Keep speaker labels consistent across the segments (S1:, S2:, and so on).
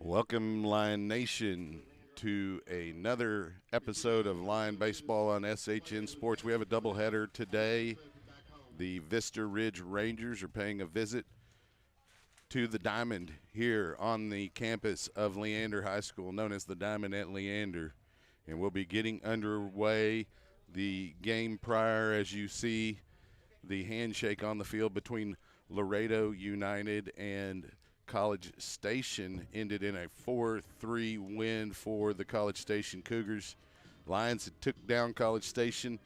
S1: Welcome, Lion Nation, to another episode of Lion Baseball on SHN Sports. We have a doubleheader today. The Vista Ridge Rangers are paying a visit to the Diamond here on the campus of Leander High School, known as the Diamond at Leander. And we'll be getting underway. The game prior, as you see, the handshake on the field between Laredo United and College Station ended in a 4-3 win for the College Station Cougars. Lions had took down College Station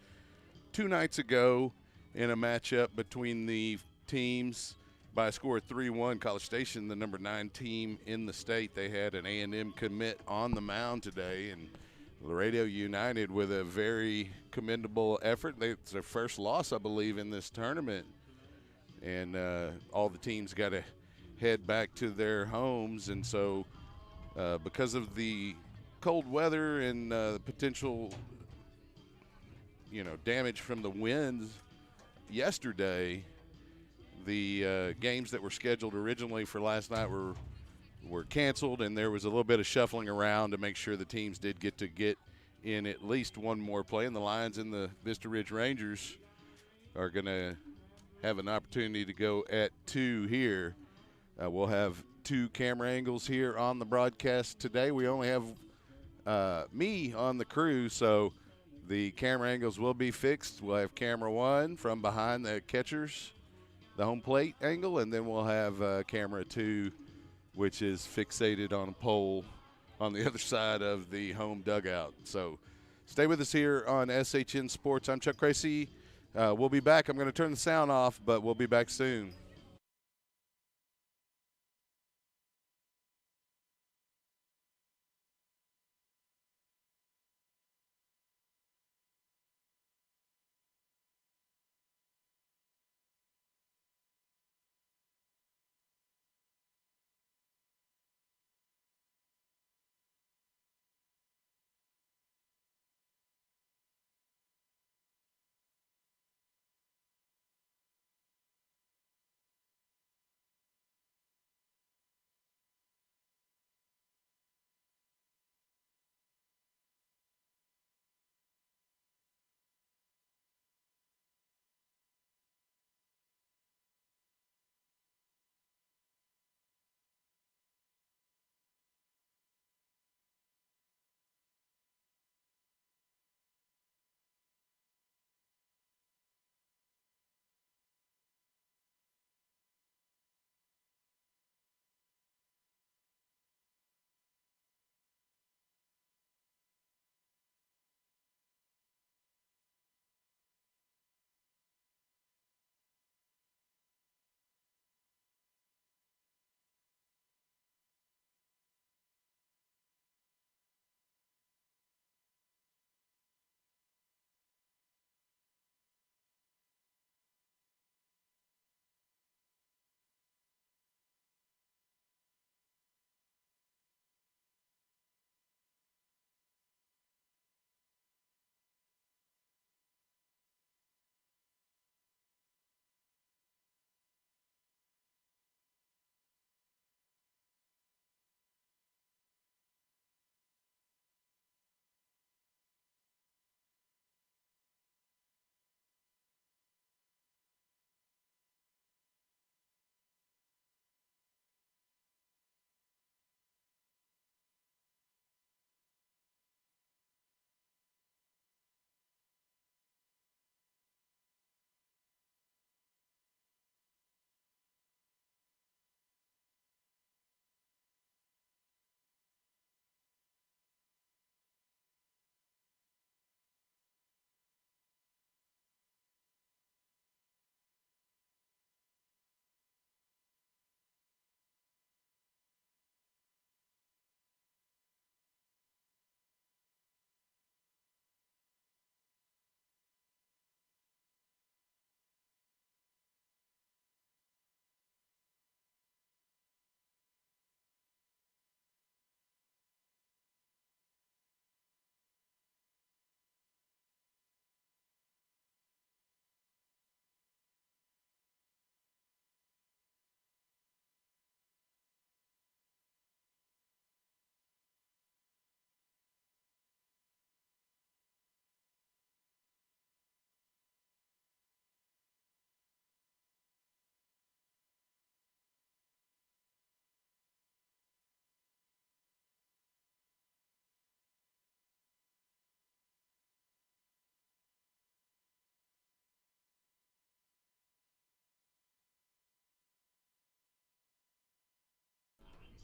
S1: 2 nights ago in a matchup between the teams by a score of 3-1. College Station, the number 9 team in the state, they had an A&M commit on the mound today, and Laredo United with a very commendable effort. It's their first loss, I believe, in this tournament, and all the teams got to head back to their homes. And so because of the cold weather and potential damage from the winds yesterday, the games that were scheduled originally for last night were canceled, and there was a little bit of shuffling around to make sure the teams did get in at least one more play. And the Lions and the Vista Ridge Rangers are going to have an opportunity to go at 2 here. We'll have 2 camera angles here on the broadcast today. We only have me on the crew, so the camera angles will be fixed. We'll have camera 1 from behind the catchers, the home plate angle, and then we'll have camera 2, which is fixated on a pole on the other side of the home dugout. So stay with us here on SHN Sports. I'm Chuck Tracy. We'll be back. I'm going to turn the sound off, but we'll be back soon.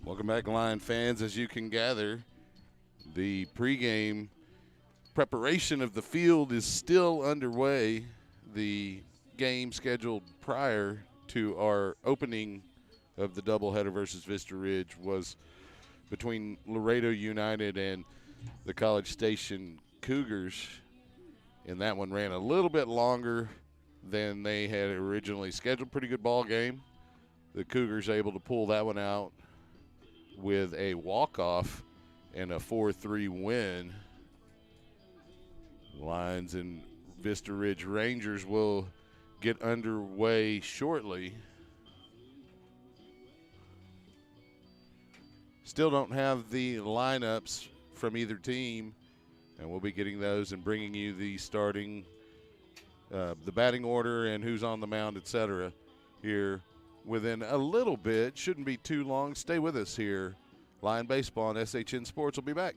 S1: Welcome back, Lion fans. As you can gather, the pregame preparation of the field is still underway. The game scheduled prior to our opening of the doubleheader versus Vista Ridge was between Laredo United and the College Station Cougars, and that one ran a little bit longer than they had originally scheduled. Pretty good ball game. The Cougars able to pull that one out with a walk-off and a 4-3 win. Lions and Vista Ridge Rangers will get underway shortly. Still don't have the lineups from either team, and we'll be getting those and bringing you the starting, the batting order and who's on the mound, etc. here within a little bit. Shouldn't be too long. Stay with us here. Lion Baseball and SHN Sports will be back.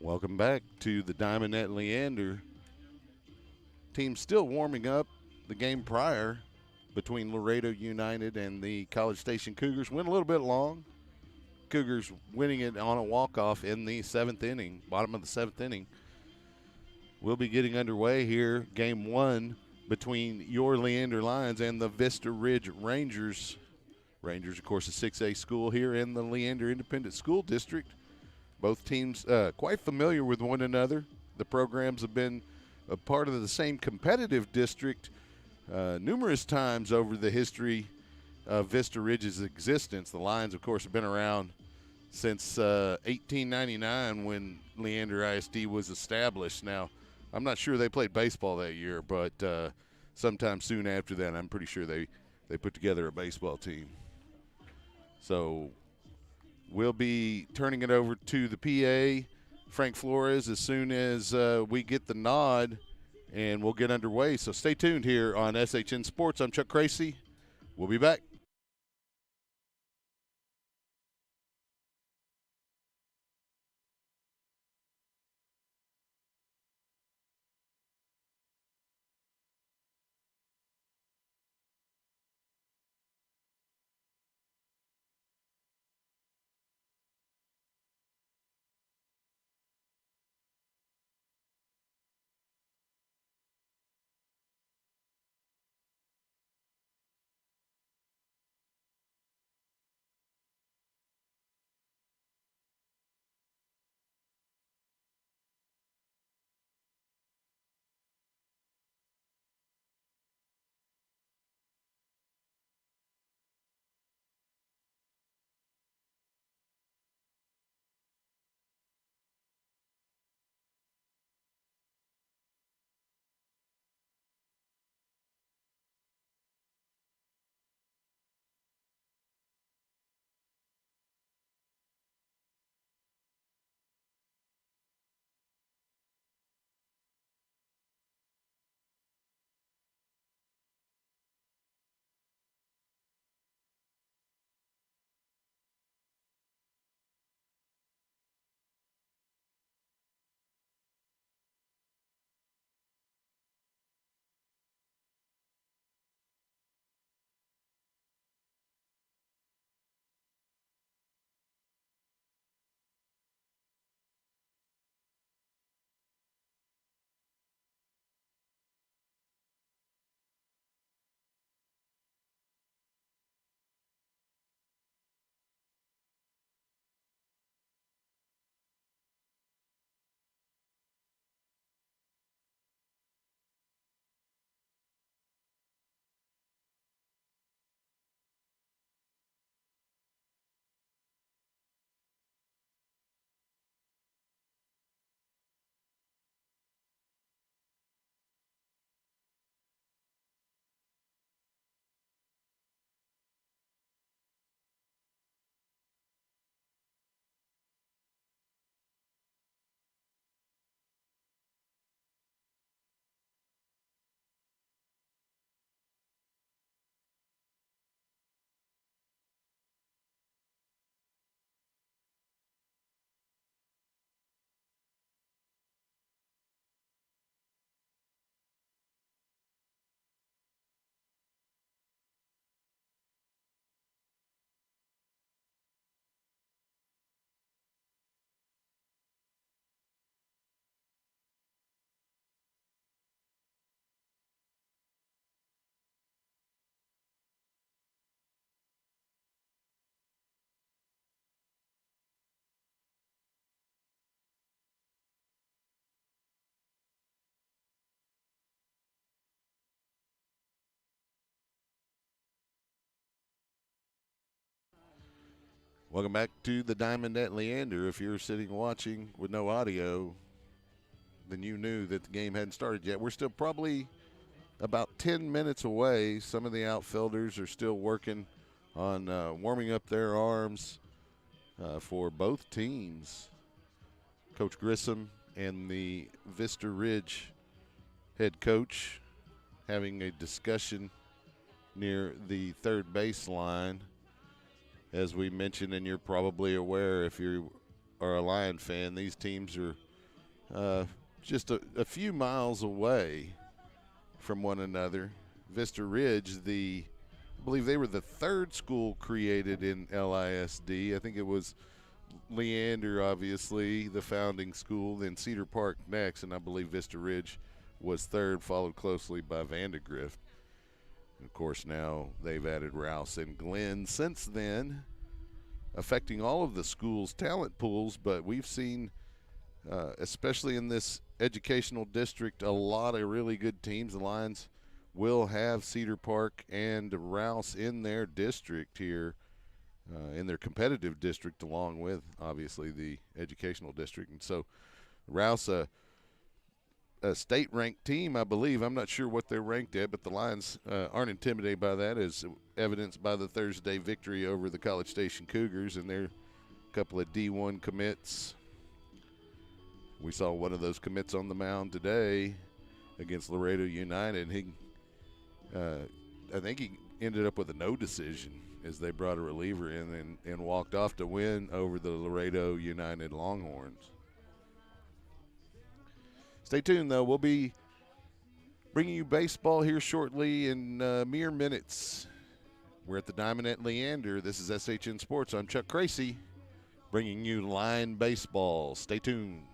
S1: Welcome back to the Diamond at Leander. Team still warming up. The game prior between Laredo United and the College Station Cougars went a little bit long. Cougars winning it on a walk-off in the 7th inning, bottom of the 7th inning. We'll be getting underway here. Game 1 between your Leander Lions and the Vista Ridge Rangers. Rangers, of course, a 6A school here in the Leander Independent School District. Both teams quite familiar with one another. The programs have been a part of the same competitive district numerous times over the history of Vista Ridge's existence. The Lions, of course, have been around since 1899 when Leander ISD was established. Now, I'm not sure they played baseball that year, but sometime soon after that, I'm pretty sure they put together a baseball team. So we'll be turning it over to the PA, Frank Flores, as soon as we get the nod, and we'll get underway. So stay tuned here on SHN Sports. I'm Chuck Cracy. We'll be back. Welcome back to the Diamond at Leander. If you're sitting watching with no audio, then you knew that the game hadn't started yet. We're still probably about 10 minutes away. Some of the outfielders are still working on warming up their arms for both teams. Coach Grissom and the Vista Ridge head coach having a discussion near the third baseline. As we mentioned, and you're probably aware if you are a Lion fan, these teams are uh, just a few miles away from one another. Vista Ridge, I believe they were the third school created in LISD. I think it was Leander, obviously, the founding school, then Cedar Park next, and I believe Vista Ridge was third, followed closely by Vandergrift. And of course, now they've added Rouse and Glenn since then, affecting all of the schools' talent pools. But we've seen, especially in this educational district, a lot of really good teams. The Lions will have Cedar Park and Rouse in their district here, in their competitive district, along with obviously the educational district. And so Rouse, a state-ranked team, I believe. I'm not sure what they're ranked at, but the Lions aren't intimidated by that, as evidenced by the Thursday victory over the College Station Cougars and their couple of D1 commits. We saw one of those commits on the mound today against Laredo United. I think he ended up with a no decision as they brought a reliever in and walked off to win over the Laredo United Longhorns. Stay tuned, though. We'll be bringing you baseball here shortly in mere minutes. We're at the Diamond at Leander. This is SHN Sports. I'm Chuck Cracy, bringing you Line Baseball. Stay tuned.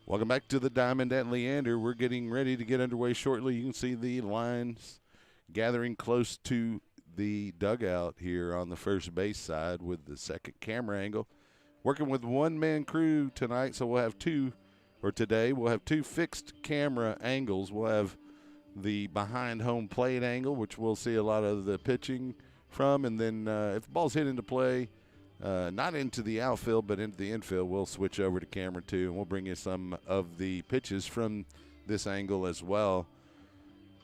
S1: Welcome back to the Diamond at Leander. We're getting ready to get underway shortly. You can see the lines gathering close to the dugout here on the first base side with the second camera angle. Working with one-man crew tonight, so today we'll have two fixed camera angles. We'll have the behind home plate angle, which we'll see a lot of the pitching from, and then if the ball's hit into play, not into the outfield, but into the infield, we'll switch over to camera 2, and we'll bring you some of the pitches from this angle as well.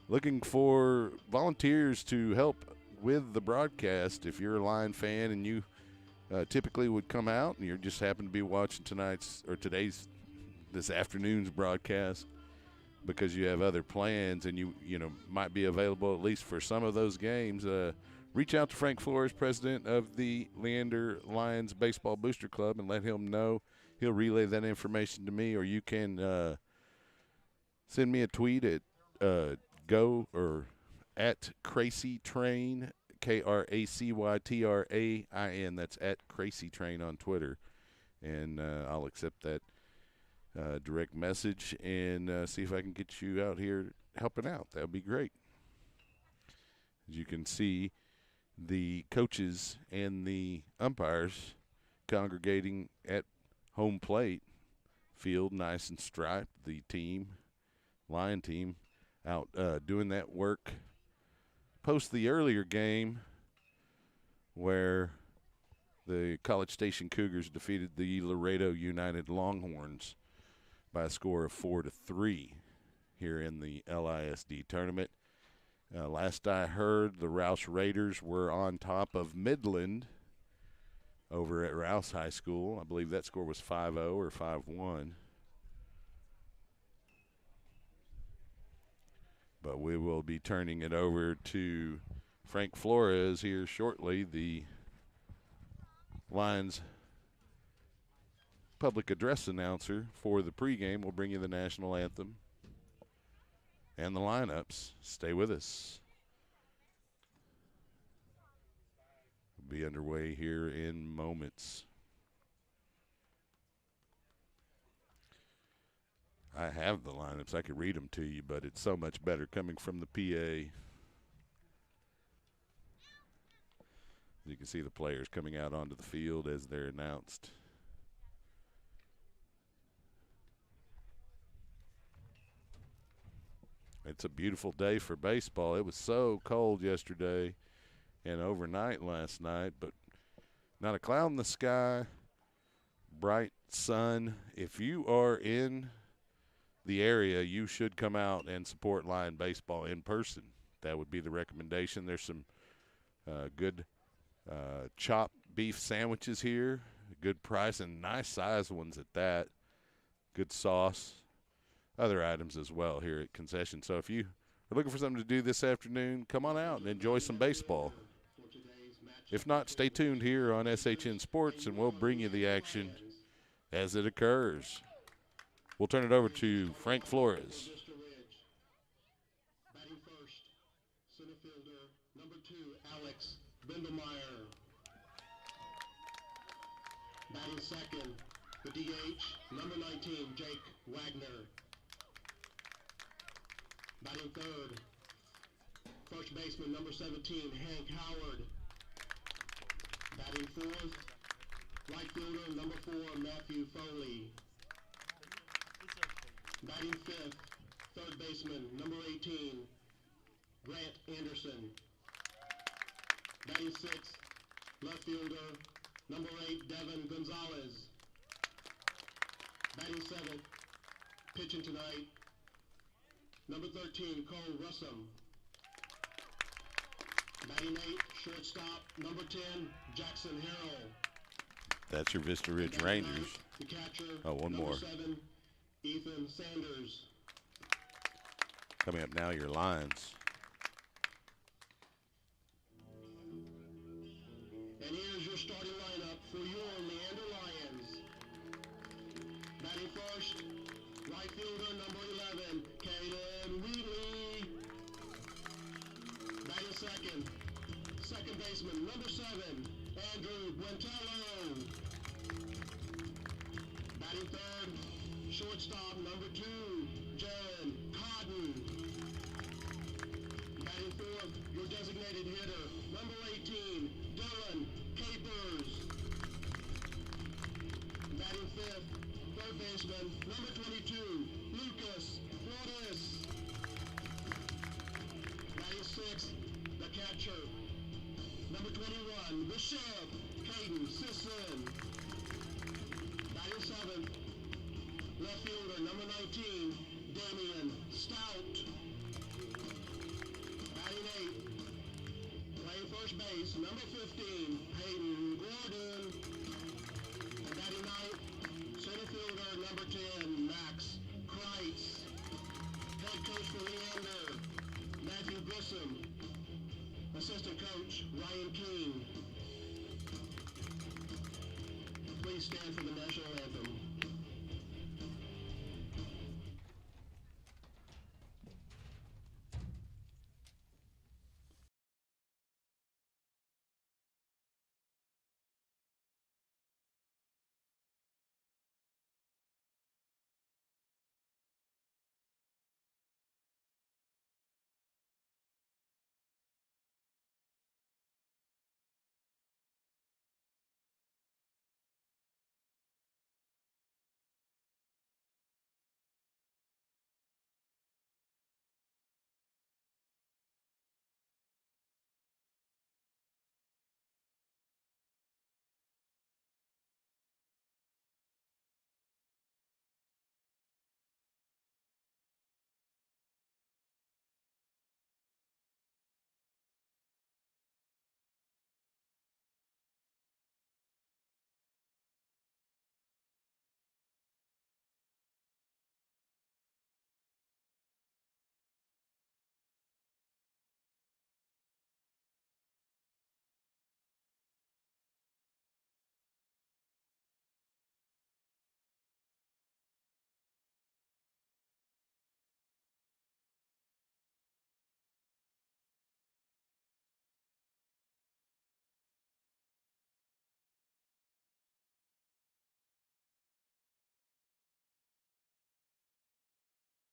S1: Looking for volunteers to help with the broadcast. If you're a Lion fan and you typically would come out and you just happen to be watching this afternoon's broadcast because you have other plans and you might be available at least for some of those games, reach out to Frank Flores, president of the Leander Lions Baseball Booster Club, and let him know. He'll relay that information to me, or you can send me a tweet at at Crazy Train, KRACYTRAIN. That's at Crazy Train on Twitter, and I'll accept that direct message and see if I can get you out here helping out. That would be great. As you can see, the coaches and the umpires congregating at home plate, field nice and striped. The Lion team, out doing that work post the earlier game where the College Station Cougars defeated the Laredo United Longhorns by a score of 4-3 here in the LISD tournament. Last I heard, the Rouse Raiders were on top of Midland over at Rouse High School. I believe that score was 5-0 or 5-1. But we will be turning it over to Frank Flores here shortly. The Lions public address announcer for the pregame will bring you the national anthem and the lineups. Stay with us. We'll be underway here in moments. I have the lineups. I could read them to you, but it's so much better coming from the PA. You can see the players coming out onto the field as they're announced. It's a beautiful day for baseball. It was so cold yesterday and overnight last night, but not a cloud in the sky, bright sun. If you are in the area, you should come out and support Lion baseball in person. That would be the recommendation. There's some good chopped beef sandwiches here, a good price, and nice size ones at that. Good sauce. Other items as well here at concession. So if you are looking for something to do this afternoon, come on out and enjoy some baseball. If not, stay tuned here on SHN Sports, and we'll bring you the action as it occurs. We'll turn it over to Frank Flores.
S2: Vista Ridge. Batting first, center fielder, number 2, Alex Bindelmeyer. Batting second, the DH, number 19, Jake Wagner. Batting third, first baseman, number 17, Hank Howard. Batting fourth, right fielder, number 4, Matthew Foley. Batting fifth, third baseman, number 18, Grant Anderson. Batting sixth, left fielder, number 8, Devin Gonzalez. Batting seventh, pitching tonight, number 13, Cole Russum. Batting 8, shortstop, number 10, Jackson Harrell.
S1: That's your Vista Ridge Rangers.
S2: The catcher,
S1: one more.
S2: 7, Ethan Sanders.
S1: Coming up now, your Lions.
S2: And here's your starting lineup for your Leander Lions. Batting first, right fielder, number 11, Caden Wheatley. Batting second baseman, number 7, Andrew Buentello. Batting third, shortstop, number 2, Jaron Cotton. Batting fourth, your designated hitter, number 18, Dylan Capers. Batting fifth, third baseman, number 22, Lucas Flores. Batting sixth, the catcher, number 21, Bishop Caden Sisson. Batting seventh, left fielder, number 19, Damian Stout. Batting eighth, playing first base, number 15, Hayden Gordon. And batting ninth, center fielder, number 10, Max Kreitz. Head coach for Leander, Matthew Grissom. Assistant coach, Ryan King. Please stand for the national anthem.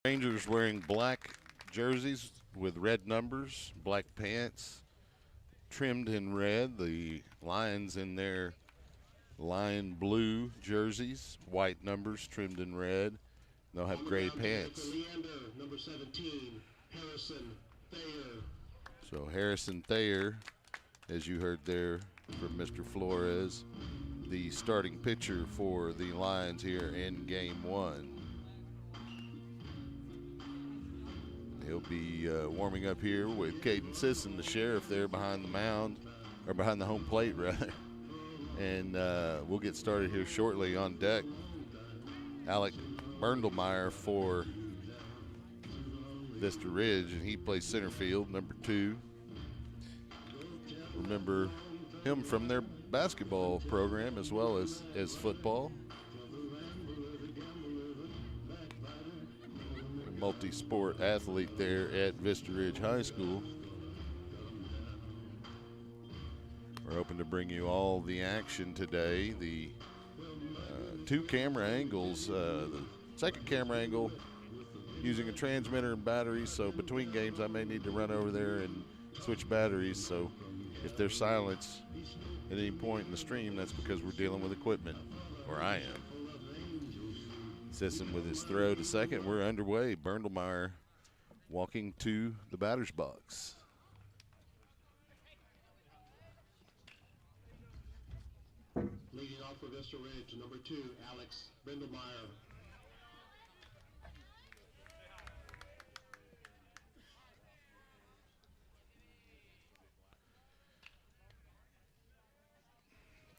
S1: Rangers wearing black jerseys with red numbers, black pants, trimmed in red. The Lions in their lion blue jerseys, white numbers trimmed in red. They'll have gray pants.
S2: Leander, number 17, Harrison Thayer.
S1: So Harrison Thayer, as you heard there from Mr. Flores, the starting pitcher for the Lions here in Game 1. He'll be warming up here with Caden Sisson, the sheriff, there behind the mound, or behind the home plate, rather. And we'll get started here shortly. On deck, Alec Berndelmeyer for Vista Ridge, and he plays center field, number 2. Remember him from their basketball program as well as football. Multi-sport athlete there at Vista Ridge High School. We're hoping to bring you all the action today. The 2 camera angles. The second camera angle using a transmitter and batteries, so between games I may need to run over there and switch batteries. So if there's silence at any point in the stream, that's because we're dealing with equipment, or I am. Sisson with his throw to second. We're underway. Berndelmeyer walking to the batter's box.
S2: Leading off for Vista Ridge, number 2, Alex Berndelmeyer.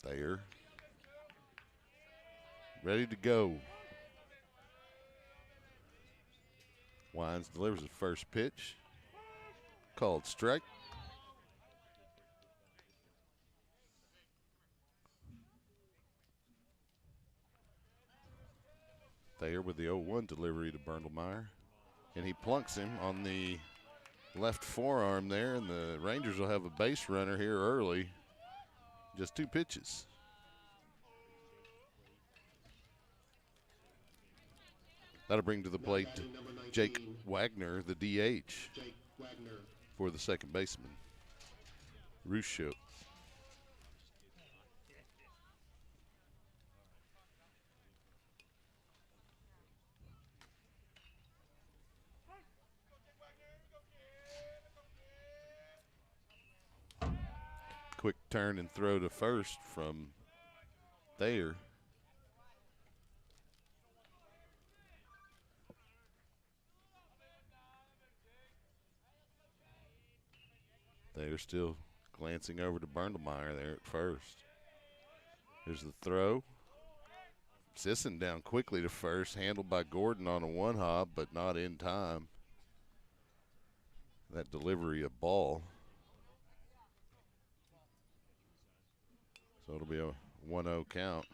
S1: Thayer ready to go. Wines delivers the first pitch. Called strike. Thayer with the 0-1 delivery to Berndelmeyer. And he plunks him on the left forearm there, and the Rangers will have a base runner here early. Just 2 pitches. That'll bring to the plate
S2: Batting number 19,
S1: Jake Wagner, the DH,
S2: Jake Wagner.
S1: for the second baseman. Ruscio. Quick turn and throw to first from Thayer. They're still glancing over to Berndelmeyer there at first. There's the throw. Sisson down quickly to first, handled by Gordon on a one hop, but not in time. That delivery a ball. So it'll be a 1-0 count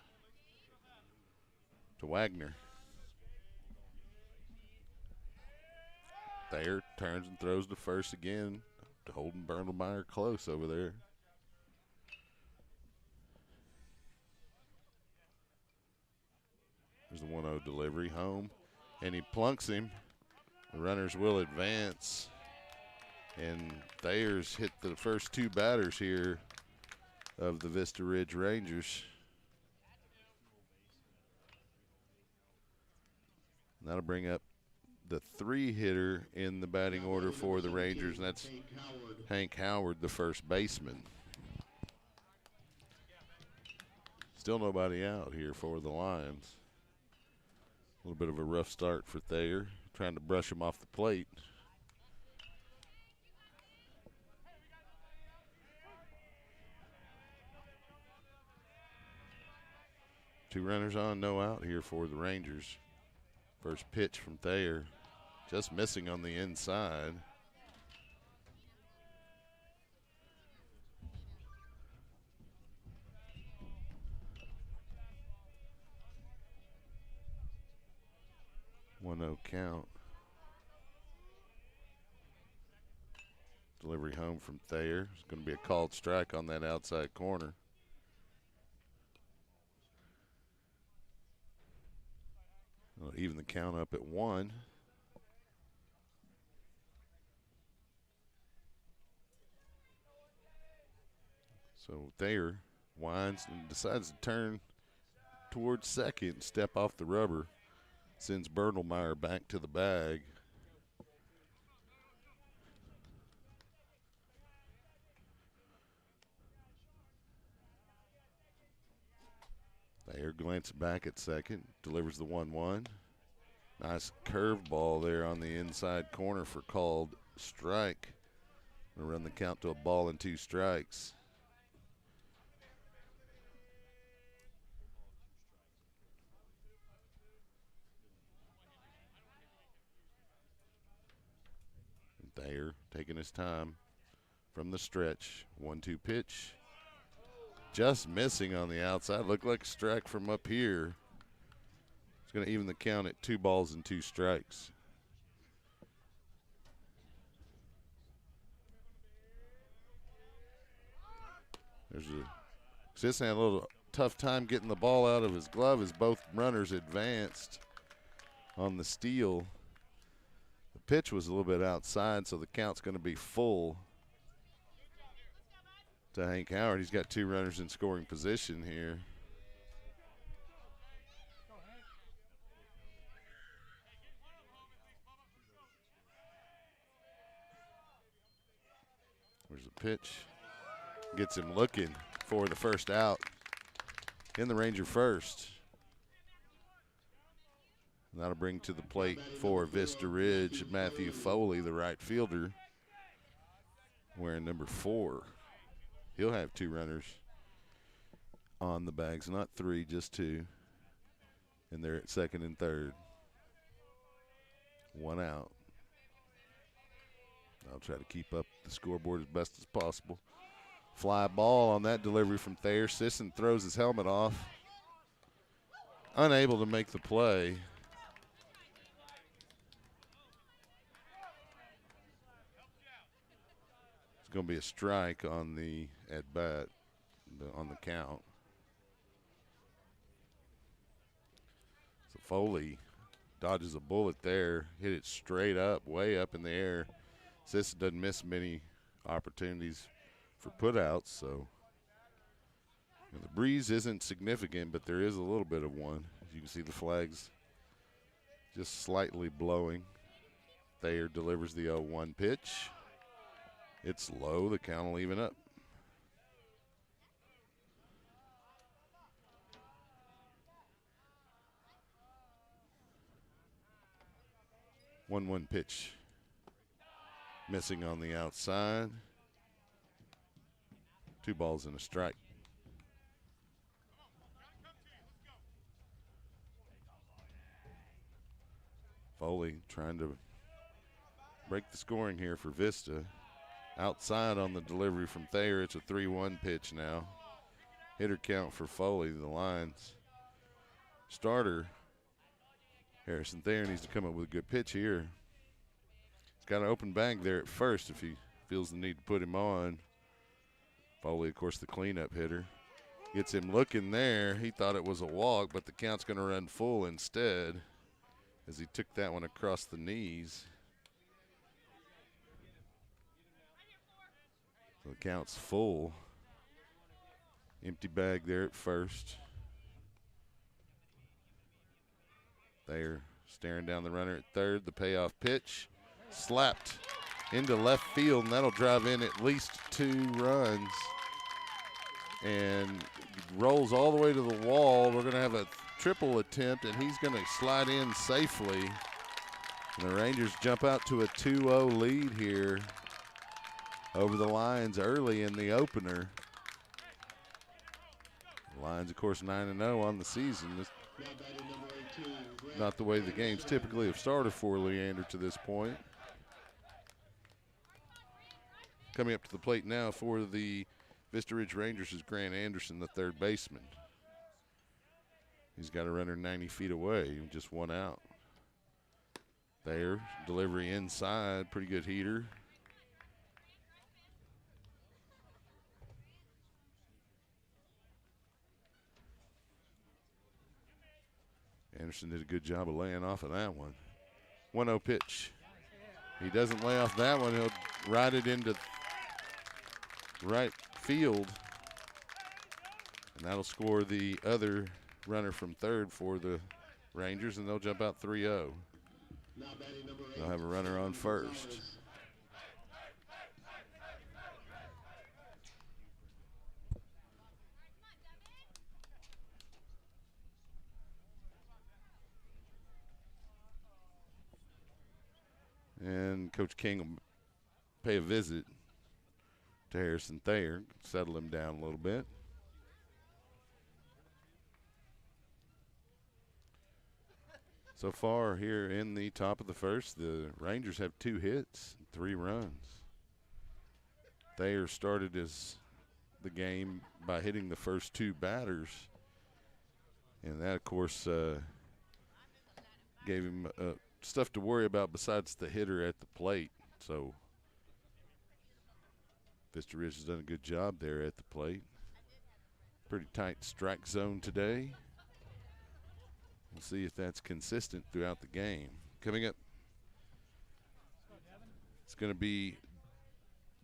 S1: to Wagner. Thayer turns and throws to first again, holding Berndelmeyer close over there. There's the 1-0 delivery home, and he plunks him. The runners will advance, and Thayer's hit the first two batters here of the Vista Ridge Rangers. That'll bring up the three hitter in the batting order for the Rangers, and that's Hank Howard, the first baseman. Still nobody out here for the Lions. A little bit of a rough start for Thayer, trying to brush him off the plate. Two runners on, no out here for the Rangers. First pitch from Thayer, just missing on the inside. One 0 count. Delivery home from Thayer. It's going to be a called strike on that outside corner. It'll even the count up at 1. So Thayer winds and decides to turn towards second, step off the rubber. Sends Berndelmeyer back to the bag. Thayer glances back at second, delivers the 1-1. Nice curveball there on the inside corner for called strike. Gonna run the count to a ball and 2 strikes. Thayer taking his time from the stretch. 1-2 pitch. Just missing on the outside. Looked like a strike from up here. It's going to even the count at 2 balls and 2 strikes. There's a Sisson had a little tough time getting the ball out of his glove as both runners advanced on the steal. The pitch was a little bit outside, so the count's going to be full to Hank Howard. He's got 2 runners in scoring position here. There's the pitch. Gets him looking for the first out in the Ranger first. And that'll bring to the plate for Vista Ridge Matthew Foley, the right fielder, wearing number 4. He'll have 2 runners on the bags, not 3, just 2. And they're at second and third. 1 out. I'll try to keep up the scoreboard as best as possible. Fly ball on that delivery from Thayer. Sisson throws his helmet off. Unable to make the play. It's going to be a strike on the at-bat, on the count. So Foley dodges a bullet there, hit it straight up, way up in the air. Sis doesn't miss many opportunities for putouts, so the breeze isn't significant, but there is a little bit of one. As you can see, the flags just slightly blowing. Thayer delivers the 0-1 pitch. It's low. The count will even up. 1-1 pitch. Missing on the outside. 2 balls and a strike. Foley trying to break the scoring here for Vista. Outside on the delivery from Thayer. It's a 3-1 pitch now. Hitter count for Foley. The Lions starter, Harrison Thayer, needs to come up with a good pitch here. He's got an open bag there at first if he feels the need to put him on. Foley, of course, the cleanup hitter. Gets him looking there. He thought it was a walk, but the count's going to run full instead as he took that one across the knees. So the count's full. Empty bag there at first. Thayer staring down the runner at third. The payoff pitch slapped into left field, and that'll drive in at least 2 runs. And rolls all the way to the wall. We're going to have a triple attempt, and he's going to slide in safely. And the Rangers jump out to a 2-0 lead here over the Lions early in the opener. The Lions, of course, 9-0 on the season. This not the way the games typically have started for Leander to this point. Coming up to the plate now for the Vista Ridge Rangers is Grant Anderson, the third baseman. He's got a runner 90 feet away, just 1 out. There, delivery inside, pretty good heater. Anderson did a good job of laying off of that one. 1-0 pitch. He doesn't lay off that one. He'll ride it into right field. And that'll score the other runner from third for the Rangers, and they'll jump out 3-0. They'll have a runner on first. And Coach King will pay a visit to Harrison Thayer, settle him down a little bit. So far here in the top of the first, the Rangers have 2 hits, 3 runs. Thayer started the game by hitting the first 2 batters, and that, of course, gave him stuff to worry about besides the hitter at the plate. So Vista Ridge has done a good job there at the plate. Pretty tight strike zone today. We'll see if that's consistent throughout the game. Coming up, it's going to be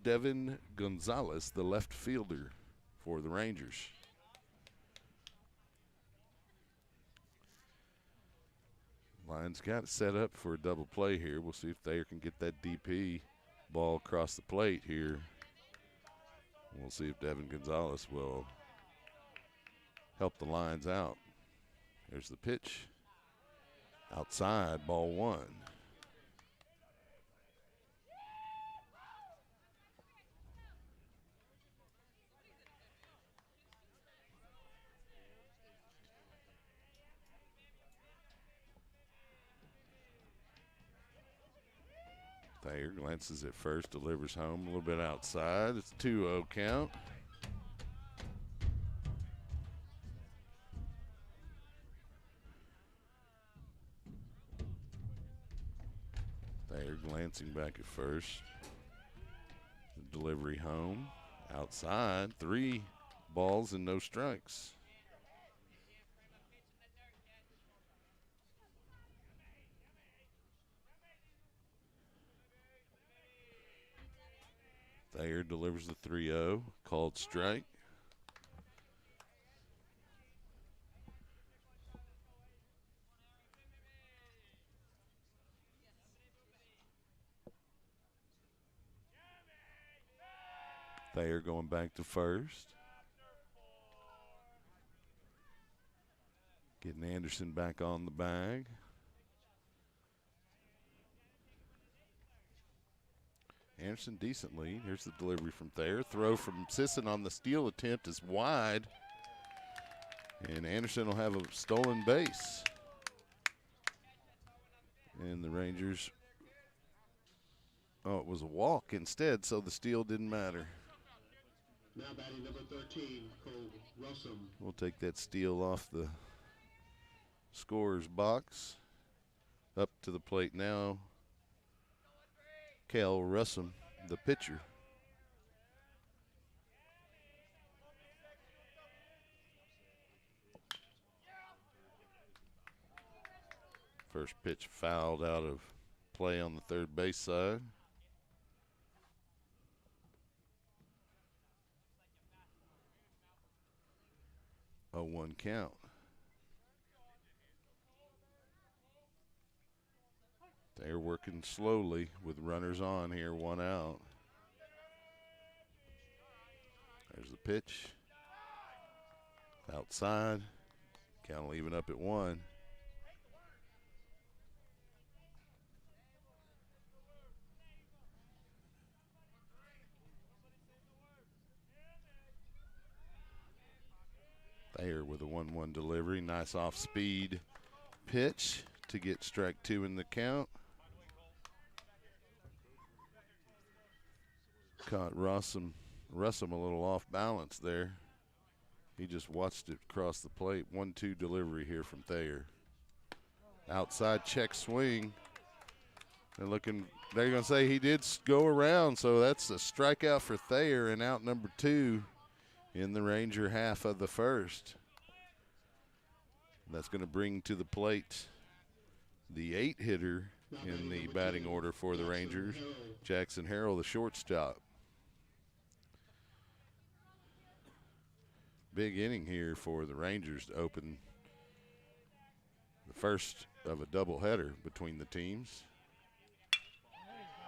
S1: Devin Gonzalez, the left fielder for the Rangers. Lions got it set up for a double play here. We'll see if Thayer can get that DP ball across the plate here. We'll see if Devin Gonzalez will help the Lions out. There's the pitch. Outside, ball 1. Thayer glances at first, delivers home a little bit outside. It's a 2-0 count. Thayer glancing back at first. The delivery home. Outside, 3 balls and no strikes. Thayer delivers the 3-0. Called strike. Thayer going back to first. Getting Anderson back on the bag. Anderson decent lead. Here's the delivery from Thayer. Throw from Sisson on the steal attempt is wide. And Anderson will have a stolen base. And the Rangers, it was a walk instead, so the steal didn't matter.
S2: Now batting number 13, Cole Russum.
S1: We'll take that steal off the scorer's box. Up to the plate now, Cale Russum, the pitcher. First pitch fouled out of play on the third base side. A 1 count. They're working slowly with runners on here, 1 out. There's the pitch. Outside. Count will even up at 1. Thayer with a 1-1 delivery. Nice off-speed pitch to get strike 2 in the count. Caught Russum a little off balance there. He just watched it cross the plate. 1-2 delivery here from Thayer. Outside check swing. They're going to say he did go around, so that's a strikeout for Thayer and out number 2 in the Ranger half of the first. That's going to bring to the plate the 8-hitter in the batting order for the Rangers, Jackson Harrell, the shortstop. Big inning here for the Rangers to open the first of a doubleheader between the teams.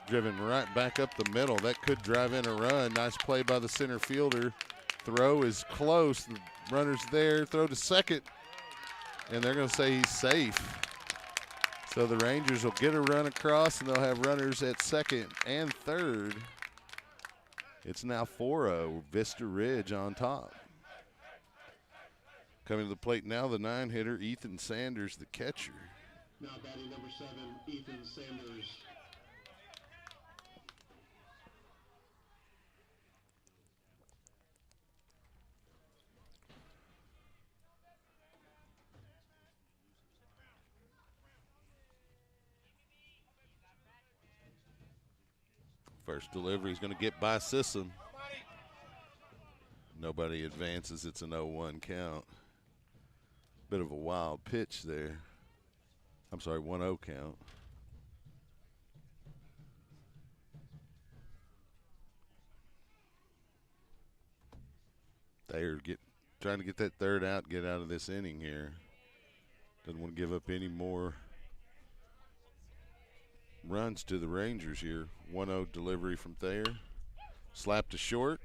S1: Driven right back up the middle. That could drive in a run. Nice play by the center fielder. Throw is close. The runner's there. Throw to second. And they're going to say he's safe. So the Rangers will get a run across, and they'll have runners at second and third. It's now 4-0. Vista Ridge on top. Coming to the plate now, the 9-hitter, Ethan Sanders, the catcher.
S2: Now batting number 7, Ethan Sanders.
S1: First delivery is going to get by Sisson. Nobody advances. It's an 0-1 count. Bit of a wild pitch there. I'm sorry, 1-0 count. They're trying to get that third out, get out of this inning here. Doesn't want to give up any more runs to the Rangers here. 1-0 delivery from Thayer. Slap to short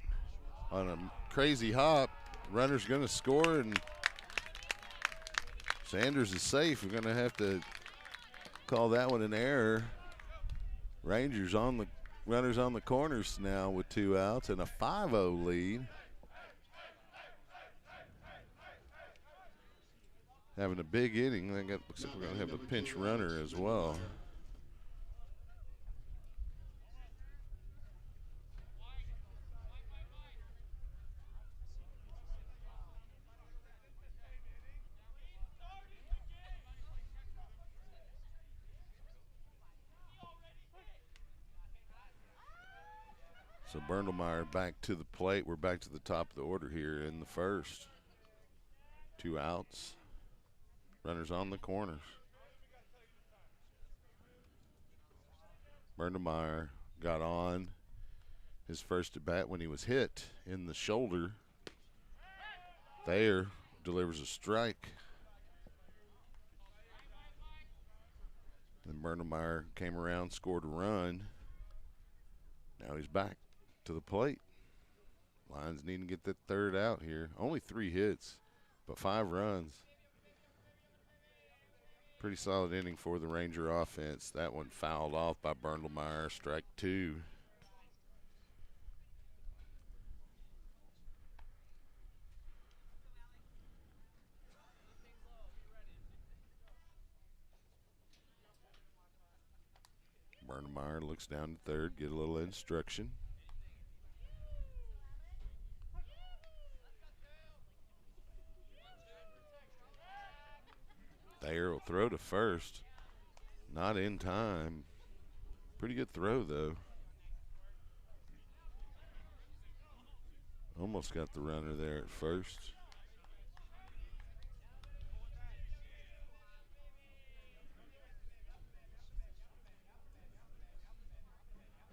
S1: on a crazy hop. Runner's going to score, and Sanders is safe. We're going to have to call that one an error. Rangers on the runners on the corners now with 2 outs and a 5-0 lead. Having a big inning. Looks like we're going to have a pinch runner as well. So Berndlemeyer back to the plate. We're back to the top of the order here in the first. 2 outs. Runners on the corners. Berndlemeyer got on his first at bat when he was hit in the shoulder. Thayer delivers a strike. Then Bernemeyer came around, scored a run. Now he's back to the plate. Lions need to get that third out here. Only 3 hits, but 5 runs. Pretty solid inning for the Ranger offense. That one fouled off by Bernemeyer, strike 2. Bernemeyer looks down to third, get a little instruction. Thayer will throw to first. Not in time. Pretty good throw, though. Almost got the runner there at first.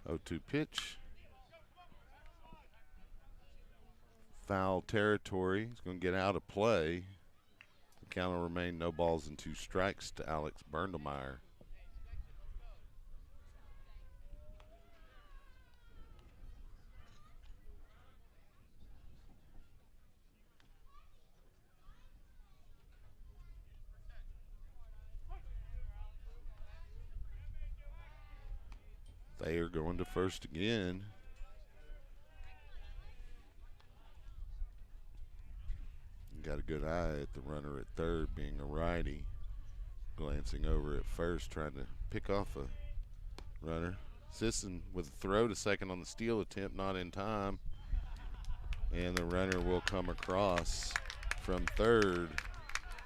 S1: Oh, 2 pitch. Foul territory. He's going to get out of play. The count will remain no balls and 2 strikes to Alex Bernemeyer. Thayer going to first again. Got a good eye at the runner at third, being a righty. Glancing over at first, trying to pick off a runner. Sisson with a throw to second on the steal attempt, not in time. And the runner will come across from third.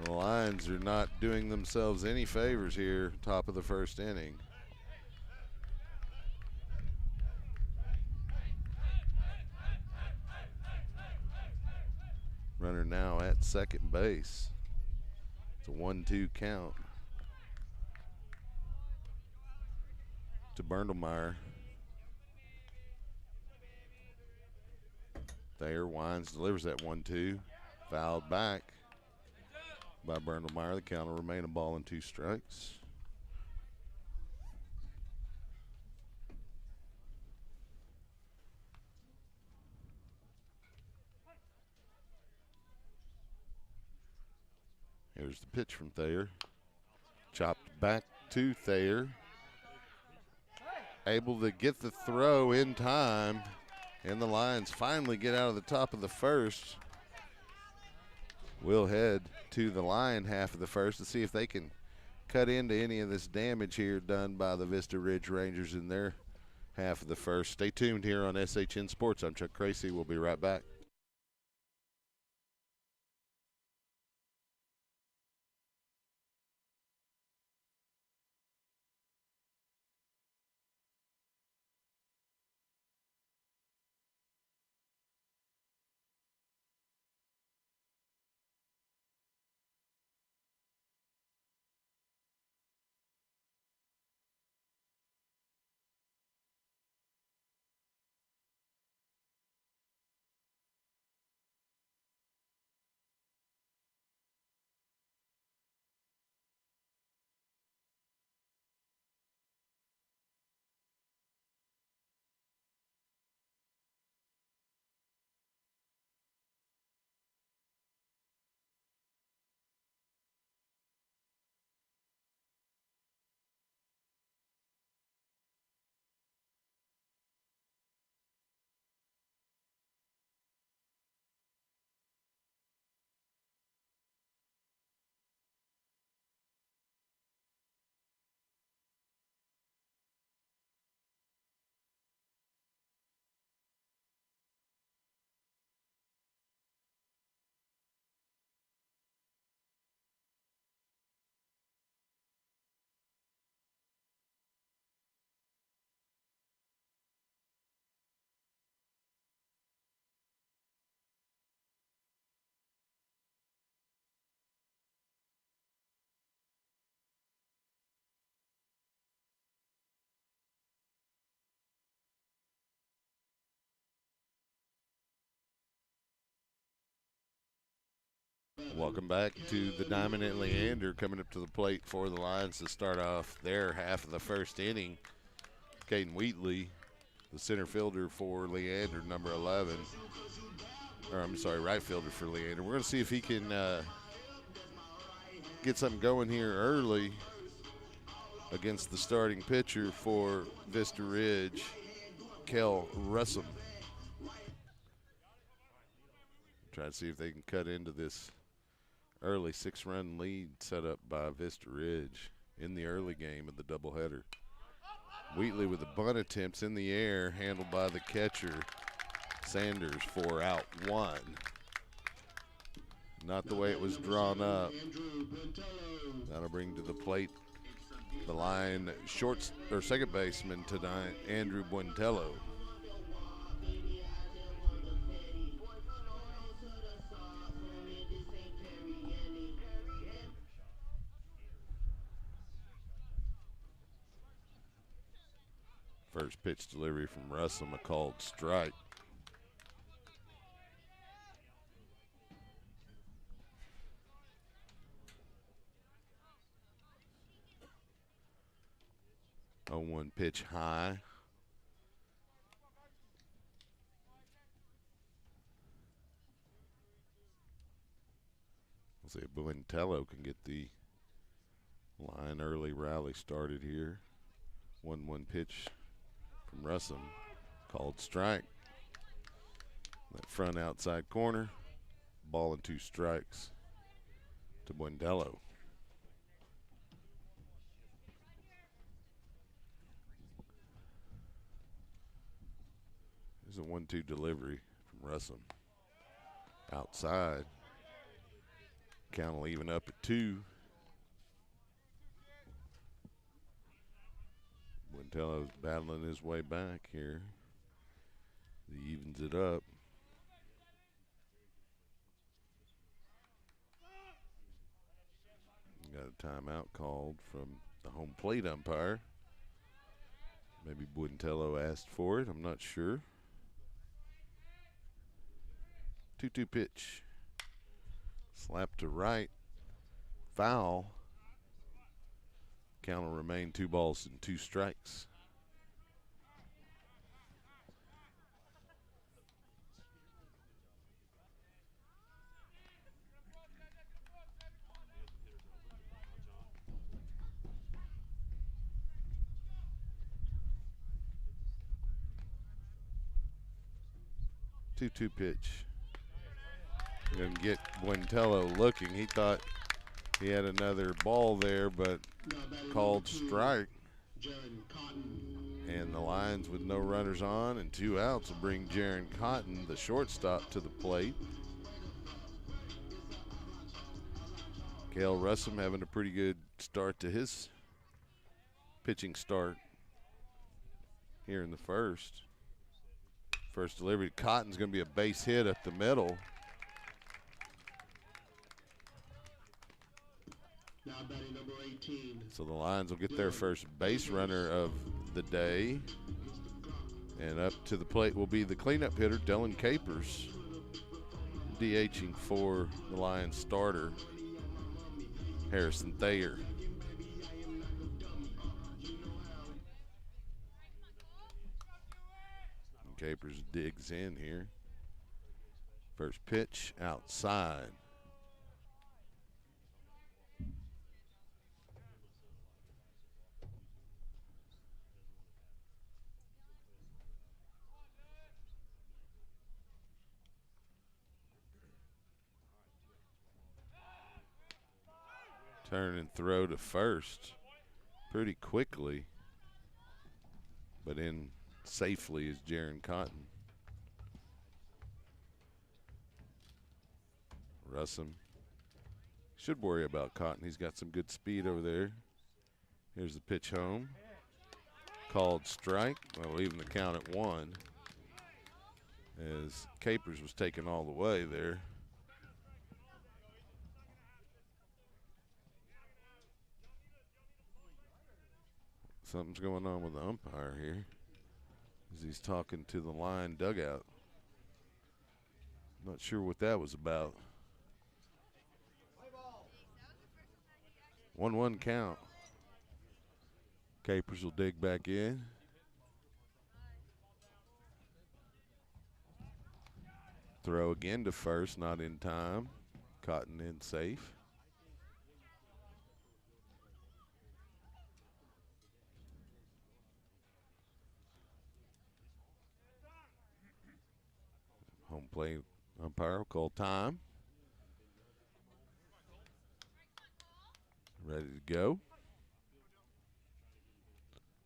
S1: The Lions are not doing themselves any favors here, top of the first inning. Runner now at second base. It's a 1-2 count to Bernemeyer. Thayer winds, delivers that 1-2. Fouled back by Bernemeyer. The count will remain a ball and 2 strikes. Here's the pitch from Thayer. Chopped back to Thayer. Able to get the throw in time. And the Lions finally get out of the top of the first. We'll head to the Lion half of the first to see if they can cut into any of this damage here done by the Vista Ridge Rangers in their half of the first. Stay tuned here on SHN Sports. I'm Chuck Tracy. We'll be right back. Welcome back to the Diamond and Leander, coming up to the plate for the Lions to start off their half of the first inning. Caden Wheatley, the center fielder for Leander, number 11. Or I'm sorry, right fielder for Leander. We're going to see if he can get something going here early against the starting pitcher for Vista Ridge, Kel Russum. Try to see if they can cut into this early 6-run lead set up by Vista Ridge in the early game of the doubleheader. Wheatley with the bunt attempts in the air, handled by the catcher, Sanders, for out 1. Not the way it was drawn up. That'll bring to the plate the line second baseman tonight, Andrew Buentello. First pitch delivery from Russell, a called strike. Oh, 1 pitch high. We'll see if Buentello can get the line early rally started here. 1-1 pitch from Russell, called strike. That front outside corner, ball and 2 strikes to Buentello. There's a 1-2 delivery from Russell. Outside. Count will even up at 2. Buentello's battling his way back here. He evens it up. Got a timeout called from the home plate umpire. Maybe Buentello asked for it, I'm not sure. 2-2 pitch. Slap to right. Foul. Count will remain 2 balls and 2 strikes. Two-two pitch. Going to get Buentello looking. He thought he had another ball there, but called strike. And the Lions, with no runners on and 2 outs, will bring Jaron Cotton, the shortstop, to the plate. Cale Russum having a pretty good start to his pitching start here in the first. First delivery, Cotton's going to be a base hit up the middle.
S2: Now batting number 18.
S1: So the Lions will get their first base runner of the day. And up to the plate will be the cleanup hitter, Dylan Capers, DHing for the Lions starter, Harrison Thayer. And Capers digs in here. First pitch outside. Turn and throw to first pretty quickly, but in safely is Jaron Cotton. Russum should worry about Cotton. He's got some good speed over there. Here's the pitch home. Called strike. Well, leaving the count at 1 as Capers was taken all the way there. Something's going on with the umpire here as he's talking to the line dugout. Not sure what that was about. 1-1 count. Capers will dig back in. Throw again to first, not in time. Cotton in safe. Home plate umpire will call time. Ready to go.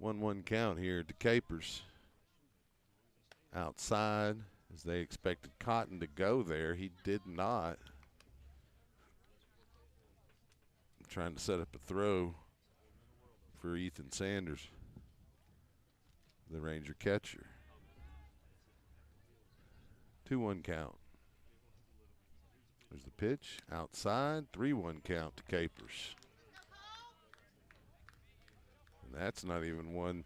S1: 1-1 count here to Capers. Outside, as they expected Cotton to go there. He did not. Trying to set up a throw for Ethan Sanders, the Ranger catcher. 2-1 count. There's the pitch outside. 3-1 count to Capers. And that's not even one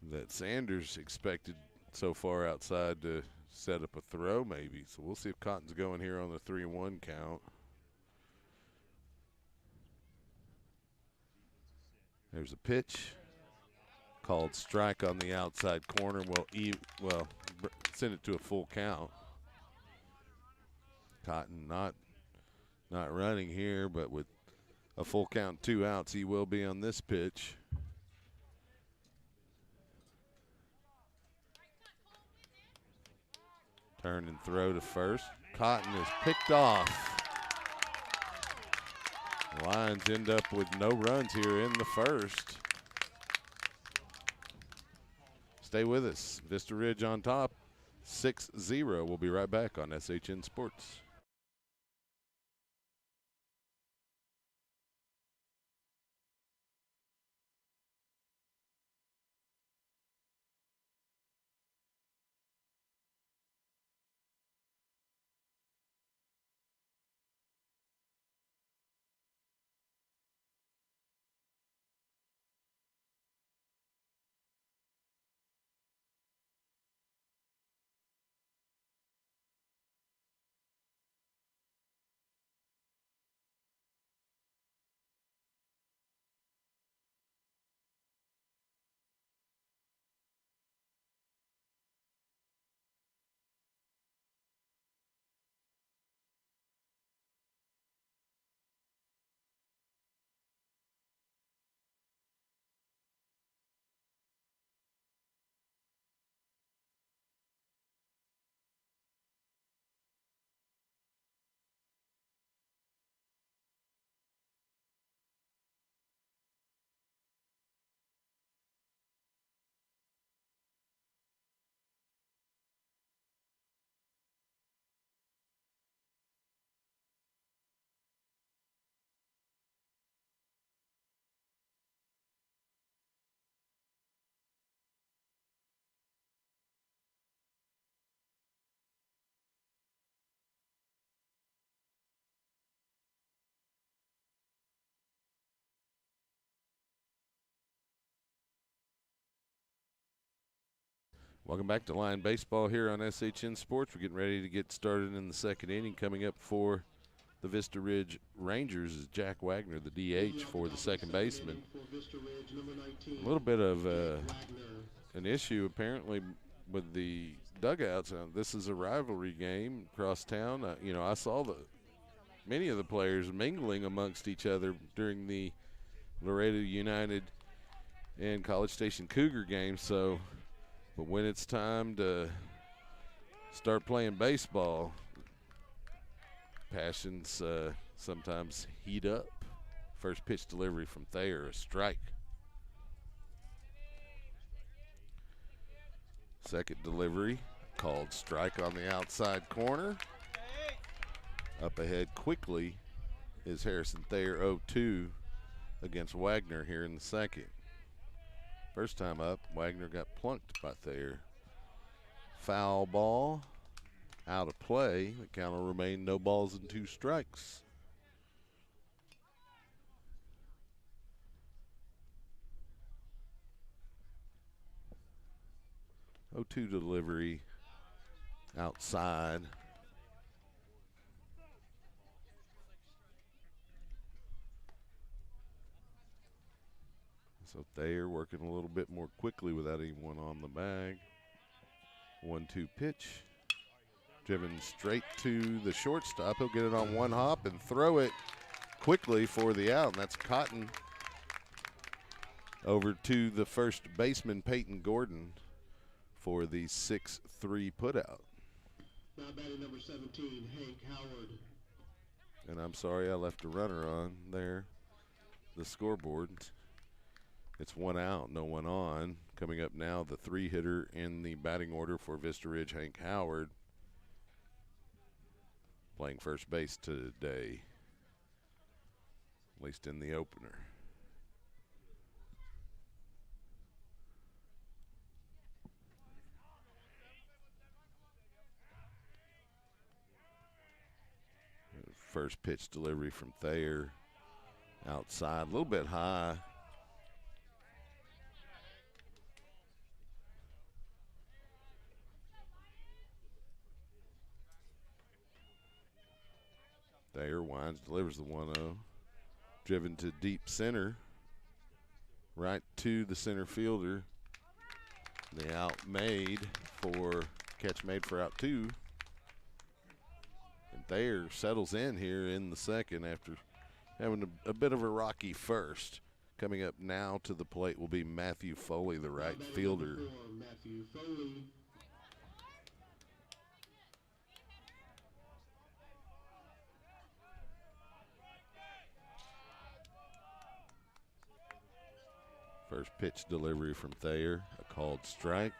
S1: that Sanders expected so far outside to set up a throw maybe. So we'll see if Cotton's going here on the 3-1 count. There's a pitch. Called strike on the outside corner. Well, send it to a full count. Cotton not running here, but with a full count, 2 outs, he will be on this pitch. Turn and throw to first. Cotton is picked off. The Lions end up with no runs here in the first. Stay with us. Vista Ridge on top, 6-0. We'll be right back on SHN Sports. Welcome back to Line Baseball here on SHN Sports. We're getting ready to get started in the second inning. Coming up for the Vista Ridge Rangers is Jack Wagner, the DH for the second baseman. A little bit of an issue apparently with the dugouts. This is a rivalry game across town. I saw many of the players mingling amongst each other during the Laredo United and College Station Cougar game. But when it's time to start playing baseball, passions sometimes heat up. First pitch delivery from Thayer, a strike. Second delivery, called strike on the outside corner. Up ahead quickly is Harrison Thayer, 0-2 against Wagner here in the second. First time up, Wagner got plunked by Thayer. Foul ball, out of play. The count will remain no balls and 2 strikes. Oh, 2 delivery outside. So Thayer working a little bit more quickly without anyone on the bag. 1-2 pitch. Driven straight to the shortstop. He'll get it on one hop and throw it quickly for the out, and that's Cotton. Over to the first baseman, Peyton Gordon, for the 6-3 putout.
S2: Now batting number 17, Hank Howard.
S1: And I'm sorry I left a runner on there, the scoreboard. It's one out, no one on. Coming up now, the 3-hitter in the batting order for Vista Ridge, Hank Howard, playing first base today, at least in the opener. First pitch delivery from Thayer, outside, a little bit high. Thayer winds, delivers the 1-0. Driven to deep center, right to the center fielder. The catch made for out 2. And Thayer settles in here in the second after having a bit of a rocky first. Coming up now to the plate will be Matthew Foley, the right fielder.
S2: Matthew Foley.
S1: First pitch delivery from Thayer, a called strike.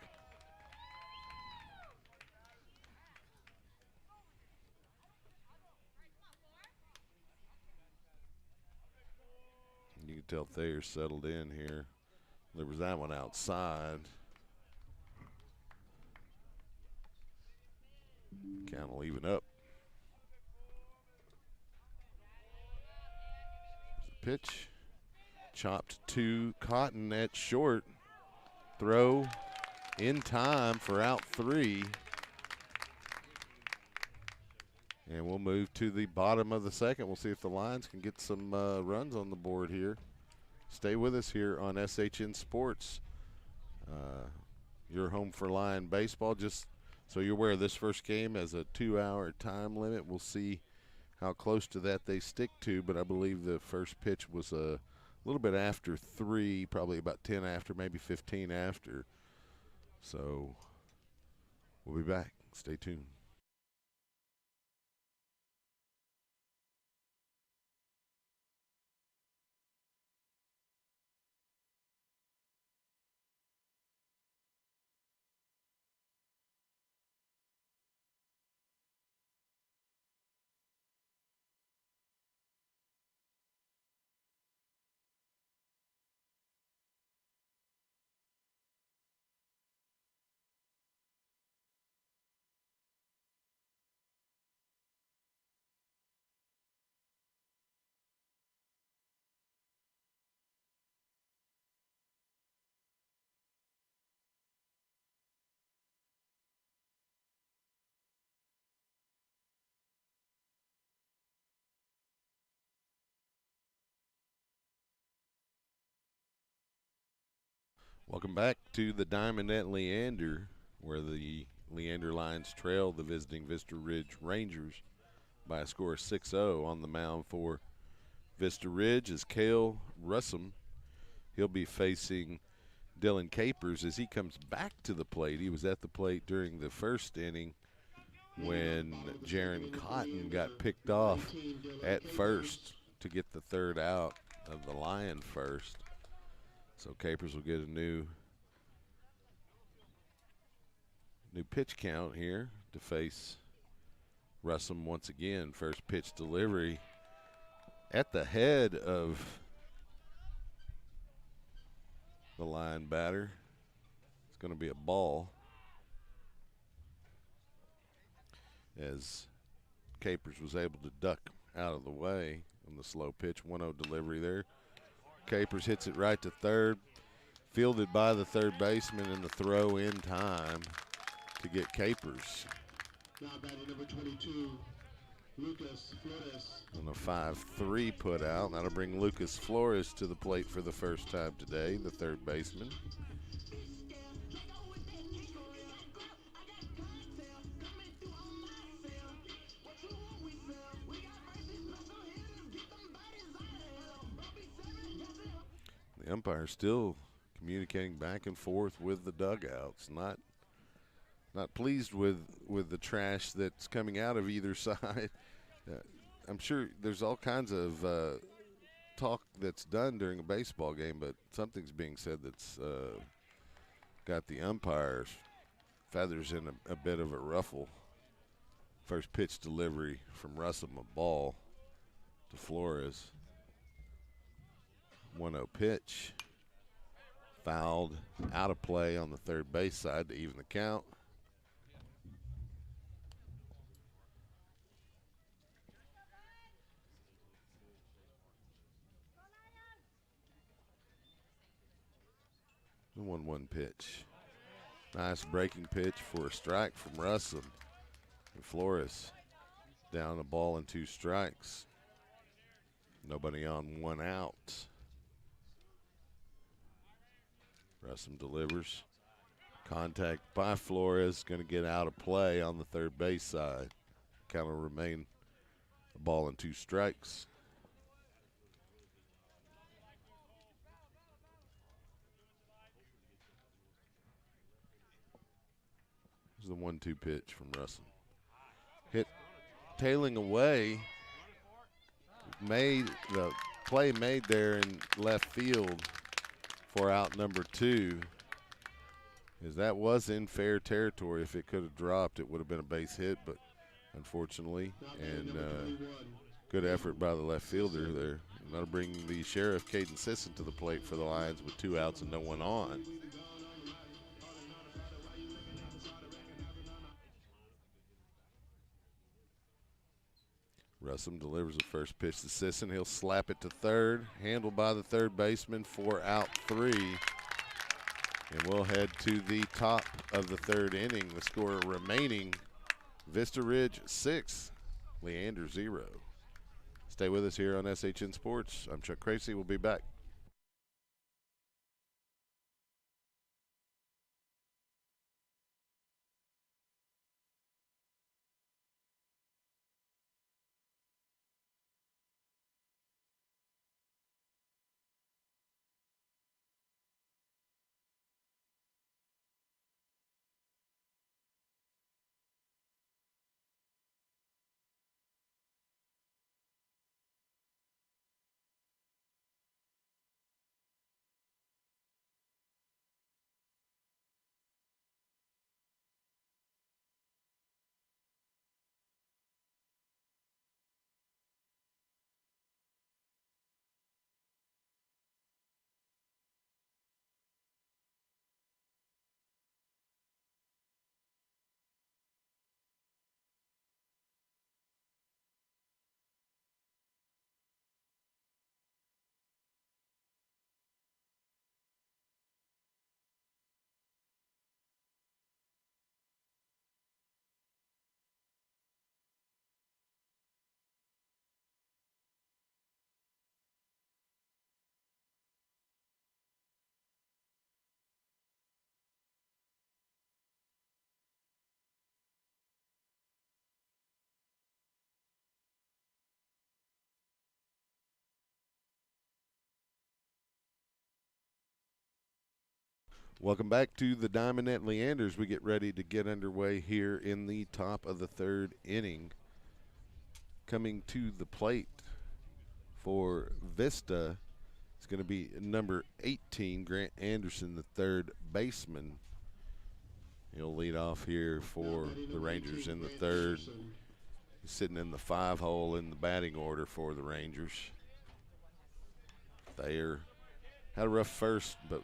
S1: You can tell Thayer settled in here. There was that one outside. Count will even up. There's the pitch. Chopped to Cotton at short. Throw in time for out 3. And we'll move to the bottom of the second. We'll see if the Lions can get some runs on the board here. Stay with us here on SHN Sports. Your home for Lion baseball. Just so you're aware, this first game has a 2-hour time limit. We'll see how close to that they stick to, but I believe the first pitch was a little bit after 3, probably about 10 after, maybe 15 after. So we'll be back. Stay tuned. Welcome back to the Diamond at Leander, where the Leander Lions trail the visiting Vista Ridge Rangers by a score of 6-0. On the mound for Vista Ridge is Cale Russum. He'll be facing Dylan Capers as he comes back to the plate. He was at the plate during the first inning when Jaron Cotton got picked off at first to get the third out of the Lion first. So Capers will get a new pitch count here to face Russum once again. First pitch delivery at the head of the line batter. It's going to be a ball as Capers was able to duck out of the way on the slow pitch. 1-0 delivery there. Capers hits it right to third, fielded by the third baseman, and the throw in time to get Capers.
S2: Now batting number 22, Lucas Flores.
S1: On a 5-3 put out. That'll bring Lucas Flores to the plate for the first time today, the third baseman. The umpire still communicating back and forth with the dugouts. Not pleased with the trash that's coming out of either side. I'm sure there's all kinds of talk that's done during a baseball game, but something's being said that's got the umpires' feathers in a bit of a ruffle. First pitch delivery from Russell, a ball to Flores. 1-0 pitch. Fouled, out of play on the third base side to even the count. The 1-1 pitch. Nice breaking pitch for a strike from Russell. And Flores down a ball and 2 strikes. Nobody on, 1 out. Russell delivers. Contact by Flores, going to get out of play on the third base side. Count will remain a ball and 2 strikes. Here's the 1-2 pitch from Russell. Hit tailing away. Made the play made there in left field for out number 2. As that was in fair territory. If it could have dropped, it would have been a base hit, but unfortunately, and good effort by the left fielder there. And that'll bring the sheriff, Caden Sisson, to the plate for the Lions with 2 outs and no one on. Russell delivers the first pitch to Sisson. He'll slap it to third, handled by the third baseman for out 3. And we'll head to the top of the third inning. The score remaining, Vista Ridge 6, Leander 0. Stay with us here on SHN Sports. I'm Chuck Cracy. We'll be back. Welcome back to the Diamond at Leander's. We get ready to get underway here in the top of the third inning. Coming to the plate for Vista is going to be number 18, Grant Anderson, the third baseman. He'll lead off here for the Rangers in the third. He's sitting in the 5 hole in the batting order for the Rangers. Thayer had a rough first, but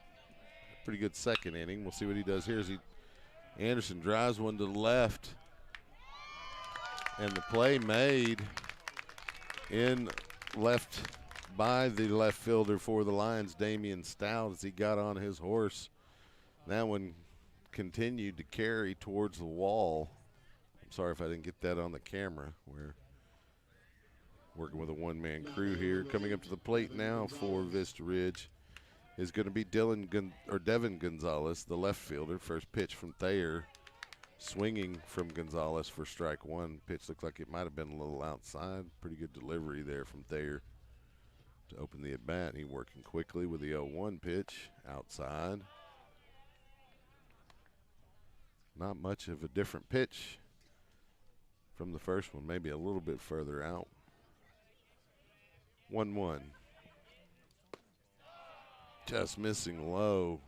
S1: pretty good second inning. We'll see what he does here. Anderson drives one to the left, and the play made in left by the left fielder for the Lions, Damian Stout, as he got on his horse. That one continued to carry towards the wall. I'm sorry if I didn't get that on the camera, where Working with a one-man crew here. Coming up to the plate now for Vista Ridge is going to be Devin Gonzalez, the left fielder. First pitch from Thayer. Swinging from Gonzalez for strike one. Pitch looked like it might have been a little outside. Pretty good delivery there from Thayer to open the at-bat. He working quickly with the 0-1 pitch outside. Not much of a different pitch from the first one, maybe a little bit further out. 1-1. Just missing low.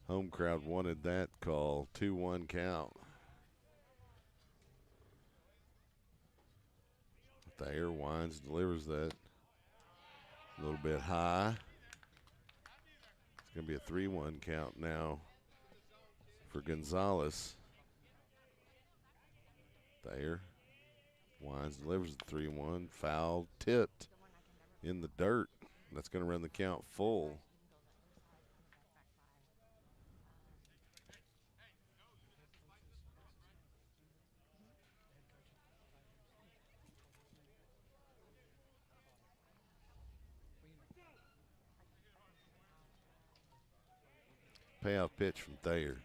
S1: Home crowd wanted that call. 2-1 count. Thayer winds, delivers that a little bit high. It's going to be a 3-1 count now for Gonzalez. Thayer winds, delivers the 3-1. Foul, tipped in the dirt. That's going to run the count full. Payoff pitch from Thayer.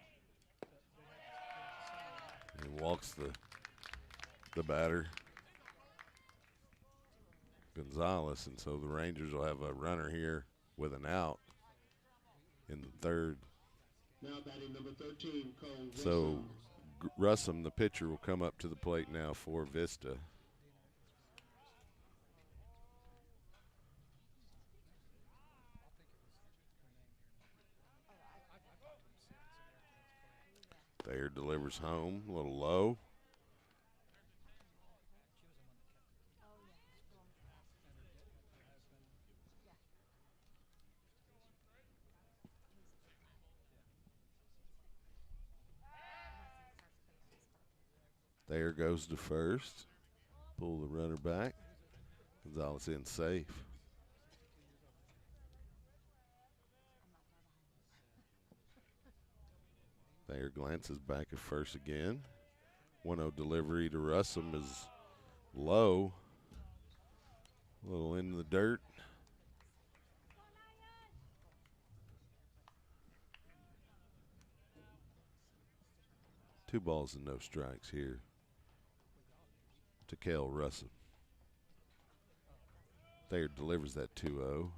S1: He walks the batter, Gonzalez, and so the Rangers will have a runner here with an out in the third.
S2: Now batting number 13, Cole
S1: So Russum, the pitcher, will come up to the plate now for Vista. Thayer delivers home, a little low. Thayer goes to first. Pull the runner back. Gonzalez in safe. Thayer glances back at first again. 1-0 delivery to Russum is low. A little in the dirt. Two balls and no strikes here to Cale Russum. Thayer delivers that 2-0.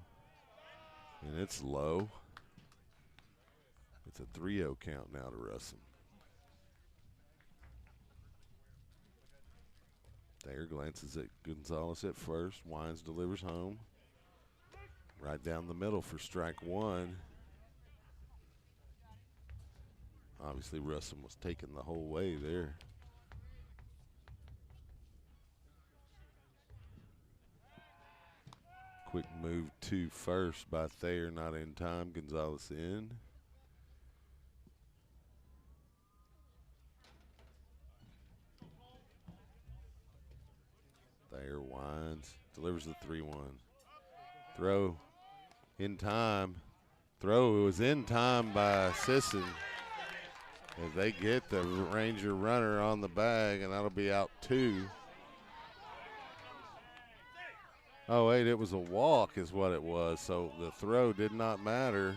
S1: And it's low. It's a 3-0 count now to Russum. Thayer glances at Gonzalez at first. Wines delivers home. Right down the middle for strike one. Obviously, Russum was taken the whole way there. Quick move to first by Thayer, not in time. Gonzalez in. Thayer winds, delivers the 3-1. Throw in time. Throw was in time by Sisson. As they get the Ranger runner on the bag, and that'll be out 2. Oh, wait, it was a walk is what it was, so the throw did not matter.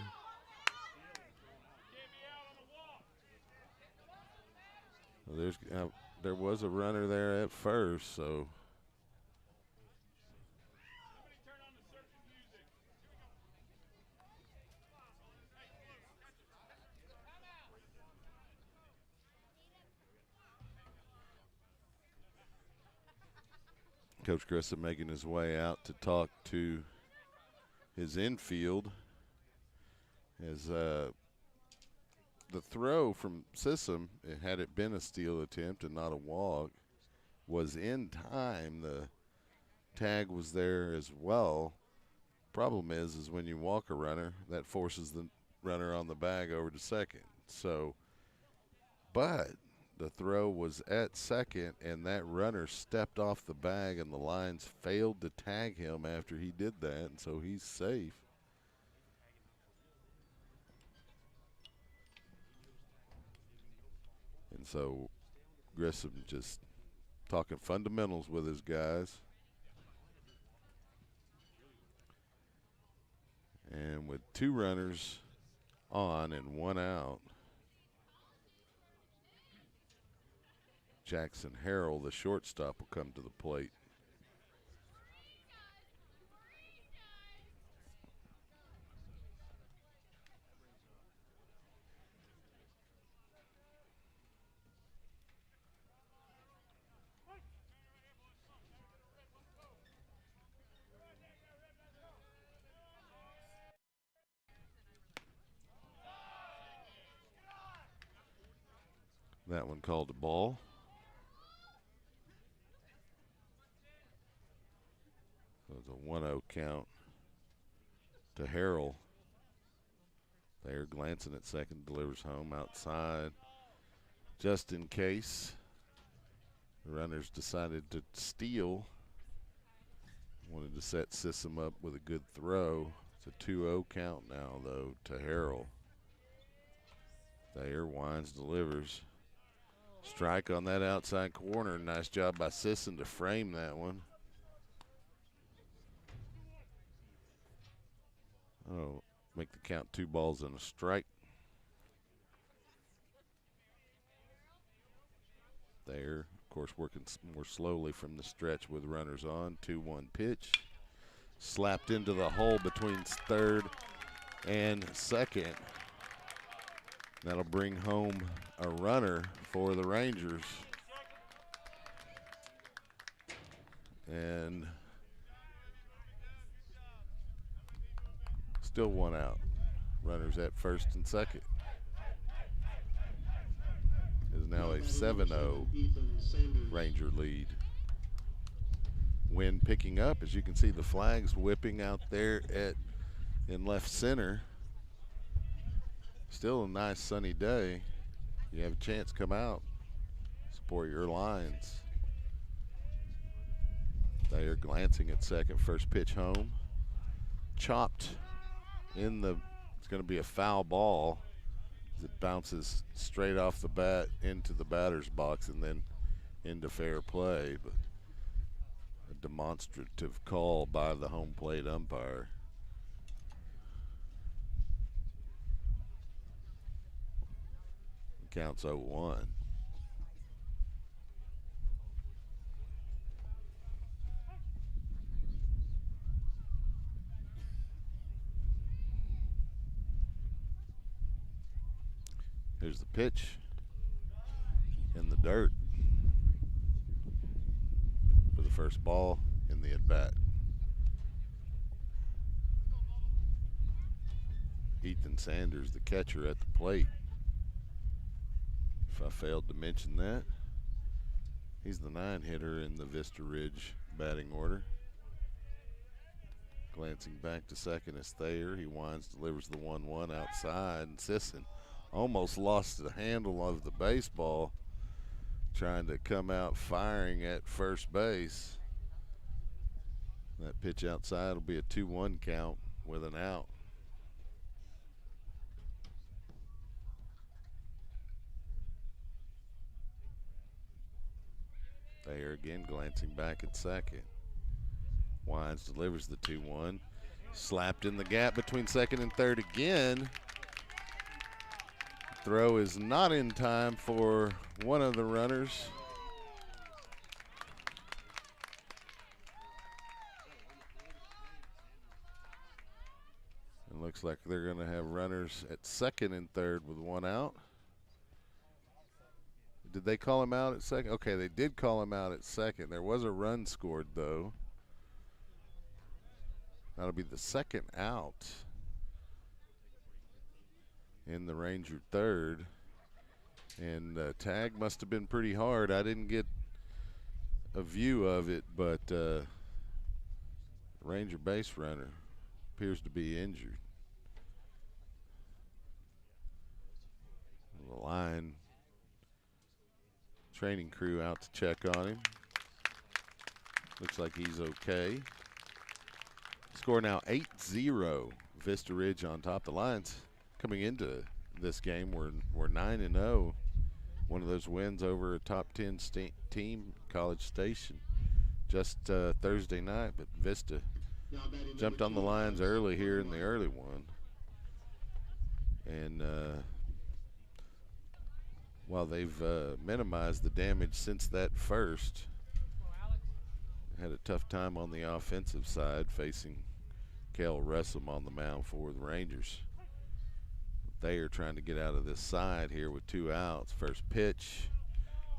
S1: There was a runner there at first, so. Coach Grissom making his way out to talk to his infield as the throw from Sissom, had it been a steal attempt and not a walk, was in time. The tag was there as well. Problem is when you walk a runner, that forces the runner on the bag over to second. So, but the throw was at second, and that runner stepped off the bag, and the lines failed to tag him after he did that, and so he's safe. And so Grissom just talking fundamentals with his guys. And with 2 runners on and 1 out, Jackson Harrell, the shortstop, will come to the plate. That one called a ball. So it's a 1-0 count to Harrell. Thayer glancing at second, delivers home outside. Just in case the runners decided to steal. Wanted to set Sissom up with a good throw. It's a 2-0 count now, though, to Harrell. Thayer winds, delivers. Strike on that outside corner. Nice job by Sisson to frame that one. Oh, make the count 2 balls and a strike. Thayer, of course, working more slowly from the stretch with runners on. 2-1 pitch. Slapped into the hole between third and second. That'll bring home a runner for the Rangers. And still 1 out. Runners at first and second. Is now a 7-0 Ranger lead. Wind picking up, as you can see the flags whipping out there in left center. Still a nice sunny day. You have a chance, come out, support your Lions. They are glancing at second. First pitch home. Chopped in the, it's going to be a foul ball as it bounces straight off the bat into the batter's box and then into fair play. But a demonstrative call by the home plate umpire. Counts 0-1. Here's the pitch in the dirt for the first ball in the at-bat. Ethan Sanders, the catcher, at the plate. If I failed to mention that, he's the 9 hitter in the Vista Ridge batting order. Glancing back to second is Thayer. He winds, delivers the 1-1 outside, and Sisson almost lost the handle of the baseball trying to come out firing at first base. That pitch outside will be a 2-1 count with an out. Thayer again glancing back at second. Wines delivers the 2-1. Slapped in the gap between second and third again. Throw is not in time for one of the runners. It looks like they're going to have runners at second and third with 1 out. Did they call him out at second? Okay, they did call him out at second. There was a run scored, though. That'll be the second out in the Ranger third. And tag must have been pretty hard. I didn't get a view of it, but Ranger base runner appears to be injured. The line training crew out to check on him. Looks like he's okay. Score now 8-0. Vista Ridge on top. The Lions coming into this game were 9-0. One of those wins over a top 10 team, College Station, just Thursday night. But Vista jumped on the lines early here in the early one. And while they've minimized the damage since that first, had a tough time on the offensive side facing Cale Russell on the mound for the Rangers. They are trying to get out of this side here with 2 outs. First pitch,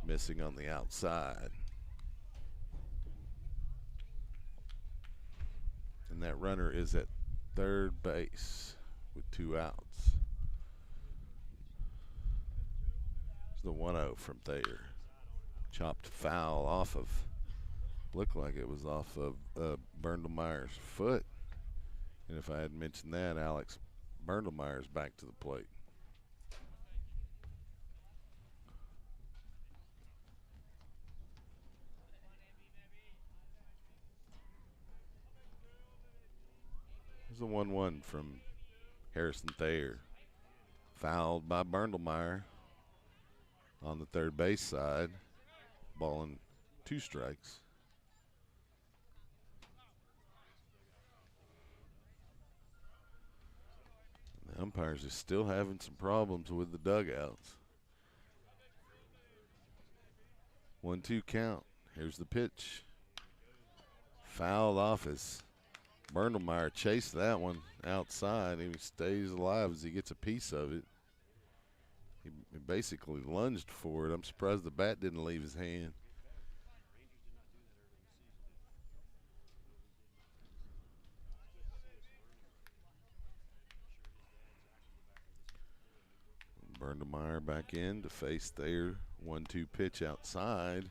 S1: missing on the outside. And that runner is at third base with 2 outs. It's the 1-0 from Thayer. Chopped foul off of, looked like it was off of Berndlemeyer's foot. And if I had mentioned that, Alex Berndlemeyer's back to the plate. There's a 1-1 from Harrison Thayer. Fouled by Berndlemeyer on the third base side. Ball and 2 strikes. The umpires are still having some problems with the dugouts. 1-2 count. Here's the pitch. Fouled off as Berndlemeyer chased that one outside. He stays alive as he gets a piece of it. He basically lunged for it. I'm surprised the bat didn't leave his hand. Berndlemeyer back in to face their 1-2 pitch outside.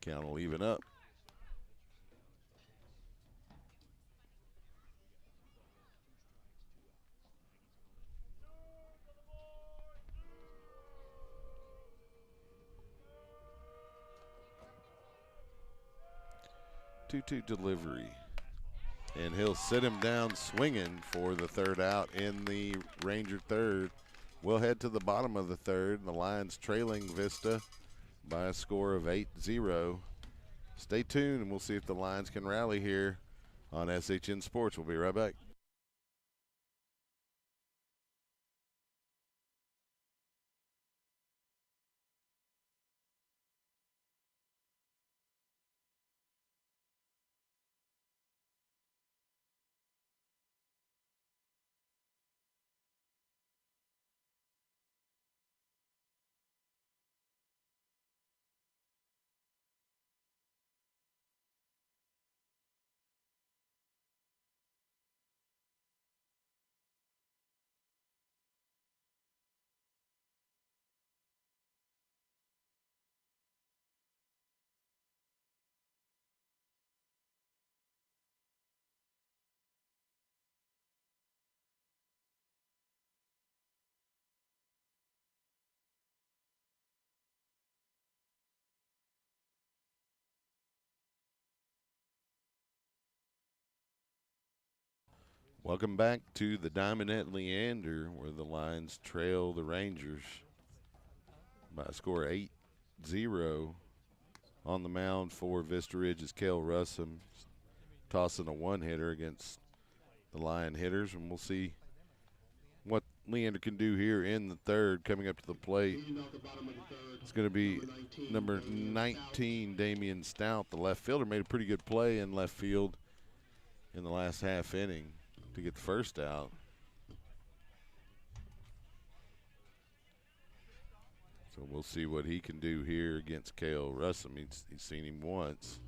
S1: Count will even up. Two delivery. And he'll sit him down swinging for the third out in the Ranger third. We'll head to the bottom of the third. The Lions trailing Vista by a score of 8-0. Stay tuned and we'll see if the Lions can rally here on SHN Sports. We'll be right back. Welcome back to the Diamond at Leander, where the Lions trail the Rangers by a score of 8-0. On the mound for Vista Ridge is Cale Russell, tossing a one-hitter against the Lion hitters, and we'll see what Leander can do here in the third. Coming up to the plate, it's going to be number 19, Damian Stout. The left fielder made a pretty good play in left field in the last half inning to get the first out. So we'll see what he can do here against Cale Russell. He's seen him once.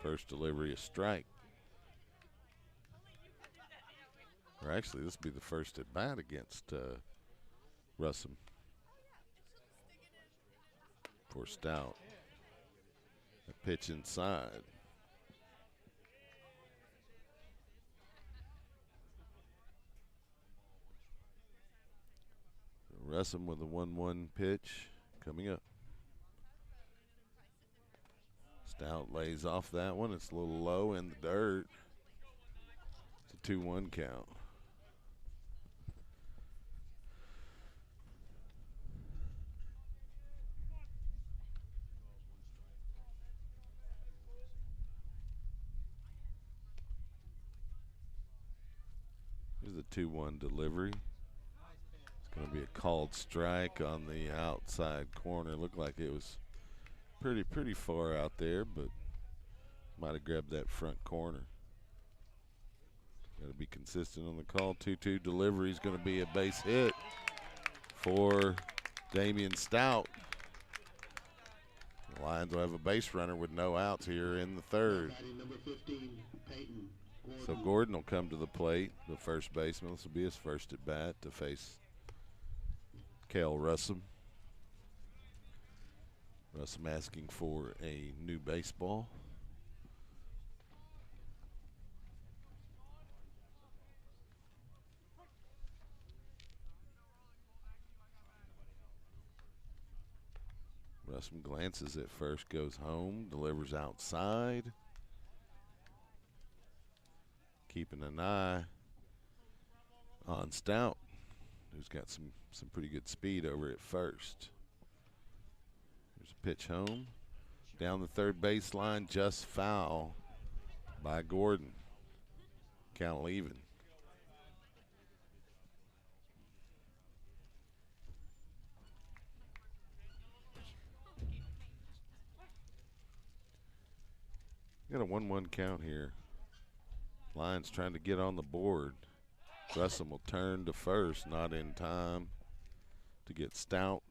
S1: First delivery, a strike. Or actually, this will be the first at bat against Russell for Stout. A pitch inside. Russell with a 1-1 pitch coming up. Stout lays off that one. It's a little low in the dirt. It's a 2-1 count. 2-1 delivery. It's going to be a called strike on the outside corner. Looked like it was pretty far out there, but might have grabbed that front corner. Got to be consistent on the call. 2-2 delivery is going to be a base hit for Damian Stout. The Lions will have a base runner with no outs here in the third. So Gordon will come to the plate, the first baseman. This will be his first at bat to face Cale Russum. Russum asking for a new baseball. Russum glances at first, goes home, delivers outside. Keeping an eye on Stout, who's got some pretty good speed over at first. There's a pitch home. Down the third baseline, just foul by Gordon. Count even. Got a 1-1 count here. Lions trying to get on the board. Russum will turn to first, not in time to get Stout.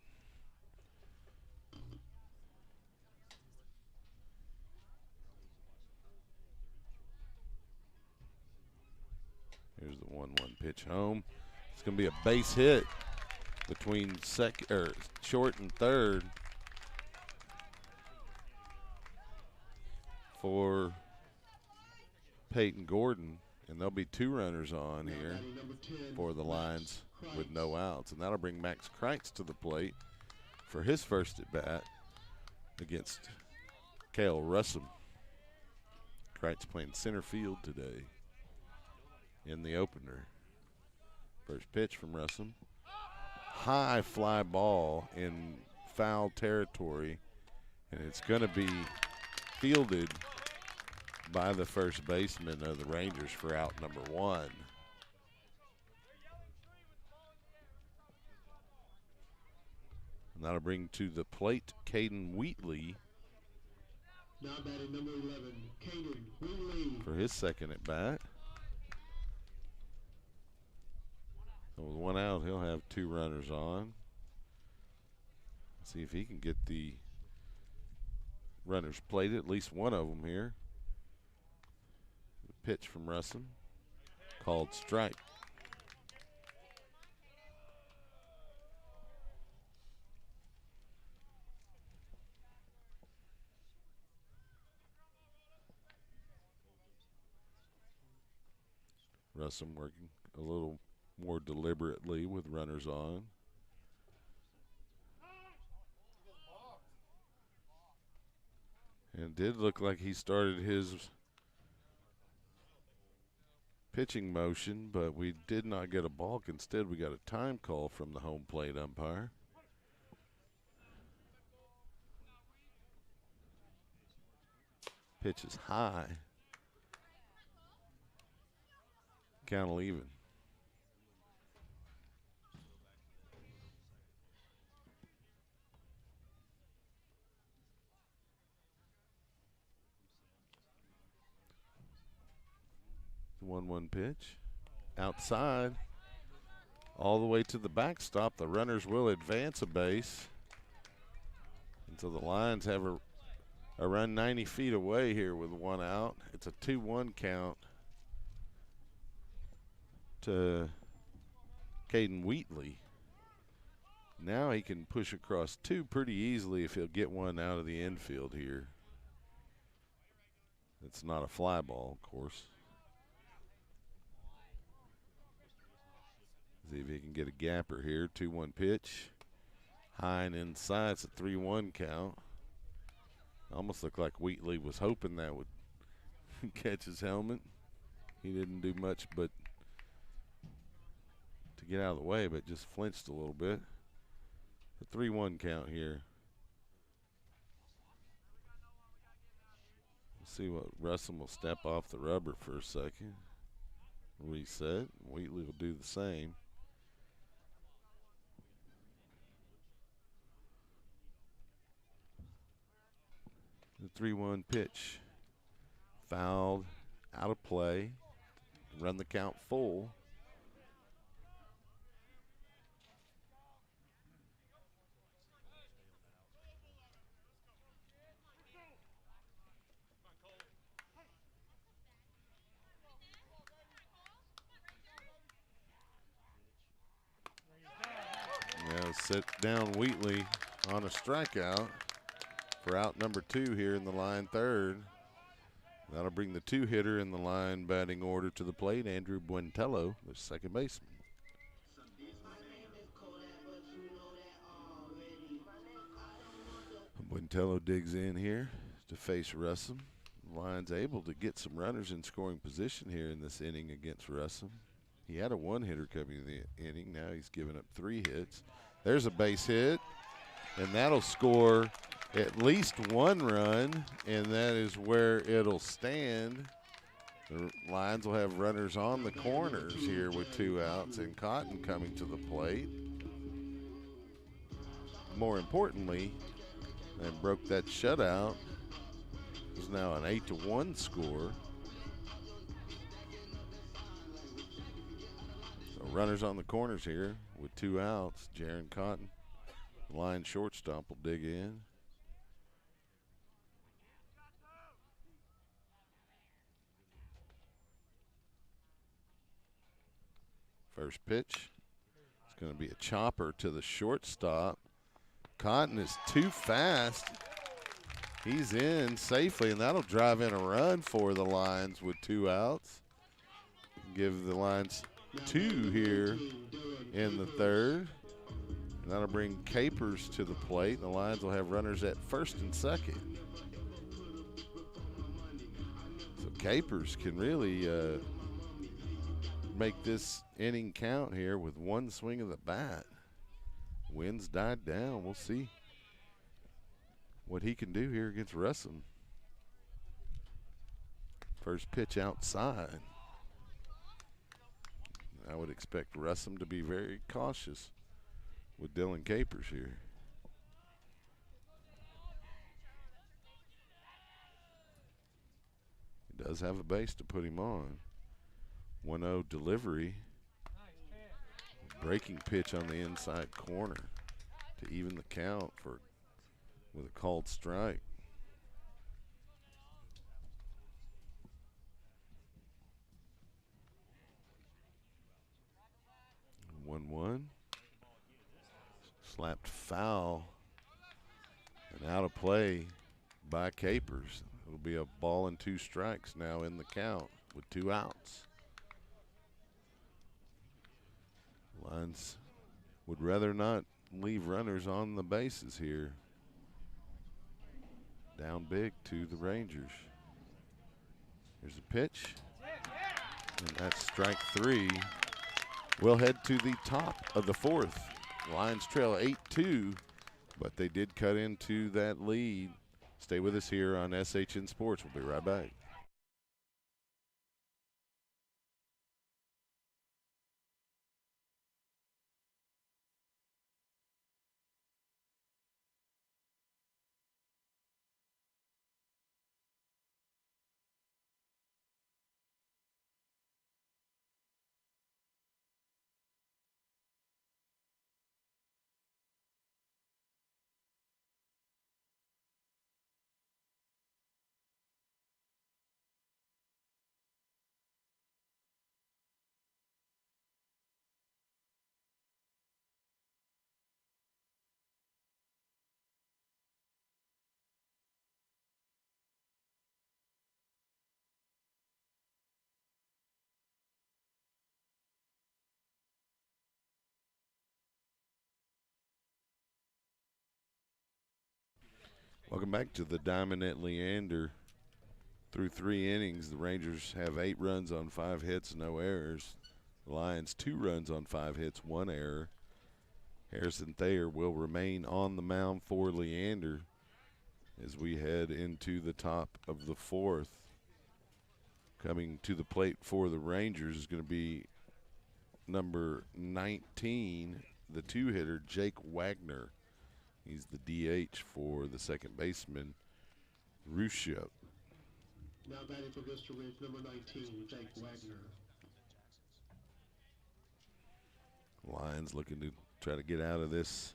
S1: Here's the 1-1 pitch home. It's going to be a base hit between short and third for Peyton Gordon, and there'll be 2 runners on here for the Lions with no outs, and that'll bring Max Kreitz to the plate for his first at bat against Cale Russum. Kreitz playing center field today in the opener. First pitch from Russum. High fly ball in foul territory, and it's going to be fielded by the first baseman of the Rangers for out number 1. And that'll bring to the plate Caden Wheatley
S2: Now batting number 11, Caden Wheatley.
S1: for his second at bat. So with 1 out, he'll have 2 runners on. See if he can get the runners plated, at least one of them here. The pitch from Russum, called strike. Russum working a little more deliberately with runners on. And it did look like he started his pitching motion, but we did not get a balk. Instead, we got a time call from the home plate umpire. Pitch is high. Count will even. The 1-1 pitch. Outside. All the way to the backstop. The runners will advance a base. And so the Lions have a run 90 feet away here with 1 out. It's a 2-1 count to Caden Wheatley. Now he can push across 2 pretty easily if he'll get 1 out of the infield here. It's not a fly ball, of course. See if he can get a gapper here. 2-1 pitch. High and inside. It's a 3-1 count. Almost looked like Wheatley was hoping that would catch his helmet. He didn't do much but to get out of the way, but just flinched a little bit. A 3-1 count here. We'll see what Russum will step off the rubber for a second. reset. Wheatley will do the same. The 3-1 pitch. Fouled, out of play. Run the count full. Now sit down Wheatley on a strikeout for out number 2 here in the line third. That'll bring the 2-hitter in the line batting order to the plate, Andrew Buentello, the second baseman. Buentello digs in here to face Russum. Line's able to get some runners in scoring position here in this inning against Russum. He had a 1-hitter coming in the inning. Now he's given up 3 hits. There's a base hit, and that'll score at least 1 run, and that is where it'll stand. The Lions will have runners on the corners here with 2 outs, and Cotton coming to the plate. More importantly, they broke that shutout. It's now an 8-1 score. So runners on the corners here with 2 outs. Jaron Cotton, line shortstop, will dig in. First pitch. It's going to be a chopper to the shortstop. Cotton is too fast. He's in safely, and that'll drive in a run for the Lions with 2 outs. Give the Lions 2 here in the third. And that'll bring Capers to the plate. The Lions will have runners at first and second. So Capers can really make this inning count here with 1 swing of the bat. Wind's died down. We'll see what he can do here against Russum. First pitch outside. I would expect Russum to be very cautious with Dylan Capers here. He does have a base to put him on. 1-0 delivery. Breaking pitch on the inside corner to even the count with a called strike. 1-1. Slapped foul and out of play by Capers. It'll be a ball and 2 strikes now in the count with 2 outs. Lions would rather not leave runners on the bases here. Down big to the Rangers. Here's a pitch, and that's strike 3. We'll head to the top of the 4th. Lions trail 8-2, but they did cut into that lead. Stay with us here on SHN Sports. We'll be right back. Welcome back to the Diamond at Leander. Through 3 innings, the Rangers have 8 runs on 5 hits, no errors. The Lions 2 runs on 5 hits, 1 error. Harrison Thayer will remain on the mound for Leander as we head into the top of the 4th. Coming to the plate for the Rangers is going to be number 19, the two-hitter, Jake Wagner. He's the DH for the second baseman, Ruscia.
S2: Now batting for Vista Ridge, number 19, Jake Wagner.
S1: Lions looking to try to get out of this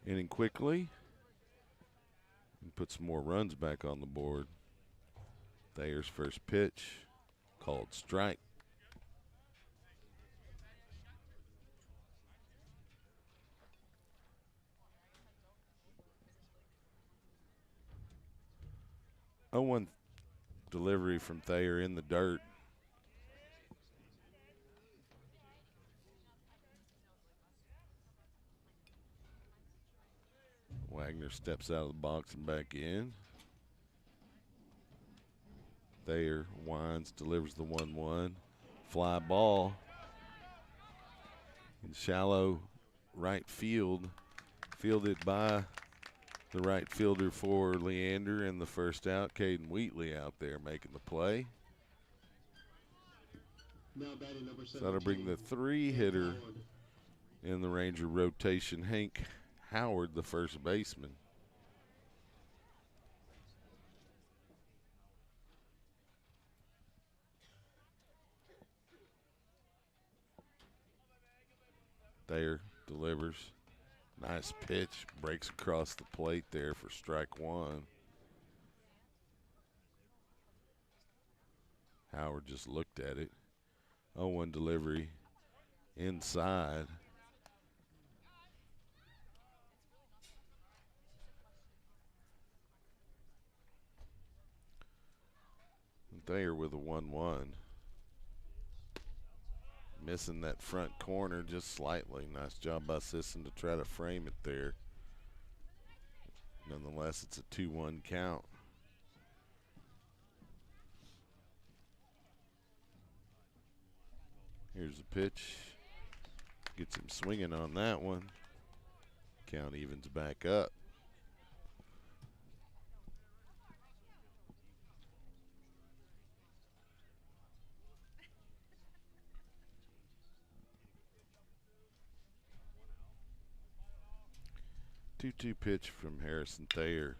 S1: inning quickly and put some more runs back on the board. Thayer's first pitch, called strike. Oh, 1 delivery from Thayer in the dirt. Wagner steps out of the box and back in. Thayer winds, delivers the 1-1. Fly ball in shallow right field, fielded by the right fielder for Leander, and the first out, Caden Wheatley out there making the play.
S2: Now batting number 17,
S1: So that'll bring the three-hitter in the Ranger rotation, Hank Howard, the first baseman. Thayer delivers. Nice pitch, breaks across the plate there for strike one. Howard just looked at it. 0-1 delivery inside. And Thayer with a 1-1. Missing that front corner just slightly. Nice job by Sisson to try to frame it there. Nonetheless, it's a 2-1 count. Here's the pitch. Gets him swinging on that one. Count evens back up. Two-two pitch from Harrison Thayer.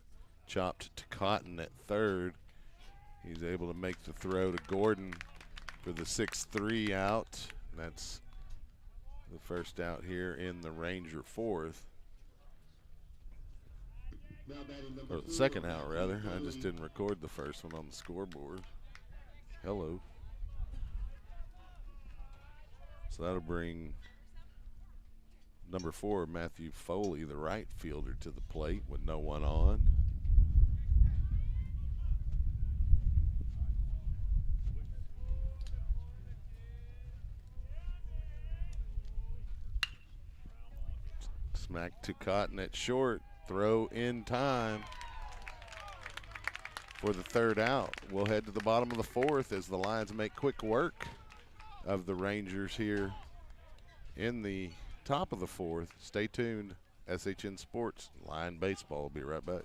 S1: Chopped to Cotton at third. He's able to make the throw to Gordon for the 6-3 out. That's the first out here in the Ranger fourth.
S2: now batting number
S1: Or the
S2: 4,
S1: second out, rather. I
S2: Matthew
S1: just
S2: Foley.
S1: didn't record the first one on the scoreboard. Hello. So that'll bring number 4, Matthew Foley, the right fielder, to the plate with no one on. Smack to Cotton at short. Throw in time for the third out. We'll head to the bottom of the fourth as the Lions make quick work of the Rangers here in the top of the fourth. Stay tuned. SHN Sports, Lion Baseball. Will be right back.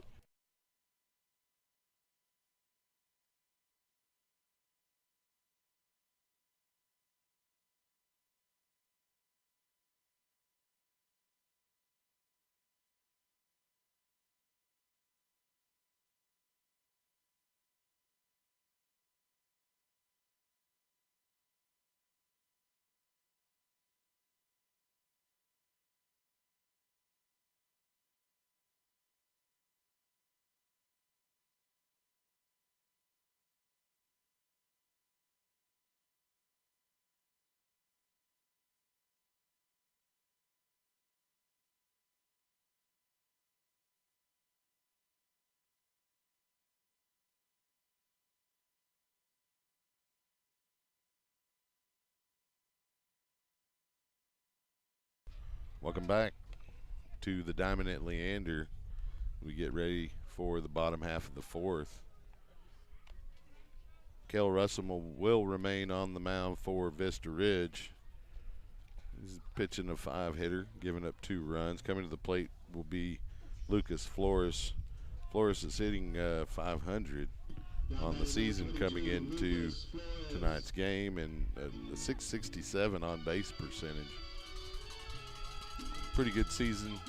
S1: Welcome back to the Diamond at Leander. We get ready for the bottom half of the fourth. Kel Russell will remain on the mound for Vista Ridge. He's pitching a 5-hitter, giving up 2 runs. Coming to the plate will be Lucas Flores. Flores is hitting .500 on the season coming into tonight's game, and a 667 on base percentage. Pretty good season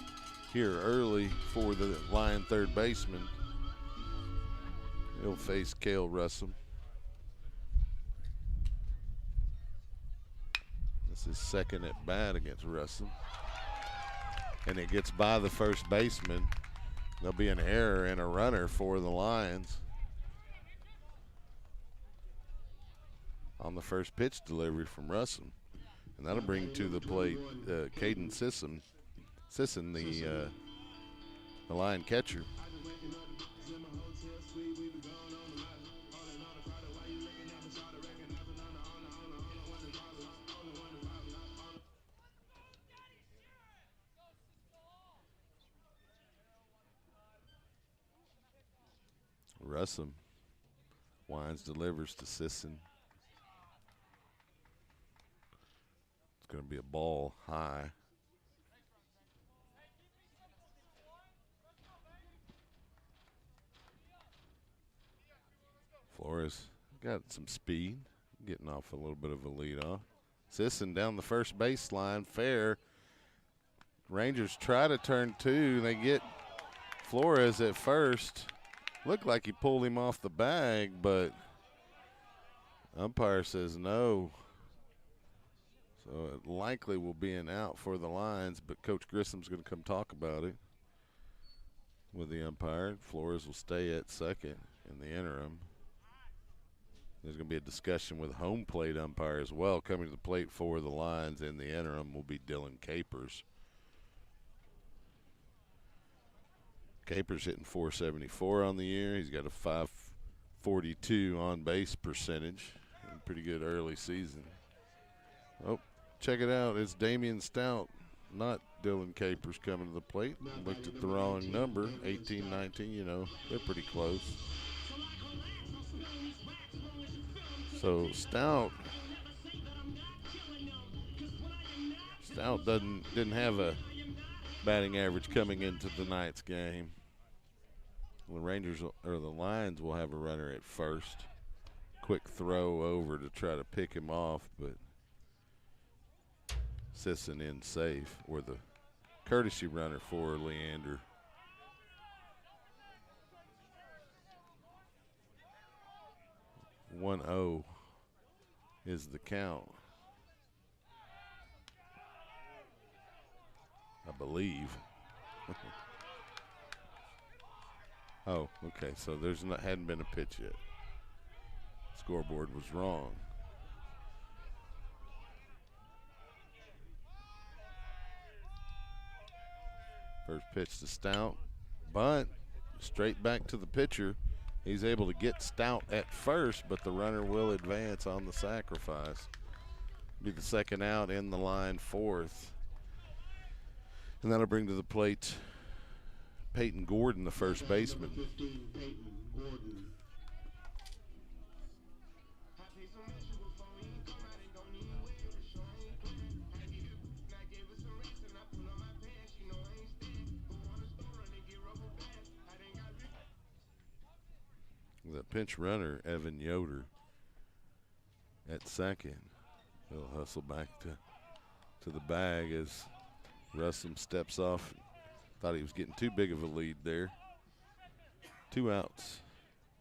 S1: here early for the Lion third baseman. He'll face Cale Russell. This is second at bat against Russell. And it gets by the first baseman. There'll be an error and a runner for the Lions on the first pitch delivery from Russell. And that'll bring to the plate Caden Sisson, the Lion catcher. Russell winds, delivers to Sisson. It's going to be a ball high. Flores got some speed, getting off a little bit of a lead off. Sisson down the first baseline, fair. Rangers try to turn two. They get Flores at first. Looked like he pulled him off the bag, but umpire says no. So it likely will be an out for the Lions, but Coach Grissom's going to come talk about it with the umpire. Flores will stay at second in the interim. There's going to be a discussion with home plate umpire as well. Coming to the plate for the Lions in the interim will be Dylan Capers. Capers hitting .474 on the year. He's got a .542 on base percentage. Pretty good early season. Oh, check it out. It's Damian Stout, not Dylan Capers, coming to the plate. Looked at the wrong number, 18-19. You know, they're pretty close. So Stout didn't have a batting average coming into tonight's game. The Lions will have a runner at first. Quick throw over to try to pick him off, but Sisson in safe, or the courtesy runner for Leander. .1-0 is the count, I believe. Oh, okay, so hadn't been a pitch yet. Scoreboard was wrong. First pitch to Stout, bunt, straight back to the pitcher. He's able to get Stout at first, but the runner will advance on the sacrifice. Be the second out in the line, fourth. And that'll bring to the plate Peyton Gordon, the first baseman. The pinch runner, Evan Yoder, at second. He'll hustle back to the bag as Russell steps off. Thought he was getting too big of a lead there. 2 outs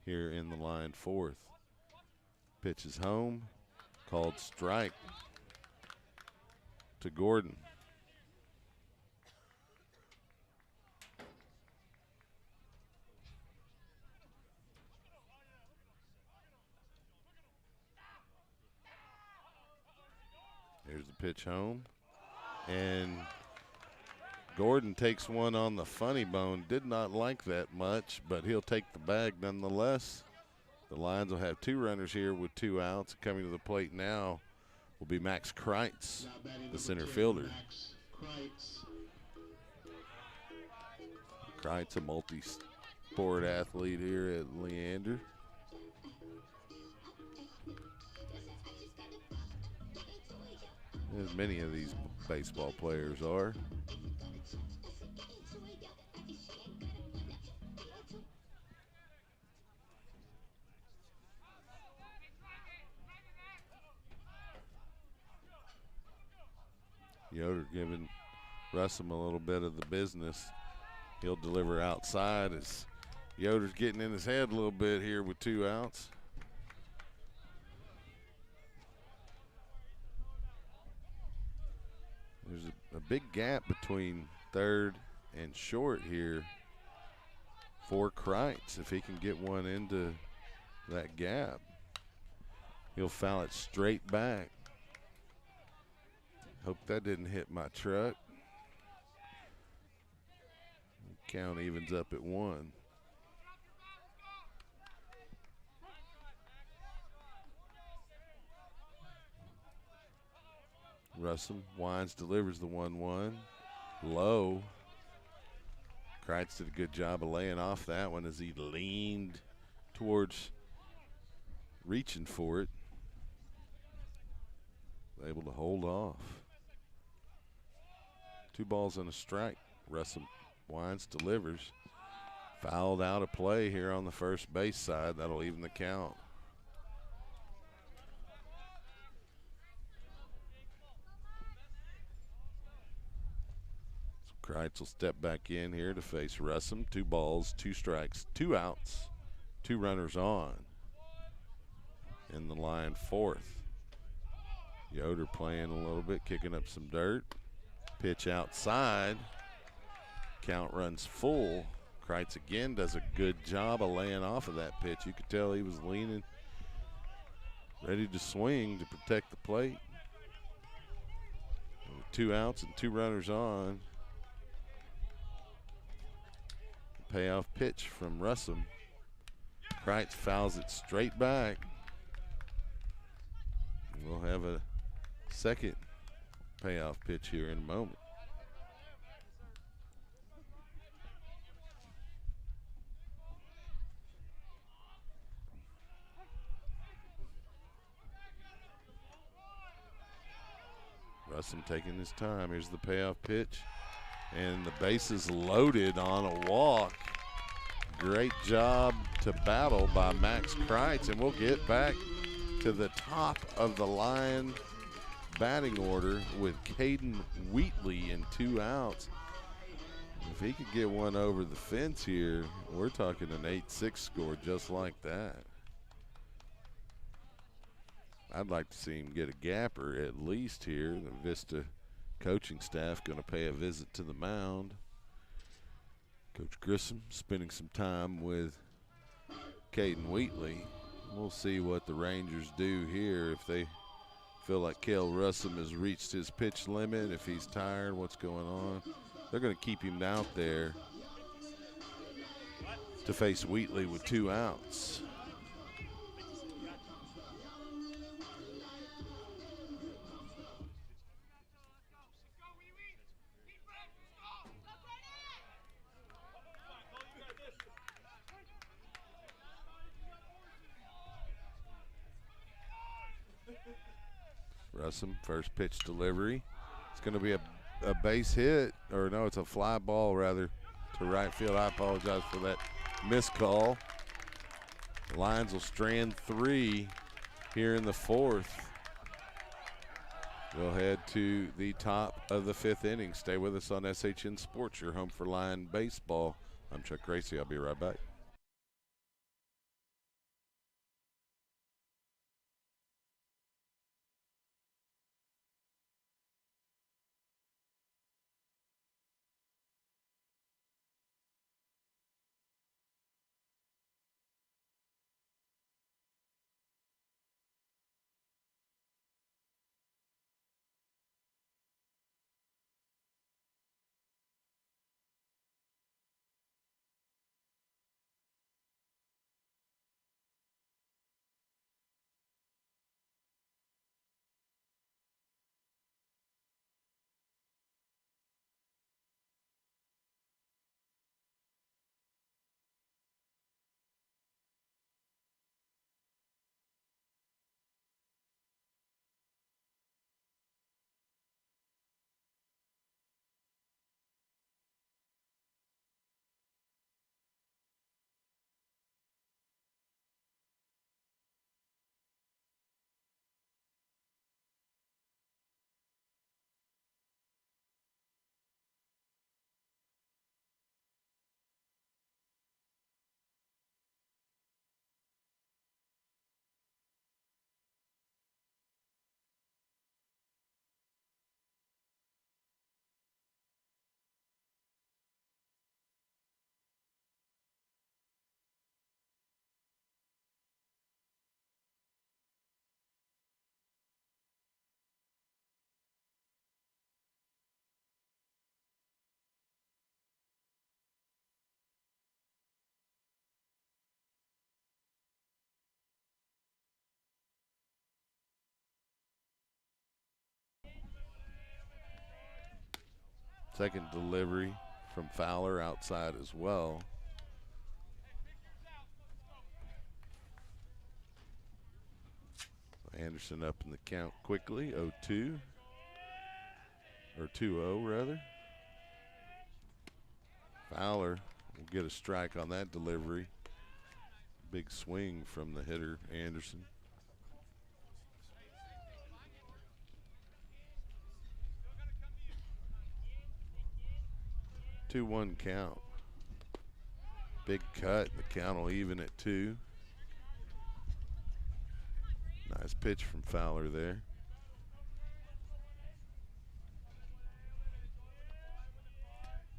S1: here in the line, fourth. Pitch is home, called strike to Gordon. Here's the pitch home, and Gordon takes one on the funny bone. Did not like that much, but he'll take the bag nonetheless. The Lions will have 2 runners here with 2 outs. Coming to the plate now will be Max Kreitz, the center fielder. Kreitz, a multi-sport athlete here at Leander. As many of these baseball players are. Yoder giving Russum a little bit of the business. He'll deliver outside as Yoder's getting in his head a little bit here with 2 outs. There's a big gap between third and short here for Kreitz. If he can get one into that gap, he'll foul it straight back. Hope that didn't hit my truck. Count evens up at 1. Russum winds, delivers the 1-1. Low. Kreitz did a good job of laying off that one as he leaned towards reaching for it. Able to hold off. 2 balls and a strike. Russum winds, delivers. Fouled out of play here on the first base side. That'll even the count. So Kreitz will step back in here to face Russum. 2 balls, 2 strikes, 2 outs, 2 runners on. In the line 4th. Yoder playing a little bit, kicking up some dirt. Pitch outside. Count runs full. Kreitz again does a good job of laying off of that pitch. You could tell he was leaning, ready to swing to protect the plate. And with 2 outs and 2 runners on. Payoff pitch from Russum. Kreitz fouls it straight back. We'll have a second payoff pitch here in a moment. Russum taking his time. Here's the payoff pitch. And the base is loaded on a walk. Great job to battle by Max Kreitz. And we'll get back to the top of the line batting order with Caden Wheatley in 2 outs. If he could get one over the fence here, we're talking an 8-6 score just like that. I'd like to see him get a gapper at least here. The Vista coaching staff going to pay a visit to the mound. Coach Grissom spending some time with Caden Wheatley. We'll see what the Rangers do here. If they feel like Cale Russum has reached his pitch limit, if he's tired, what's going on. They're going to keep him out there to face Wheatley with 2 outs. Russum, first pitch delivery. It's going to be a base hit, or no, it's a fly ball rather to right field. I apologize for that missed call. The Lions will strand 3 here in the 4th. We'll head to the top of the 5th inning. Stay with us on SHN Sports, your home for Lion baseball. I'm Chuck Gracie. I'll be right back. Second delivery from Fowler outside as well. Anderson up in the count quickly, 0-2, or 2-0 rather. Fowler will get a strike on that delivery. Big swing from the hitter, Anderson. 2-1 count. Big cut, the count will even at 2. Nice pitch from Fowler there.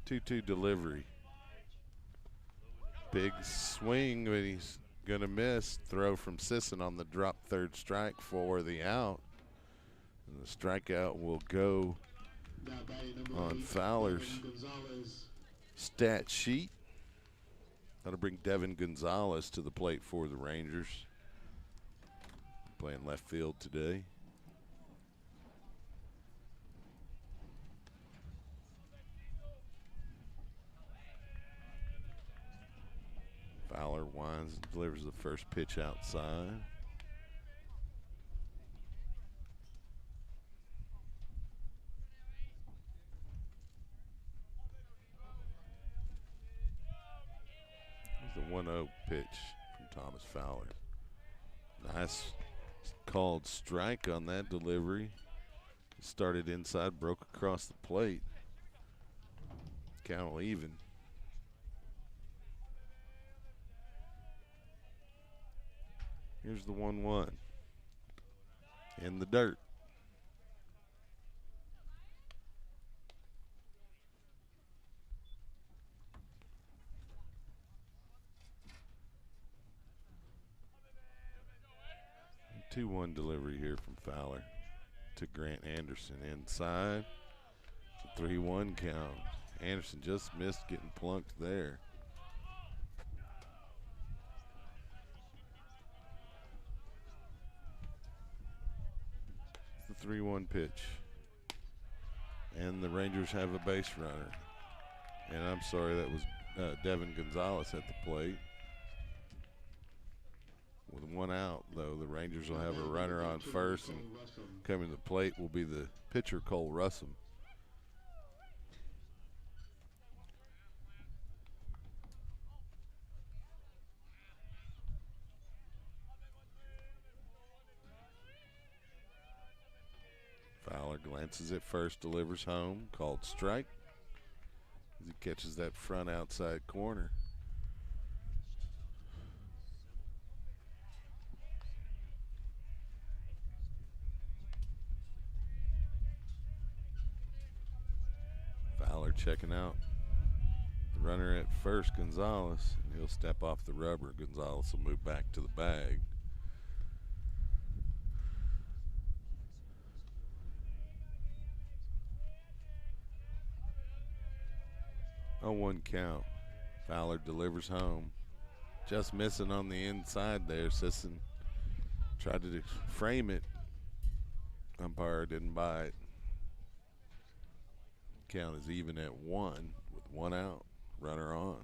S1: Two delivery. Big swing, but he's gonna miss. Throw from Sisson on the drop third strike for the out. And the strikeout will go on Fowler's stat sheet. That'll bring Devin Gonzalez to the plate for the Rangers. Playing left field today. Fowler winds and delivers the first pitch outside. There's the 1-0 pitch from Thomas Fowler. Nice called strike on that delivery. Started inside, broke across the plate. Count will even. Here's the 1-1. In the dirt. A 2-1 delivery here from Fowler to Grant Anderson inside. It's a 3-1 count. Anderson just missed getting plunked there. It's the 3-1 pitch. And the Rangers have a base runner. And I'm sorry, that was Devin Gonzalez at the plate. With 1 out, though, the Rangers will have a runner on first, and coming to the plate will be the pitcher, Cole Russum. Fowler glances at first, delivers home, called strike as he catches that front outside corner. Fowler checking out the runner at first, Gonzalez, and he'll step off the rubber. Gonzalez will move back to the bag. On 1 count, Fowler delivers home. Just missing on the inside there. Sisson tried to frame it. Umpire didn't buy it. Count is even at 1 with 1 out. Runner on.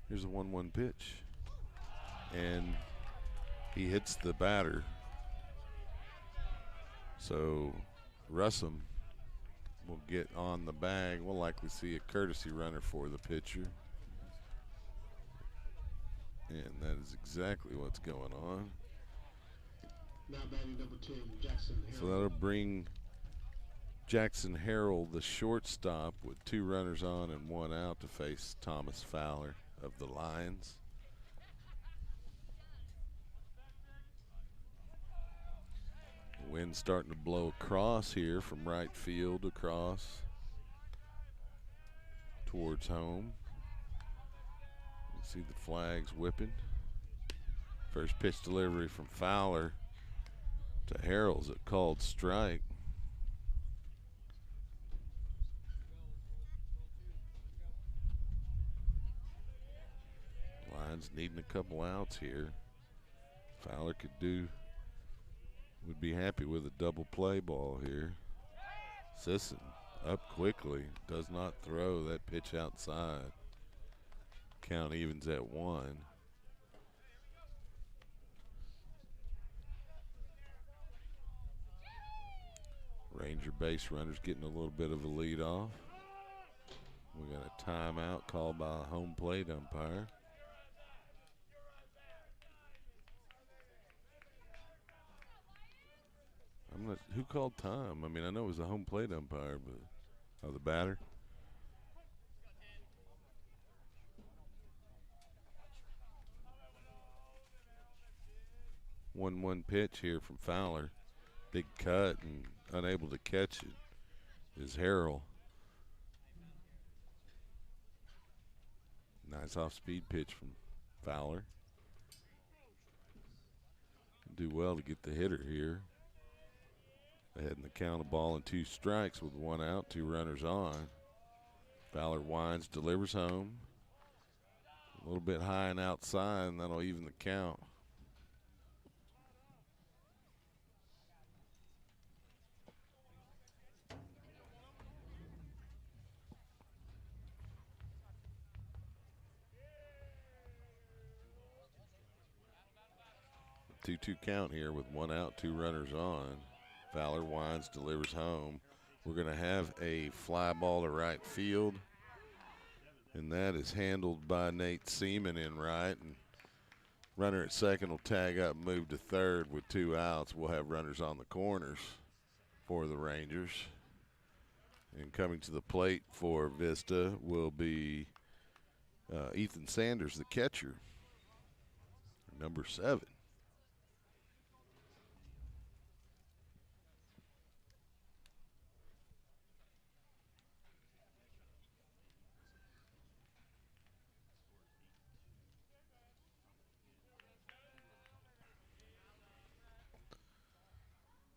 S1: Here's a 1-1 pitch. And he hits the batter. So Russum will get on the bag. We'll likely see a courtesy runner for the pitcher. And that is exactly what's going on.
S2: Now batting number 10, Jackson Harold.
S1: So that'll bring Jackson Harold, the shortstop, with 2 runners on and 1 out, to face Thomas Fowler of the Lions. Wind starting to blow across here from right field across towards home. You see the flags whipping. First pitch delivery from Fowler to Harold's a called strike. Lions needing a couple outs here. Fowler would be happy with a double play ball here. Sisson up quickly, does not throw that pitch outside. Count evens at 1. Ranger base runners getting a little bit of a lead off. We got a timeout called by a home plate umpire. Who called time? I mean, I know it was the home plate umpire, but the batter. 1-1 pitch here from Fowler. Big cut and unable to catch it is Harrell. Nice off-speed pitch from Fowler. Do well to get the hitter here. Ahead in the count, a ball and 2 strikes with 1 out, 2 runners on. Fowler winds, delivers home. A little bit high and outside, and that'll even the count. Two count here with 1 out, 2 runners on. Fowler winds, delivers home. We're going to have a fly ball to right field, and that is handled by Nate Seaman in right. And runner at second will tag up, move to third with 2 outs. We'll have runners on the corners for the Rangers. And coming to the plate for Vista will be Ethan Sanders, the catcher, number 7.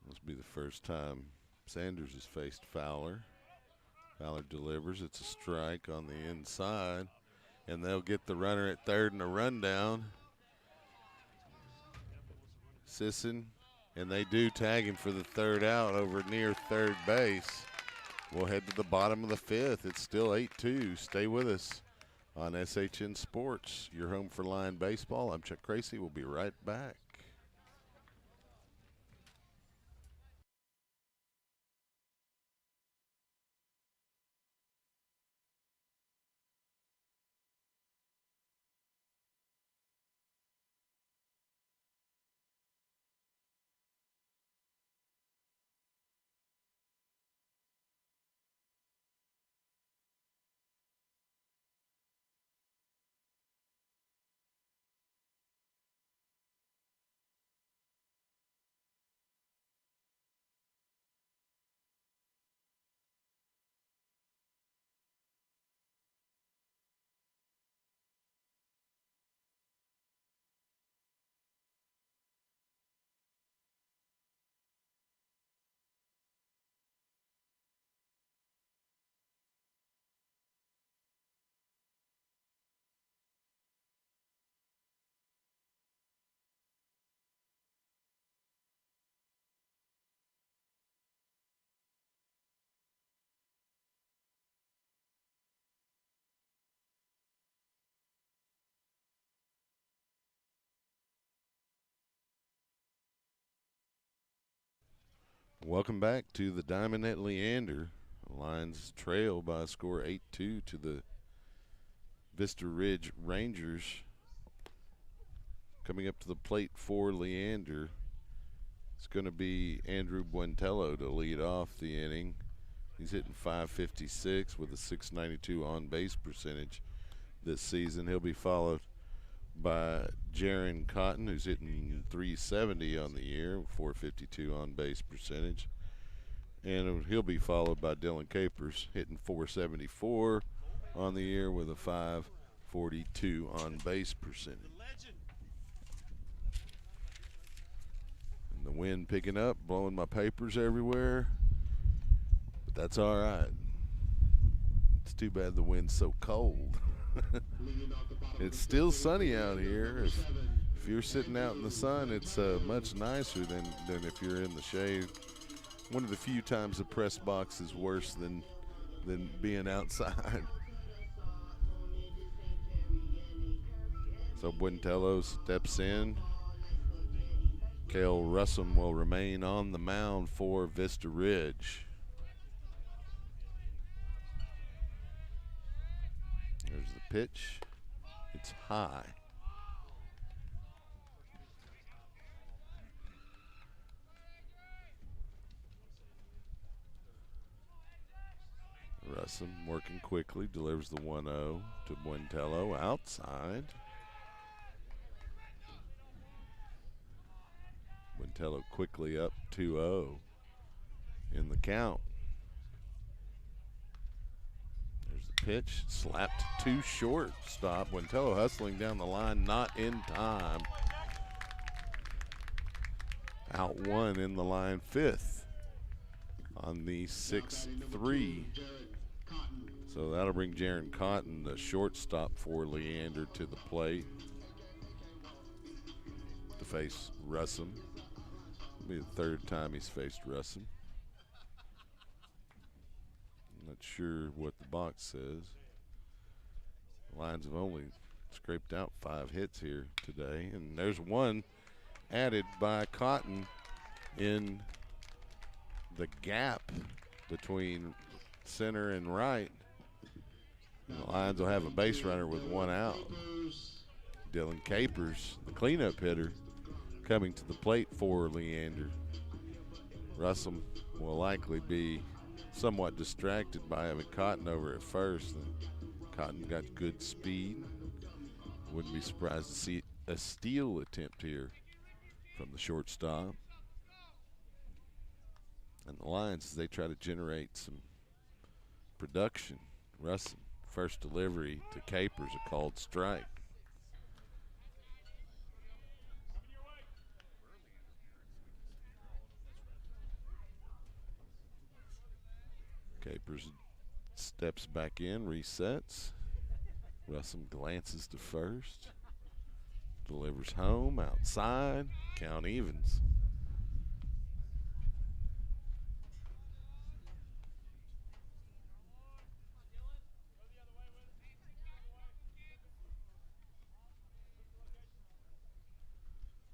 S1: This will be the first time Sanders has faced Fowler. Fowler delivers. It's a strike on the inside, and they'll get the runner at third and a rundown. Sisson, and they do tag him for the 3rd out over near third base. We'll head to the bottom of the 5th. It's still 8-2. Stay with us on SHN Sports, your home for Lion Baseball. I'm Chuck Tracy. We'll be right back. Welcome back to the Diamond at Leander. Lions trail by a score 8-2 to the Vista Ridge Rangers. Coming up to the plate for Leander, it's going to be Andrew Buentello to lead off the inning. He's hitting .556 with a .692 on-base percentage this season. He'll be followed by Jaron Cotton, who's hitting .370 on the year, .452 on-base percentage. And he'll be followed by Dylan Capers, hitting .474 on the year with a .542 on-base percentage. And the wind picking up, blowing my papers everywhere, but that's all right. It's too bad the wind's so cold. It's still sunny out here. If you're sitting out in the sun, it's much nicer than if you're in the shade. One of the few times the press box is worse than being outside. So Buentello steps in. Cale Russum will remain on the mound for Vista Ridge. There's the pitch. It's high. Russum working quickly, delivers the 1-0 to Buentello outside. Buentello quickly up 2-0 in the count. There's the pitch, slapped too short. Stop. Buentello hustling down the line, not in time. Out one in the line, fifth on the 6-3. So that'll bring Jaron Cotton, the shortstop for Leander, to the plate to face Russum. It'll be the third time he's faced Russum. I'm not sure what the box says. The Lions have only scraped out 5 hits here today, and there's one added by Cotton in the gap between center and right. The Lions will have a base runner with 1 out. Dylan Capers, the cleanup hitter, coming to the plate for Leander. Russell will likely be somewhat distracted by having Cotton over at first. And Cotton got good speed. Wouldn't be surprised to see a steal attempt here from the shortstop. And the Lions, they try to generate some production. Russell, first delivery to Capers, a called strike. Capers steps back in, resets. Russell glances to first. Delivers home, outside. Count evens.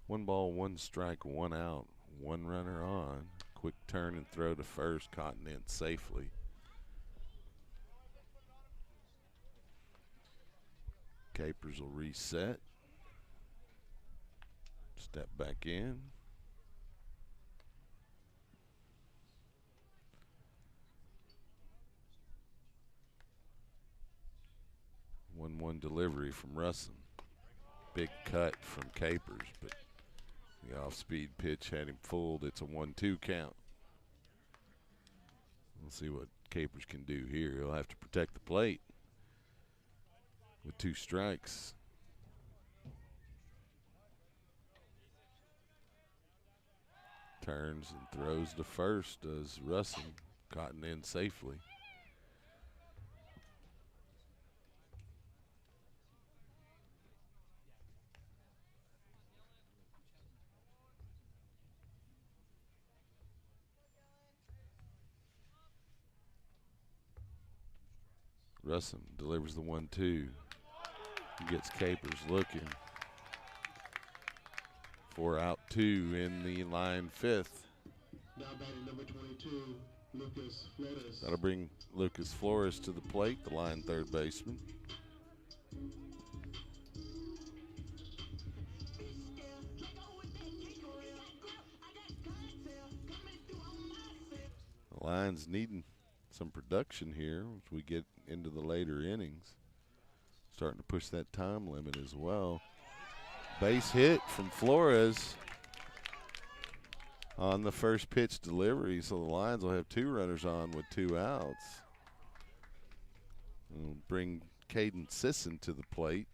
S1: One ball, one strike, 1 out, 1 runner on. Quick turn and throw to first. Cotton in safely. Capers will reset. Step back in. One delivery from Russell. Big cut from Capers, but the off-speed pitch had him fooled. It's a 1-2 count. We'll see what Capers can do here. He'll have to protect the plate with 2 strikes. Turns and throws to first, does Russell. Cotton in safely. Russell delivers the 1-2. Gets Capers looking. 4 out, 2 in the line, 5th.
S2: Now batting number 22, Lucas Flores.
S1: That'll bring Lucas Flores to the plate, the line third baseman. The Lions needing some production here as we get into the later innings. Starting to push that time limit as well. Base hit from Flores on the first pitch delivery, so the Lions will have 2 runners on with 2 outs. We'll bring Caden Sisson to the plate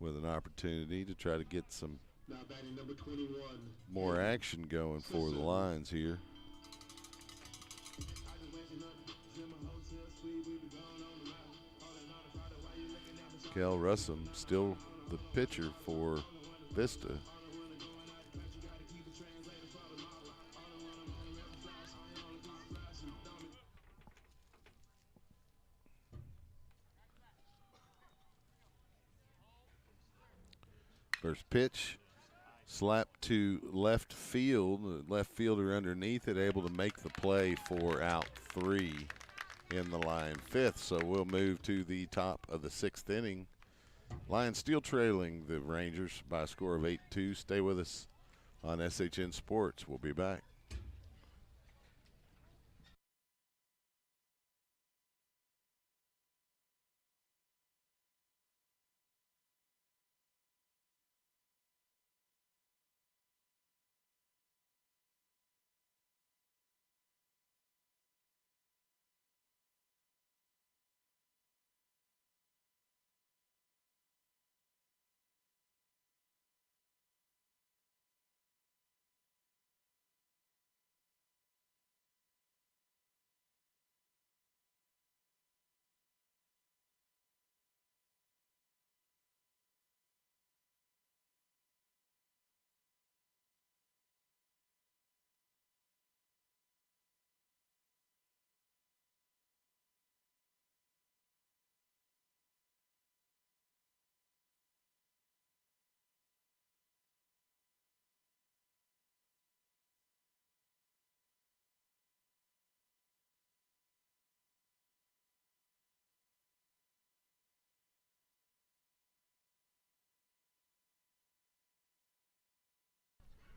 S1: with an opportunity to try to get some
S2: Now batting number 21,
S1: more action going for the Lions here. Cal Russum still the pitcher for Vista. First pitch, slap to left field. The left fielder underneath it, able to make the play for out 3 in the line fifth. So we'll move to the top of the 6th inning. Lions still trailing the Rangers by a score of 8-2. Stay with us on SHN Sports. We'll be back.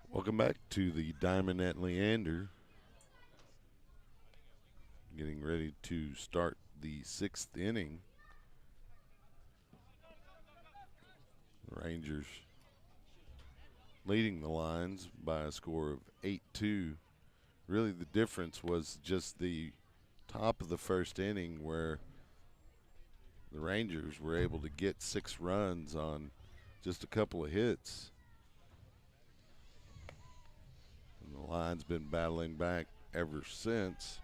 S1: Welcome back to the Diamond at Leander. Getting ready to start the 6th inning. Rangers leading the Lions by a score of 8-2. Really the difference was just the top of the 1st inning where the Rangers were able to get 6 runs on just a couple of hits. And the Lions been battling back ever since.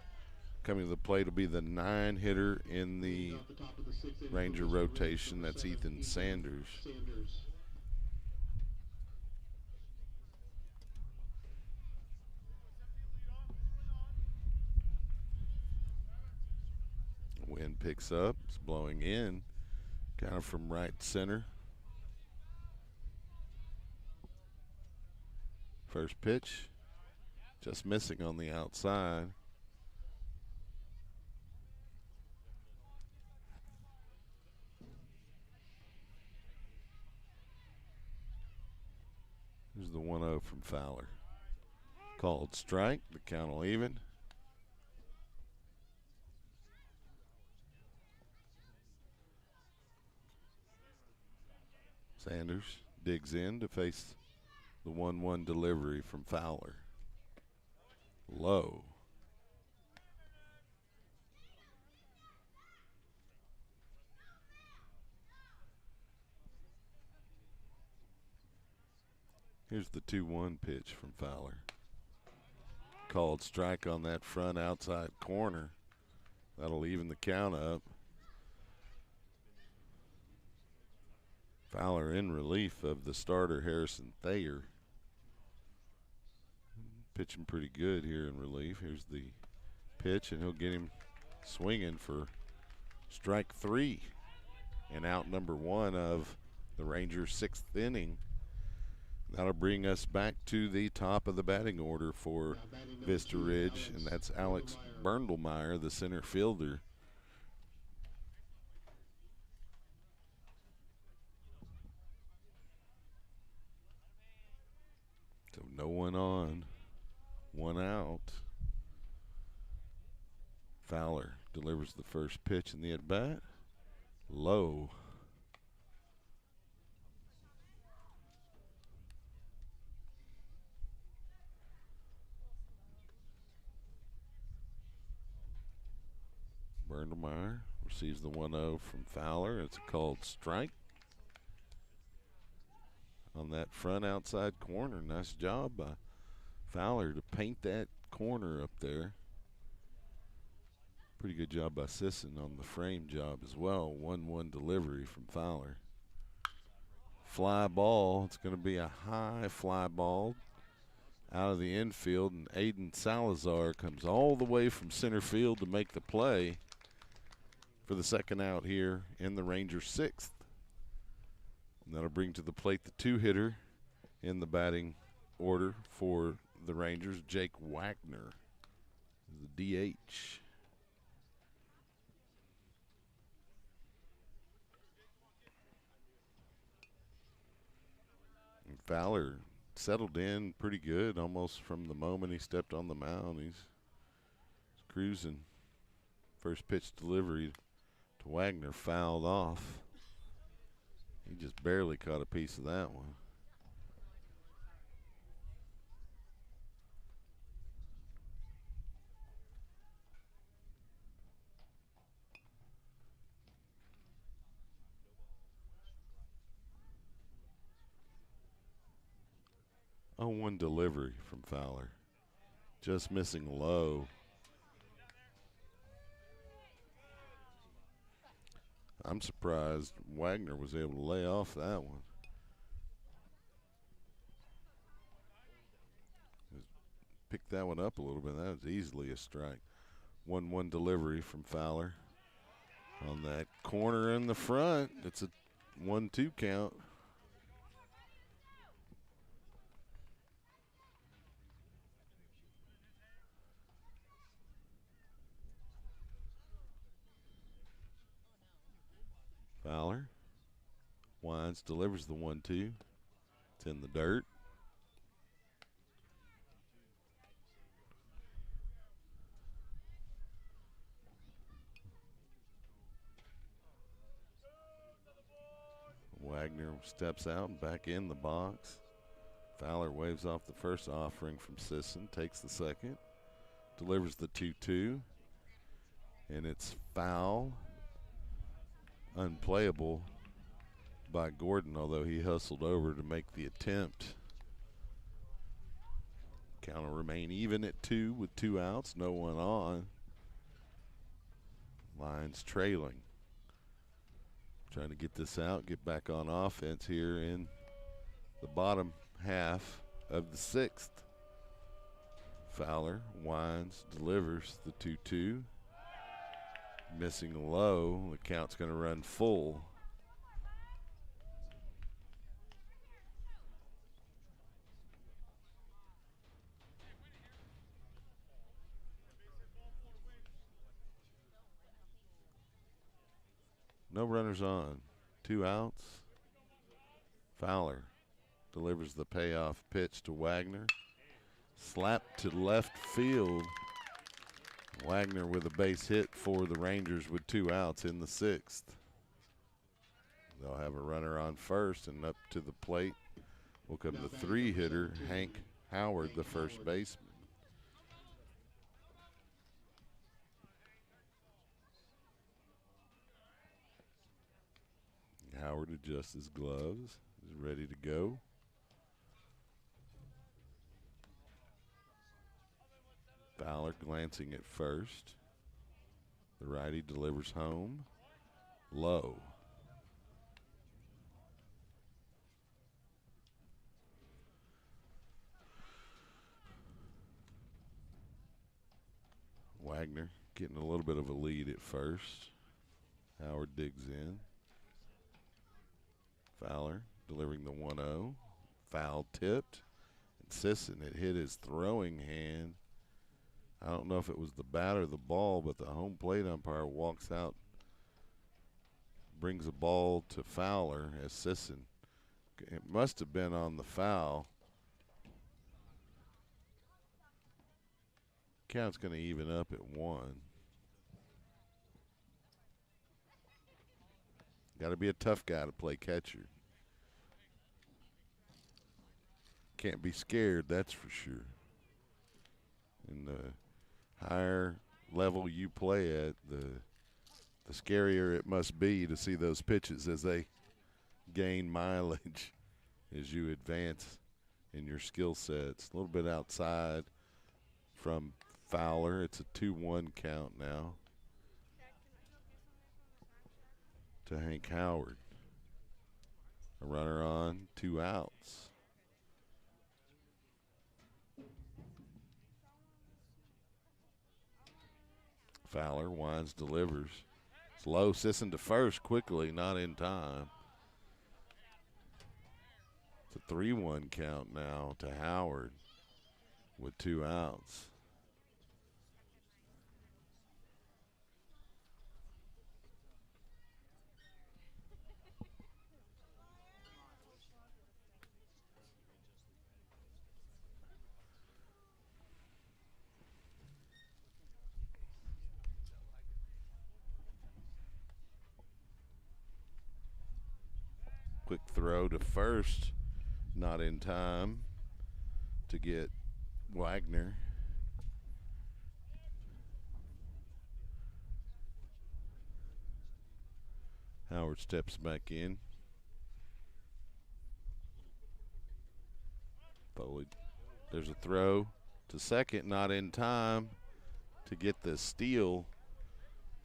S1: Coming to the plate will be the 9-hitter in the Ranger rotation. That's Ethan Sanders. Wind picks up. It's blowing in, kind of from right center. First pitch, just missing on the outside. Here's the 1-0 from Fowler. Called strike. The count will even. Sanders digs in to face the 1-1 delivery from Fowler. Low. Here's the 2-1 pitch from Fowler. Called strike on that front outside corner. That'll even the count up. Fowler in relief of the starter, Harrison Thayer. Pitching pretty good here in relief. Here's the pitch, and he'll get him swinging for strike 3 and out number 1 of the Rangers' 6th inning. That'll bring us back to the top of the batting order for Vista Ridge, and that's Alex Berndelmeyer, the center fielder. So no one on, 1 out. Fowler delivers the first pitch in the at-bat. Low. Berndelmeyer receives the 1-0 from Fowler. It's a called strike. On that front outside corner. Nice job by Fowler to paint that corner up there. Pretty good job by Sisson on the frame job as well. 1-1 delivery from Fowler. fly ball. It's going to be a high fly ball out of the infield, and Aiden Salazar comes all the way from center field to make the play for the second out here in the Rangers' sixth. And that'll bring to the plate the two-hitter in the batting order for the Rangers, Jake Wagner, the DH. And Fowler settled in pretty good almost from the moment he stepped on the mound. He's cruising. First pitch delivery to Wagner fouled off. He just barely caught a piece of that one. Oh, one delivery from Fowler. Just missing low. I'm surprised Wagner was able to lay off that one. Picked that one up a little bit. That was easily a strike. 1-1 delivery from Fowler. On that corner in the front, it's a 1-2 count. Fowler winds, delivers the 1-2. It's in the dirt. Wagner steps out and back in the box. Fowler waves off the first offering from Sisson, takes the second, delivers the 2-2, and it's foul. Unplayable by Gordon, although he hustled over to make the attempt. Count will remain even at 2 with 2 outs, no one on. Lions trailing. Trying to get this out, get back on offense here in the bottom half of the sixth. Fowler winds, delivers the 2-2. Missing low, the count's going to run full. No runners on. 2 outs. Fowler delivers the payoff pitch to Wagner. Slap to left field. Wagner with a base hit for the Rangers with 2 outs in the sixth. They'll have a runner on first, and up to the plate will come the 3-hitter, Hank Howard, the first baseman. Howard adjusts his gloves, is ready to go. Fowler glancing at first. The righty delivers home. Low. Wagner getting a little bit of a lead at first. Howard digs in. Fowler delivering the 1-0. Foul tipped. And Sisson had hit his throwing hand. I don't know if it was the bat or the ball, but the home plate umpire walks out, brings the ball to Fowler as Sisson. It must have been on the foul. Count's going to even up at 1. Got to be a tough guy to play catcher. Can't be scared, that's for sure. And the higher level you play at, the scarier it must be to see those pitches as they gain mileage as you advance in your skill sets. A little bit outside from Fowler. It's a 2-1 count now to Hank Howard. A runner on, 2 outs. Fowler winds, delivers. It's low. Sisson to first quickly, not in time. It's a 3-1 count now to Howard with 2 outs. Quick throw to first, not in time to get Wagner. Howard steps back in. Foley, there's a throw to second, not in time to get the steal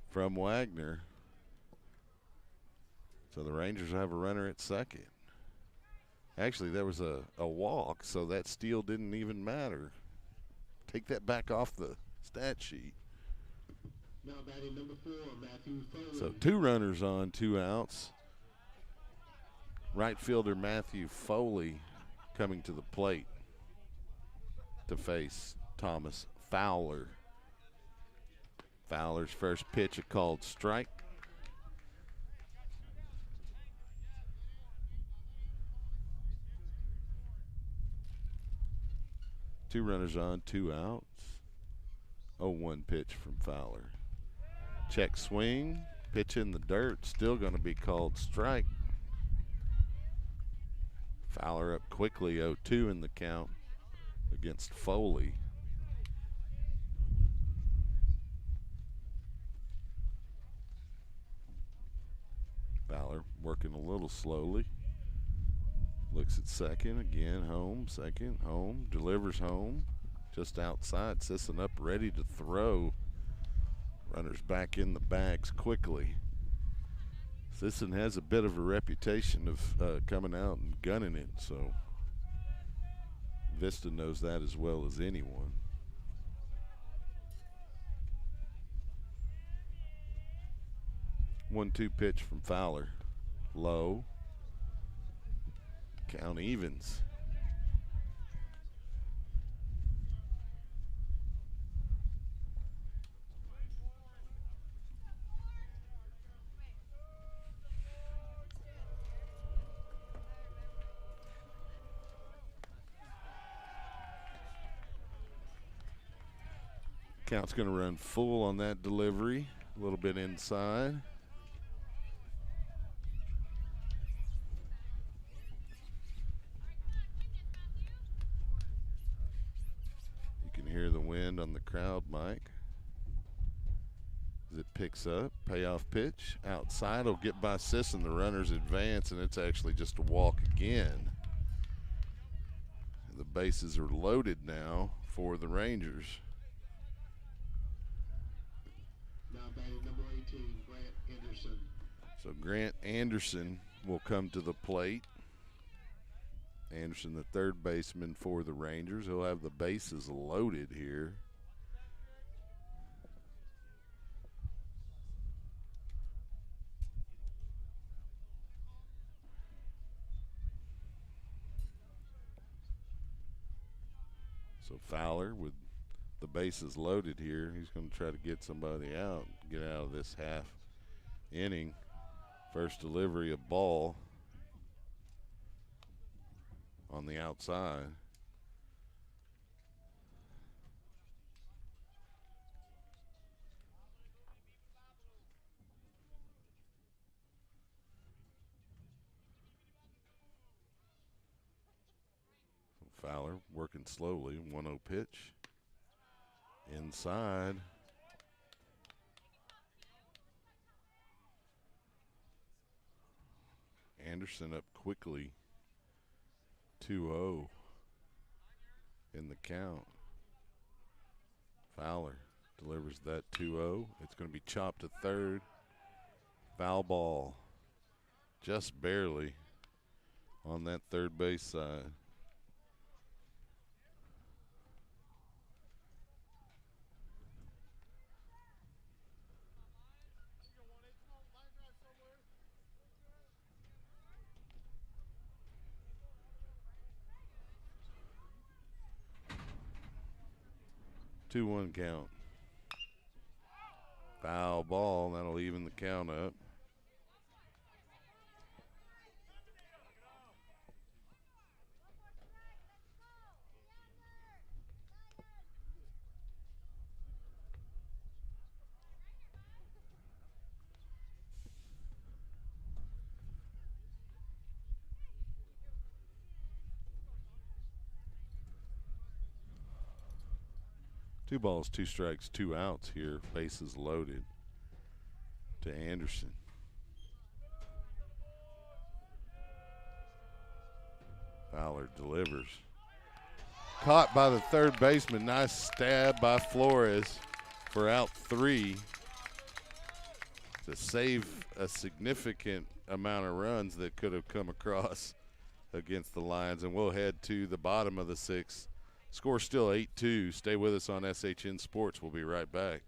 S1: from Wagner. So the Rangers have a runner at second. Actually, there was a walk, so that steal didn't even matter. Take that back off the stat sheet.
S2: Now batting number 4, Matthew Foley.
S1: So 2 runners on, 2 outs. Right fielder Matthew Foley coming to the plate to face Thomas Fowler. Fowler's first pitch, a called strike. Two runners on, 2 outs. 0-1 pitch from Fowler. Check swing, pitch in the dirt, still going to be called strike. Fowler up quickly, 0-2 in the count against Foley. Fowler working a little slowly. Looks at second, again, home, second, home, delivers home. Just outside, Sisson up, ready to throw. Runners back in the bags quickly. Sisson has a bit of a reputation of coming out and gunning it, so Vista knows that as well as anyone. One-two pitch from Fowler. Low. Count evens. Count's going to run full on that delivery, a little bit inside. You can hear the wind on the crowd mic as it picks up. Payoff pitch outside will get by Sisson. The runners advance, and it's actually just a walk again. The bases are loaded now for the Rangers.
S2: Now batting number 18, Grant Anderson.
S1: So Grant Anderson will come to the plate. Anderson, the third baseman for the Rangers. He'll have the bases loaded here. So Fowler with the bases loaded here. He's going to try to get somebody out, get out of this half inning. First delivery of ball on the outside. So Fowler working slowly, 1-0 pitch. Inside. Anderson up quickly, 2-0 in the count. Fowler delivers that 2-0. It's going to be chopped to third. Foul ball, just barely. on that third base side. Two one count. Foul ball. That'll even the count up. Two balls, two strikes, two outs here. Bases loaded to Anderson. Fowler delivers. Caught by the third baseman. Nice stab by Flores for out 3 to save a significant amount of runs that could have come across against the Lions. And we'll head to the bottom of the 6th. Score still 8-2. Stay with us on SHN Sports. We'll be right back.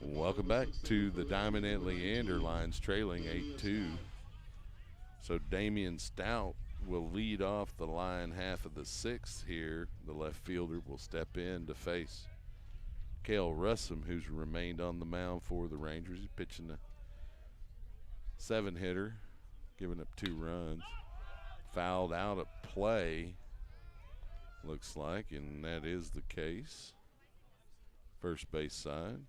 S1: Welcome back to the Diamond and Leander. Lines trailing 8-2. So Damian Stout will lead off the line half of the 6th here. The left fielder will step in to face Cale Russum, who's remained on the mound for the Rangers. He's pitching a 7-hitter, giving up 2 runs. Fouled out at play, looks like, and that is the case. First base side.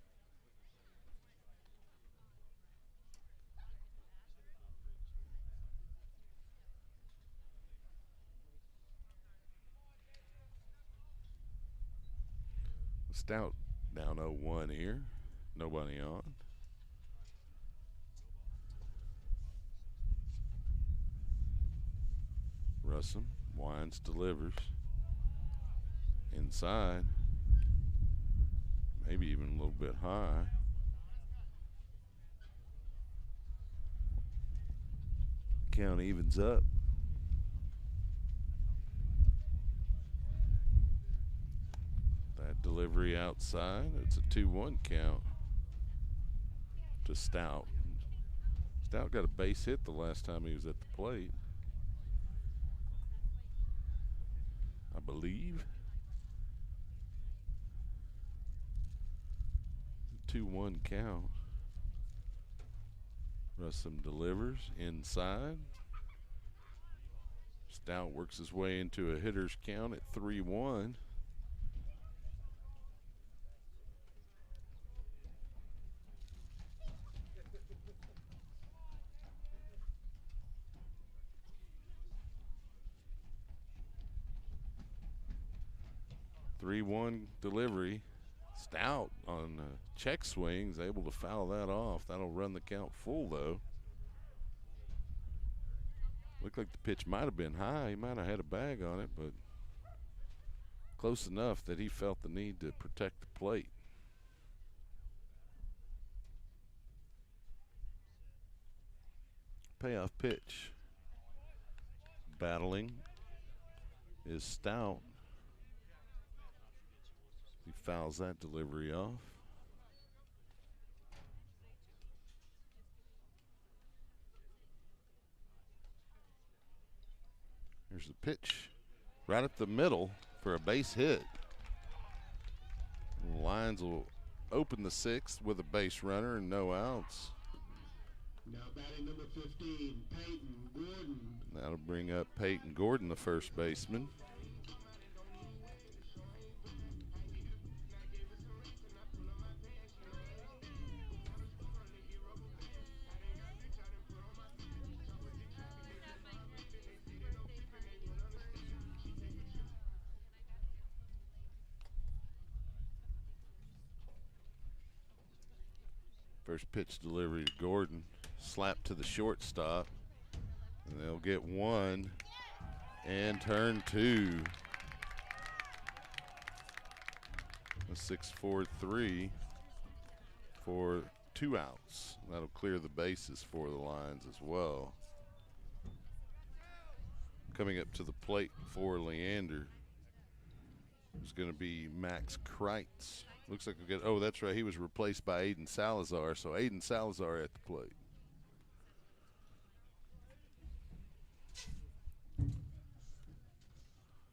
S1: Stout down 0-1 here. Nobody on. Russum winds, delivers. Inside. Maybe even a little bit high. Count evens up. That delivery outside. It's a 2-1 count to Stout. Stout got a base hit the last time he was at the plate, I believe. 2-1 count. Russum delivers inside. Stout works his way into a hitter's count at 3-1. Delivery. Stout on check swings, able to foul that off. That'll run the count full, though. Looked like the pitch might have been high. He might have had a bag on it, but close enough that he felt the need to protect the plate. Payoff pitch. Battling is Stout. He fouls that delivery off. Here's the pitch. Right up the middle for a base hit. The Lions will open the sixth with a base runner and no outs.
S2: Now batting number 15, Peyton Gordon.
S1: That'll bring up Peyton Gordon, the first baseman. First pitch delivery to Gordon. Slap to the shortstop. And they'll get one and turn two. A 6-4-3 for 2 outs. That'll clear the bases for the Lions as well. Coming up to the plate for Leander is going to be Max Kreitz. Looks like we'll get, oh, that's right, he was replaced by Aiden Salazar, so Aiden Salazar at the plate.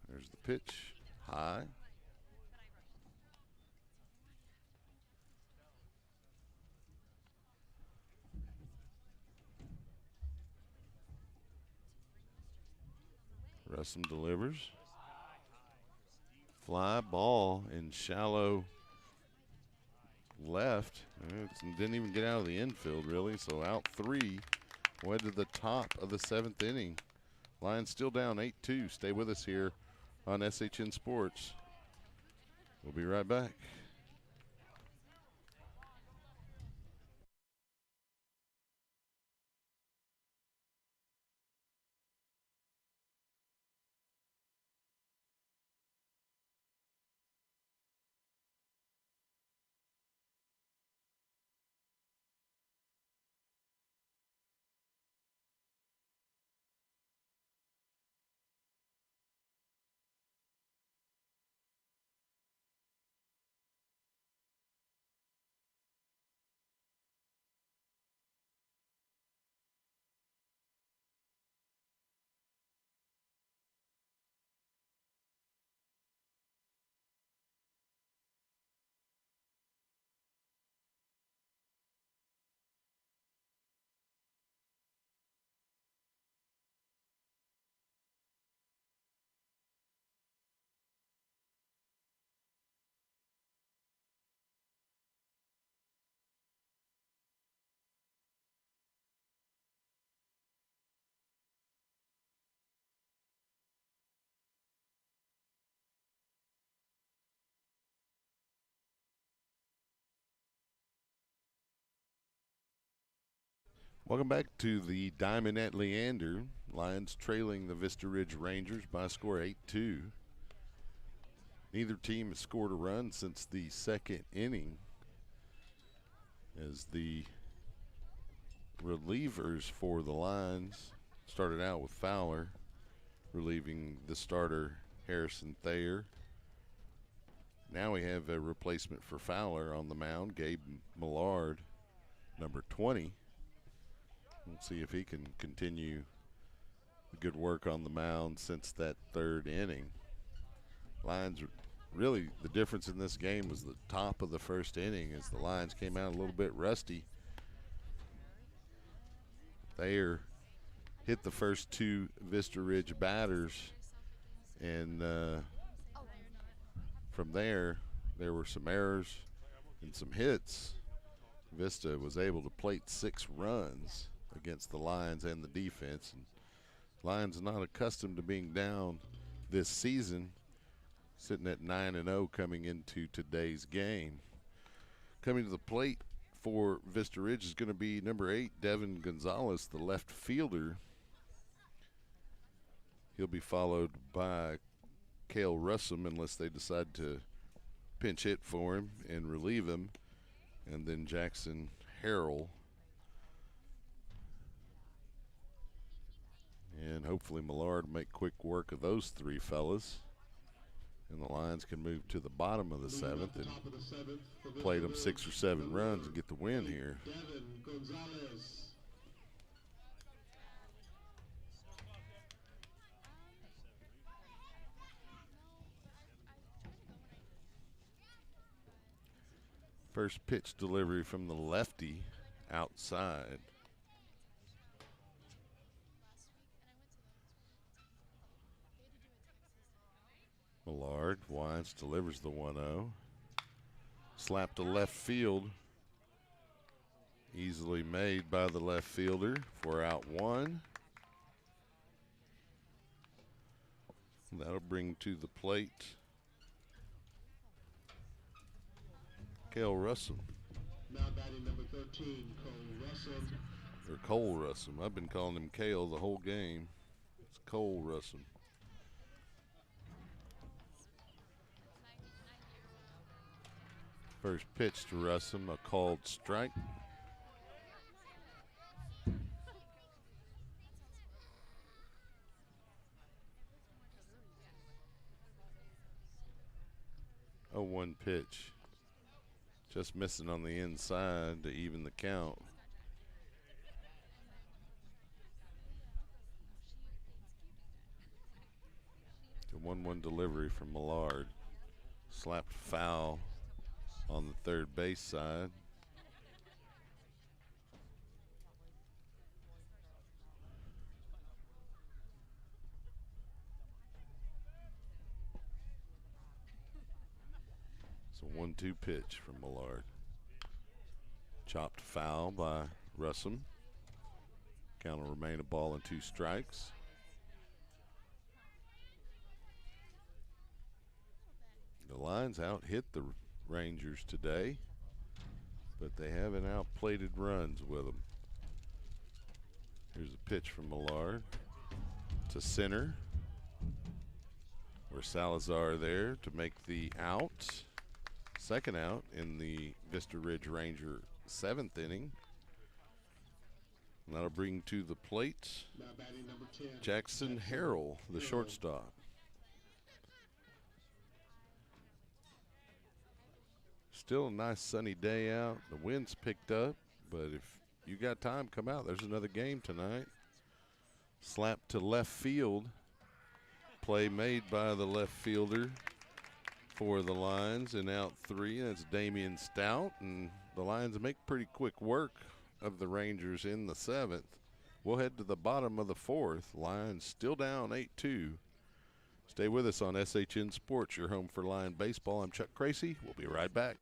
S1: There's the pitch, high. Russum delivers. Fly ball in shallow left. Didn't even get out of the infield, really, so out 3. Went to the top of the 7th inning. Lions still down 8-2. Stay with us here on SHN Sports. We'll be right back. Welcome back to the Diamond at Leander. Lions trailing the Vista Ridge Rangers by a score 8-2. Neither team has scored a run since the 2nd inning, as the relievers for the Lions started out with Fowler relieving the starter Harrison Thayer. Now we have a replacement for Fowler on the mound, Gabe Millard, number 20. We'll see if he can continue the good work on the mound since that 3rd inning. Lions, really the difference in this game was the top of the 1st inning, as the Lions came out a little bit rusty. They hit the first two Vista Ridge batters, and from there were some errors and some hits. Vista was able to plate 6 runs against the Lions and the defense. And Lions not accustomed to being down this season, sitting at 9-0 coming into today's game. Coming to the plate for Vista Ridge is going to be number 8, Devin Gonzalez, the left fielder. He'll be followed by Cale Russum unless they decide to pinch hit for him and relieve him, and then Jackson Harrell. And hopefully Millard make quick work of those 3 fellas. And the Lions can move to the bottom of the 7th and play them 6 or 7 runs and get the win here. First pitch delivery from the lefty outside. Millard winds, delivers the 1-0. Slap to left field. Easily made by the left fielder for out 1. That'll bring to the plate Cale Russum.
S2: Now batting number 13, Cole Russum.
S1: Or Cole Russum. I've been calling him Cale the whole game. It's Cole Russum. First pitch to Russum, a called strike. A 1 pitch. Just missing on the inside to even the count. The 1-1 delivery from Millard. Slapped foul on the third base side. It's a 1-2 pitch from Millard. Chopped foul by Russum. Count will remain a ball and 2 strikes. The Lions out hit the Rangers today, but they haven't outplated runs with them. Here's a pitch from Millard to center, where Salazar there to make the out. Second out in the Vista Ridge Ranger 7th inning. And that'll bring to the plate Jackson Harrell, the shortstop. Still a nice sunny day out. The wind's picked up, but if you got time, come out. There's another game tonight. Slap to left field. Play made by the left fielder for the Lions, and out 3. That's Damian Stout, and the Lions make pretty quick work of the Rangers in the 7th. We'll head to the bottom of the 4th. Lions still down 8-2. Stay with us on SHN Sports, your home for Lion baseball. I'm Chuck Cracy. We'll be right back.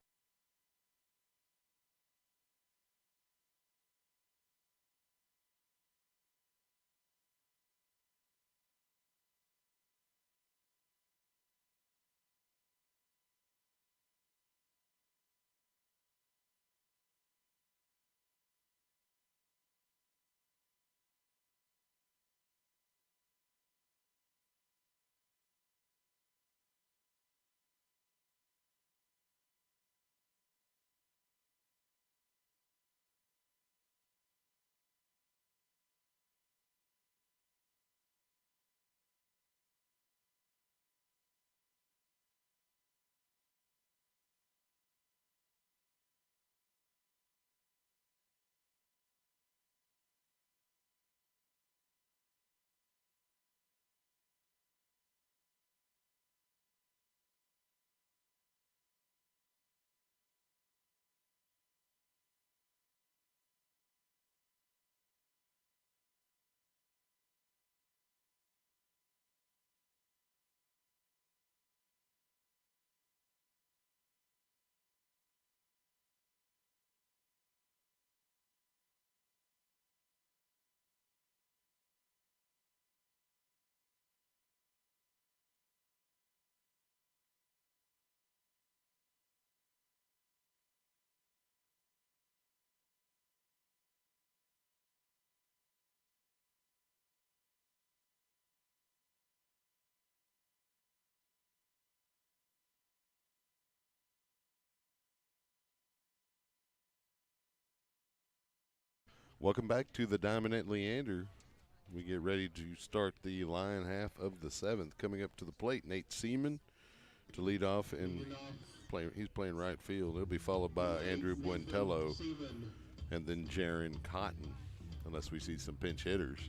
S1: Welcome back to the Diamond at Leander. We get ready to start the Lion half of the 7th. Coming up to the plate, Nate Seaman to lead off, and he's playing right field. He'll be followed by Andrew Buentello and then Jaron Cotton, unless we see some pinch hitters.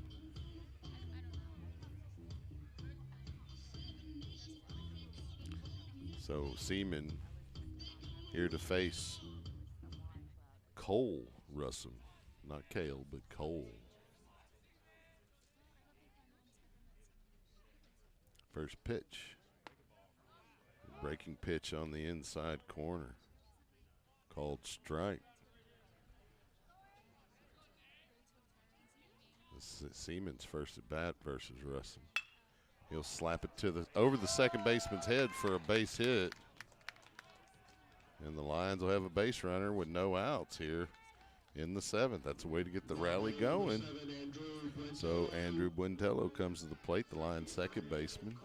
S1: So Seaman here to face Cole Russell. Not Cale, but Cole. First pitch. Breaking pitch on the inside corner. Called strike. This is Seaman's first at bat versus Russell. He'll slap it over the second baseman's head for a base hit. And the Lions will have a base runner with no outs here in the 7th. That's a way to get the rally going. So Andrew Buentello comes to the plate, the Lions' second baseman.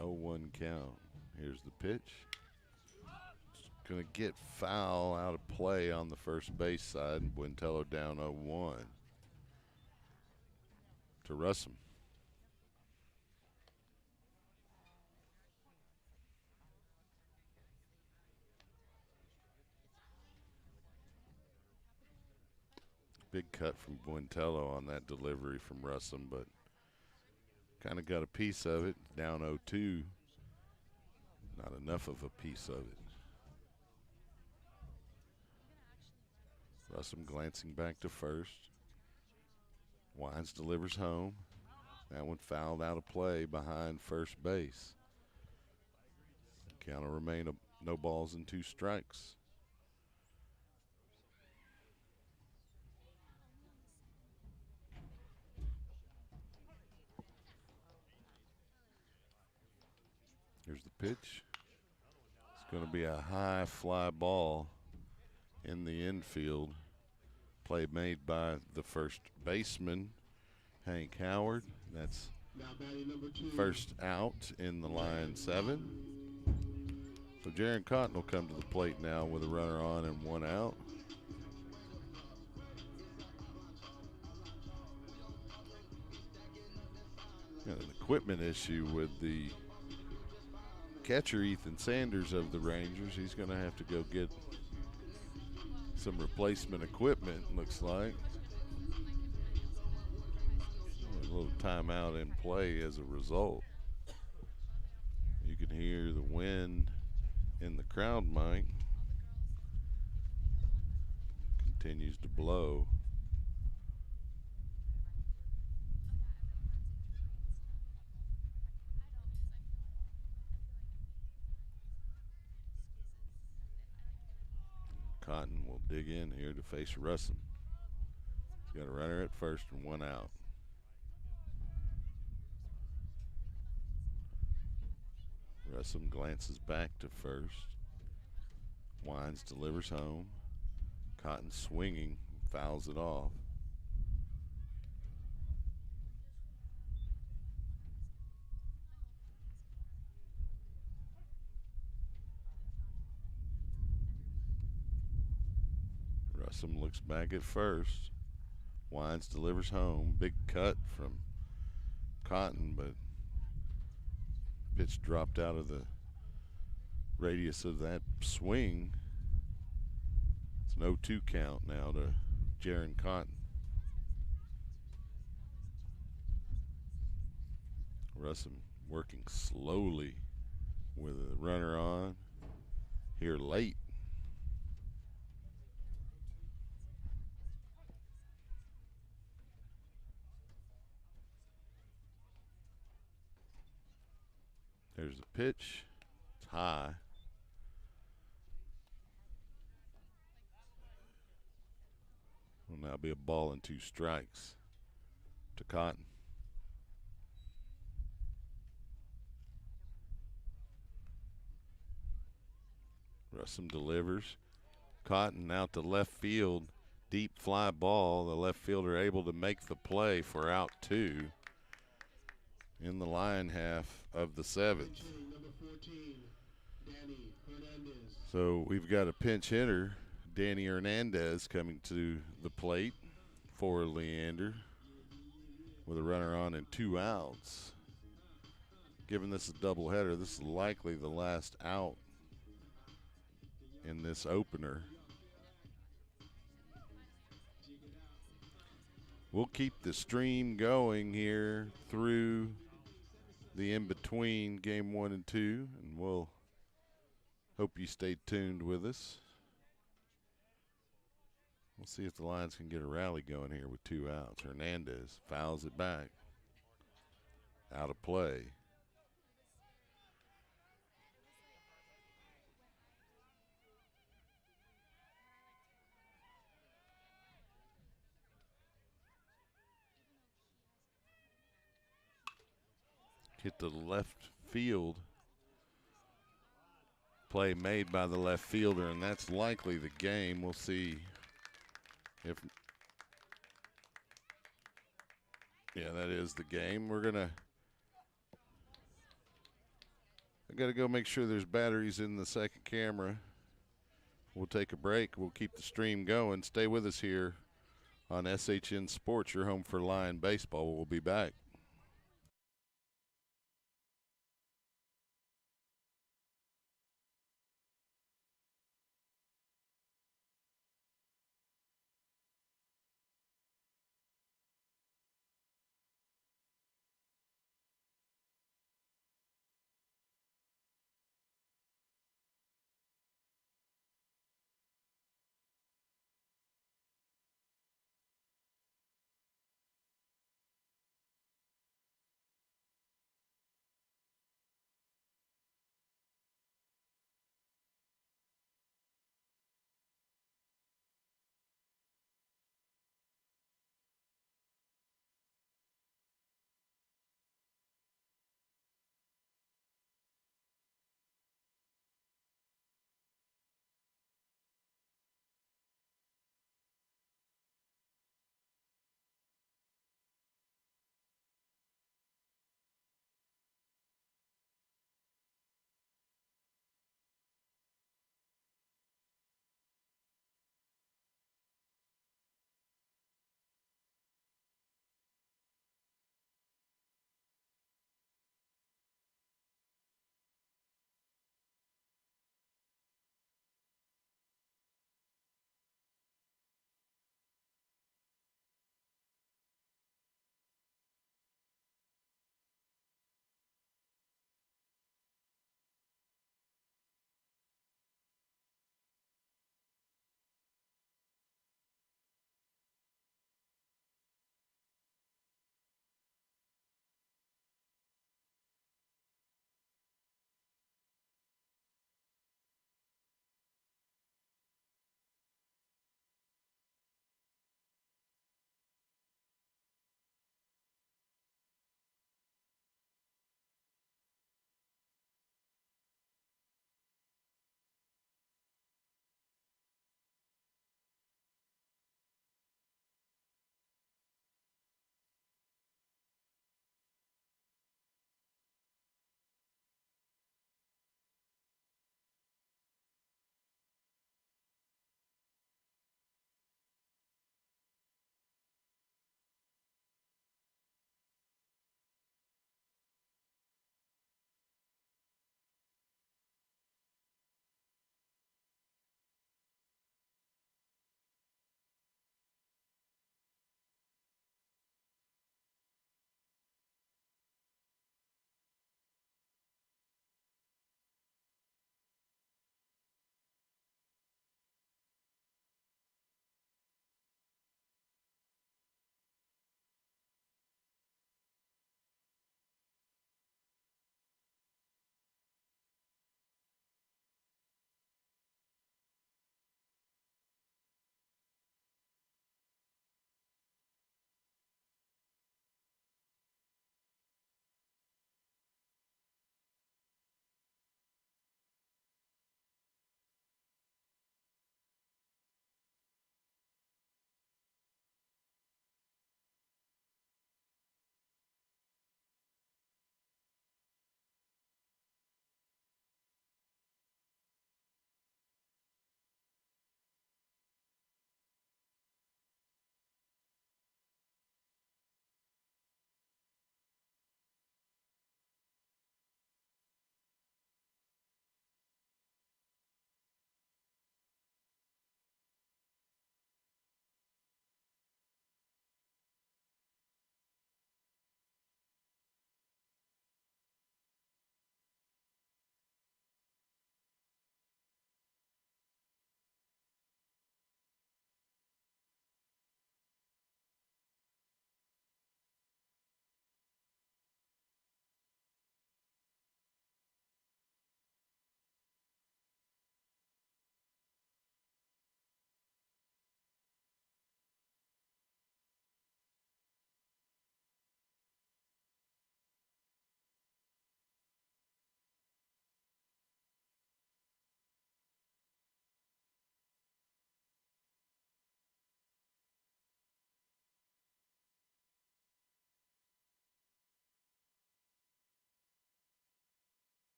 S1: Oh, 1 count. Here's the pitch. Going to get foul out of play on the first base side, and Buentello down 0-1 to Russell. Big cut from Buentello on that delivery from Russell, but kind of got a piece of it, down 0-2. Not enough of a piece of it. Russell glancing back to first. Wines delivers home. That one fouled out of play behind first base. Count will remain no balls and 2 strikes. Here's the pitch. It's going to be a high fly ball in the infield. Play made by the first baseman, Hank Howard. That's first out in the Lions 7. So Jaron Cotton will come to the plate now with a runner on and 1 out. Got an equipment issue with the catcher, Ethan Sanders of the Rangers. He's going to have to go get some replacement equipment, looks like. A little timeout in play as a result. You can hear the wind in the crowd mic. Continues to blow. Cotton will dig in here to face Russell. He's got a runner at first and 1 out. Russell glances back to first. Wines delivers home. Cotton swinging, fouls it off. Russell looks back at first. Wines delivers home. Big cut from Cotton, but pitch dropped out of the radius of that swing. It's an 0-2 count now to Jaron Cotton. Russell working slowly with a runner on here late. There's the pitch. It's high. Will now be a ball and 2 strikes to Cotton. Russell delivers. Cotton out to left field. Deep fly ball. The left fielder able to make the play for out 2 in the line half of the 7th.
S2: Number 14, Danny Hernandez.
S1: So we've got a pinch hitter, Danny Hernandez, coming to the plate for Leander with a runner on and 2 outs. Given this a doubleheader, this is likely the last out in this opener. We'll keep the stream going here through the in-between game 1 and 2, and we'll hope you stay tuned with us. We'll see if the Lions can get a rally going here with 2 outs. Hernandez fouls it back. Out of play. Hit the left field. Play made by the left fielder, and that's likely the game. We'll see if. Yeah, that is the game. I got to go make sure there's batteries in the second camera. We'll take a break. We'll keep the stream going. Stay with us here on SHN Sports, your home for Lion Baseball. We'll be back.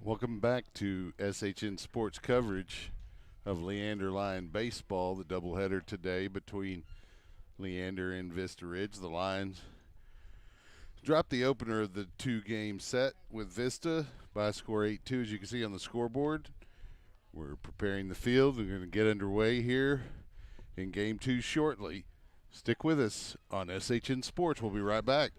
S1: Welcome back to SHN Sports coverage of Leander Lion baseball. The doubleheader today between Leander and Vista Ridge. The Lions dropped the opener of the two-game set with Vista by a score 8-2, as you can see on the scoreboard. We're preparing the field. We're going to get underway here in Game 2 shortly. Stick with us on SHN Sports. We'll be right back.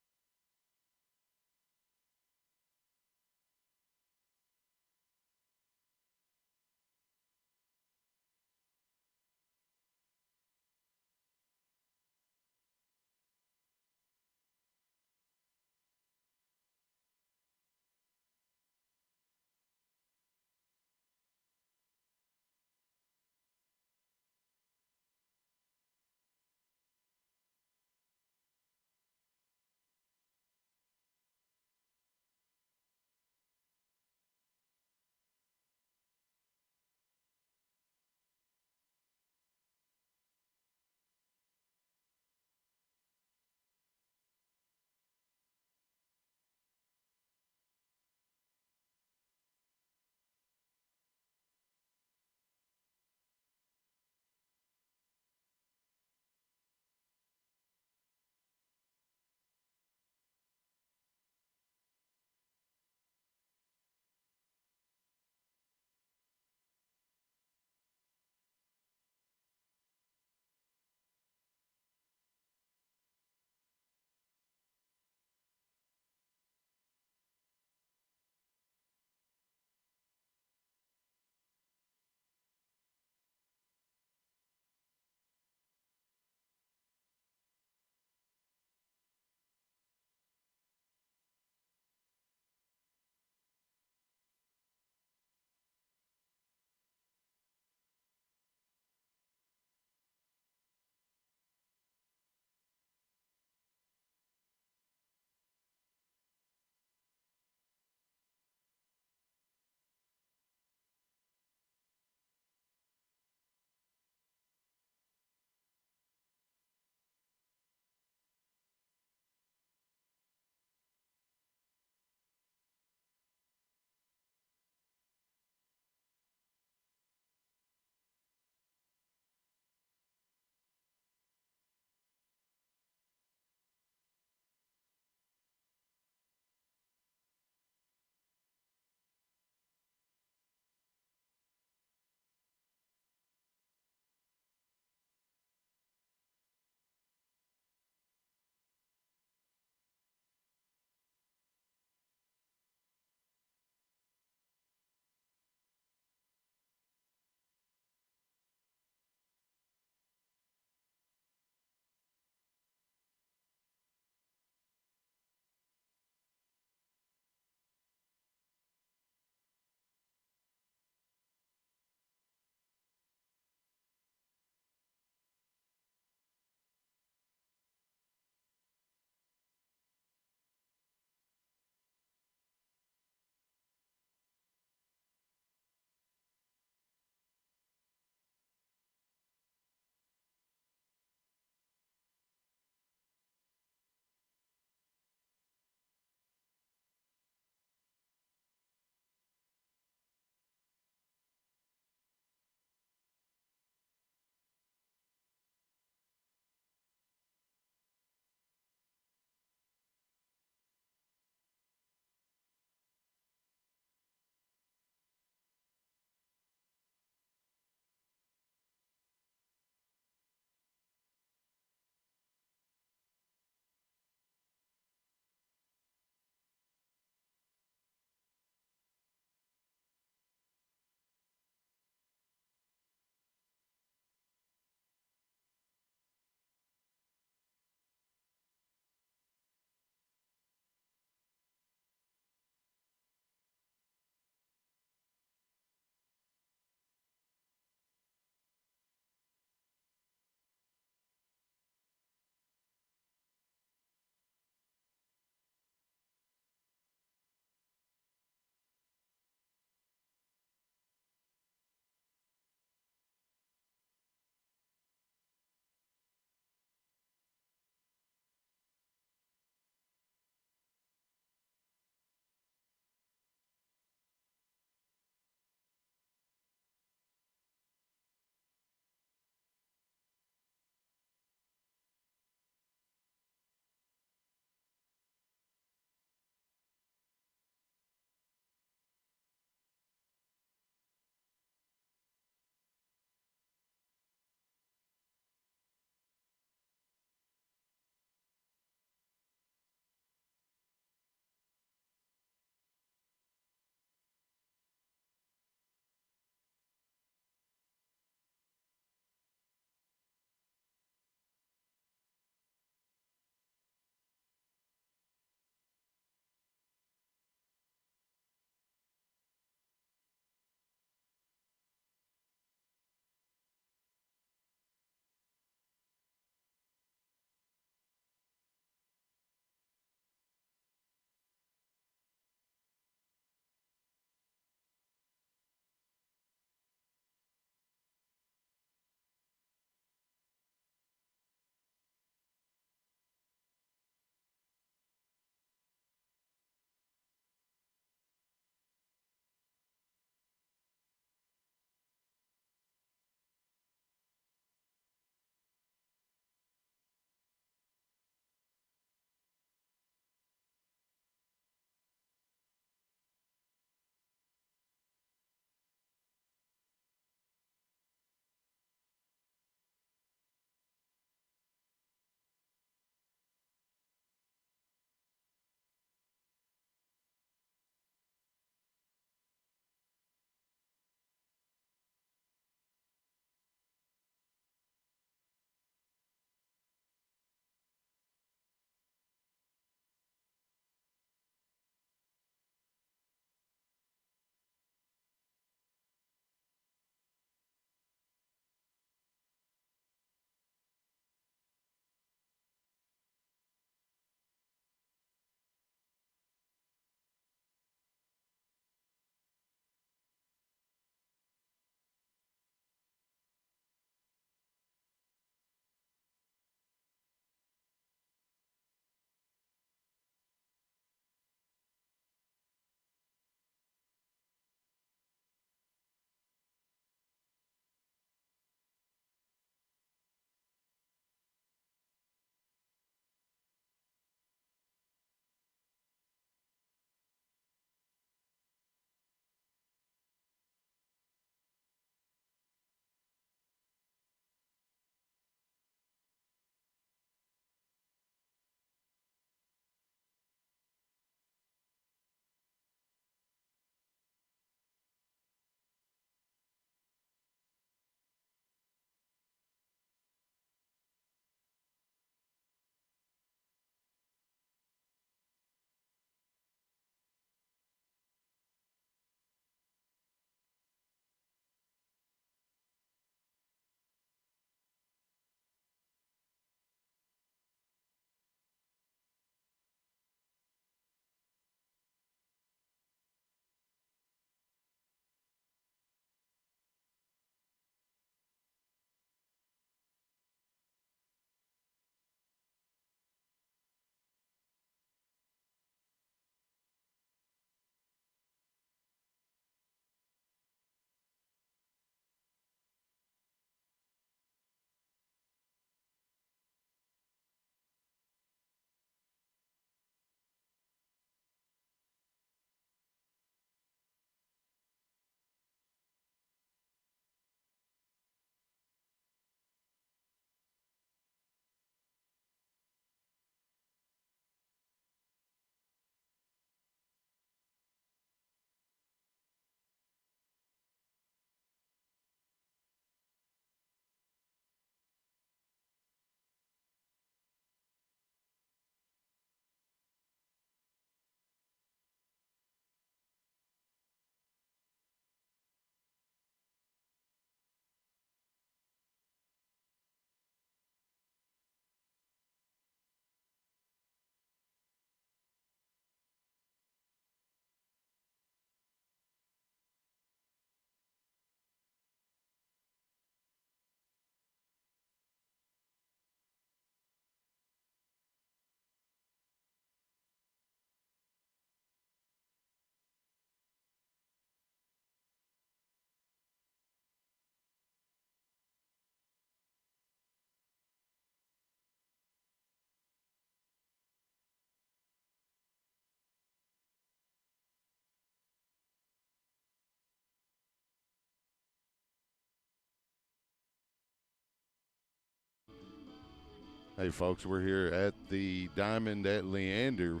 S1: Hey, folks, we're here at the Diamond at Leander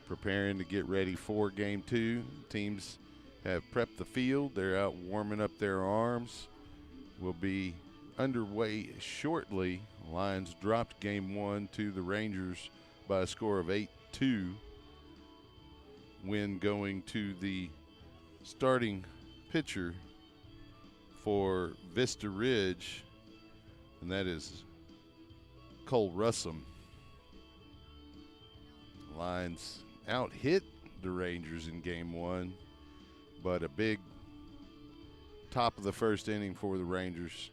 S1: preparing to get ready for game two. Teams have prepped the field. They're out warming up their arms. Will be underway shortly. Lions dropped game one to the Rangers by a score of 8-2 when going to the starting pitcher for Vista Ridge, and that is Cole Russum. Lions out hit the Rangers in game one, but a big top of the first inning for the Rangers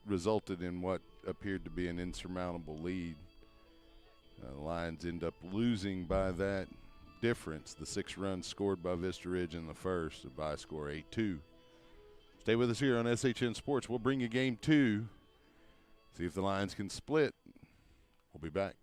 S1: resulted in what appeared to be an insurmountable lead. The Lions end up losing by that difference, the 6 runs scored by Vista Ridge in the first, by a score 8-2. Stay with us here on SHN Sports. We'll bring you game two, see if the Lions can split. We'll be back.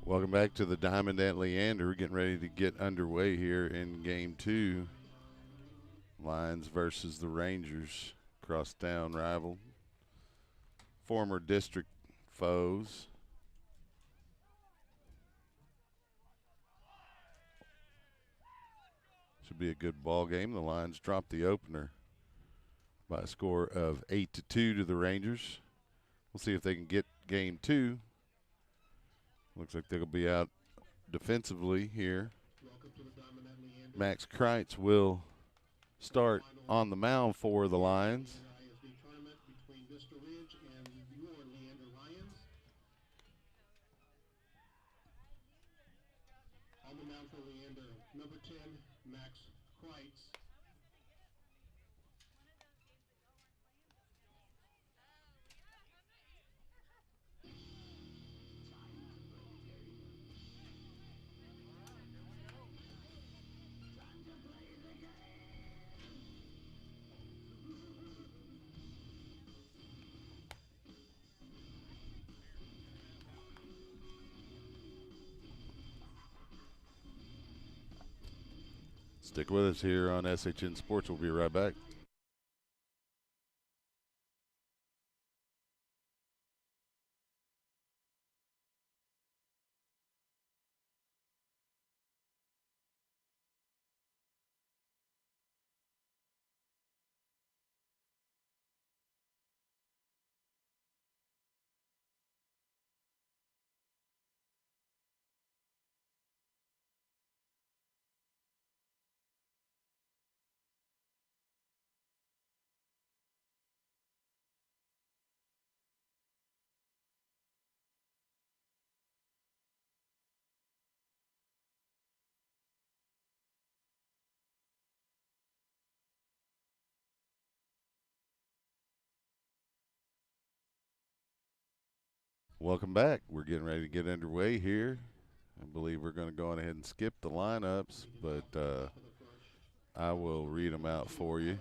S1: Welcome back to the Diamond at Leander. We're getting ready to get underway here in game 2. Lions versus the Rangers. Crosstown rival. Former district foes. Should be a good ball game. The Lions dropped the opener by a score of 8-2 to the Rangers. We'll see if they can get game 2. Looks like they'll be out defensively here. Max Kreitz will start on the mound for the Lions.
S2: Tournament between Vista Ridge and your Leander Lions. On the mound for Leander, number 10, Max Kreitz.
S1: Stick with us here on SHN Sports. We'll be right back. Welcome back. We're getting ready to get underway here. I believe we're going to go on ahead and skip the lineups, but I will read them out for you.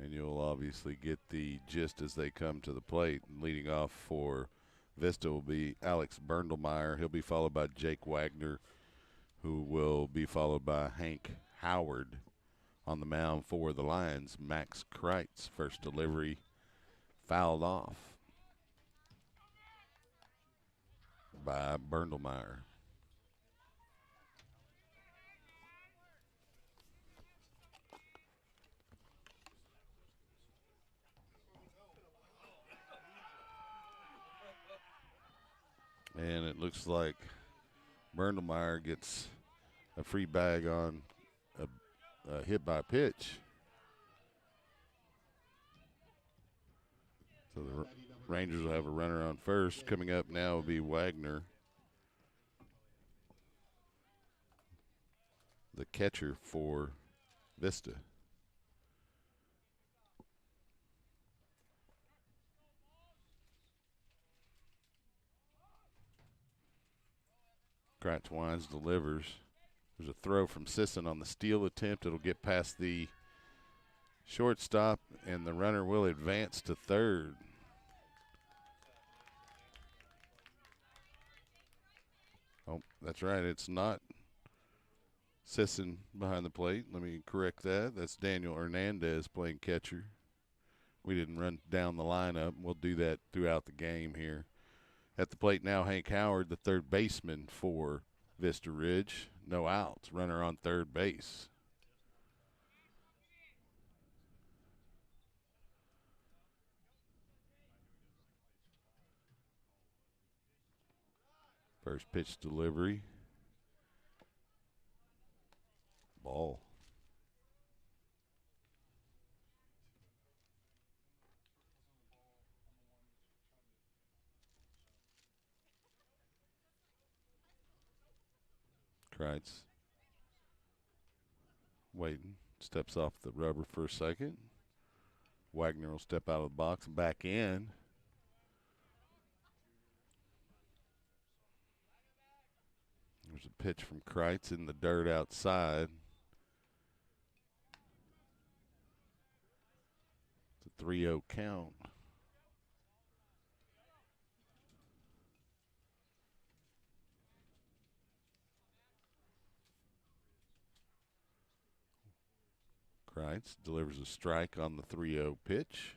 S1: And you'll obviously get the gist as they come to the plate. Leading off for Vista will be Alex Berndelmeyer. He'll be followed by Jake Wagner, who will be followed by Hank Howard. On the mound for the Lions, Max Kreitz. First delivery fouled off by Berndelmeyer. And it looks like Berndelmeyer gets a free bag on a hit by pitch. So the Rangers will have a runner on first. Coming up now will be Wagner, the catcher for Vista. Kreitz winds, delivers. There's a throw from Sisson on the steal attempt. It'll get past the shortstop, and the runner will advance to third. Oh, that's right. It's not Sisson behind the plate. Let me correct that. That's Daniel Hernandez playing catcher. We didn't run down the lineup. We'll do that throughout the game here. At the plate now, Hank Howard, the third baseman for Vista Ridge. No outs. Runner on third base. First pitch delivery. Ball. Kreitz waiting. Steps off the rubber for a second. Wagner will step out of the box and back in. There's a pitch from Kreitz in the dirt outside. It's a 3-0 count. Kreitz delivers a strike on the 3-0 pitch.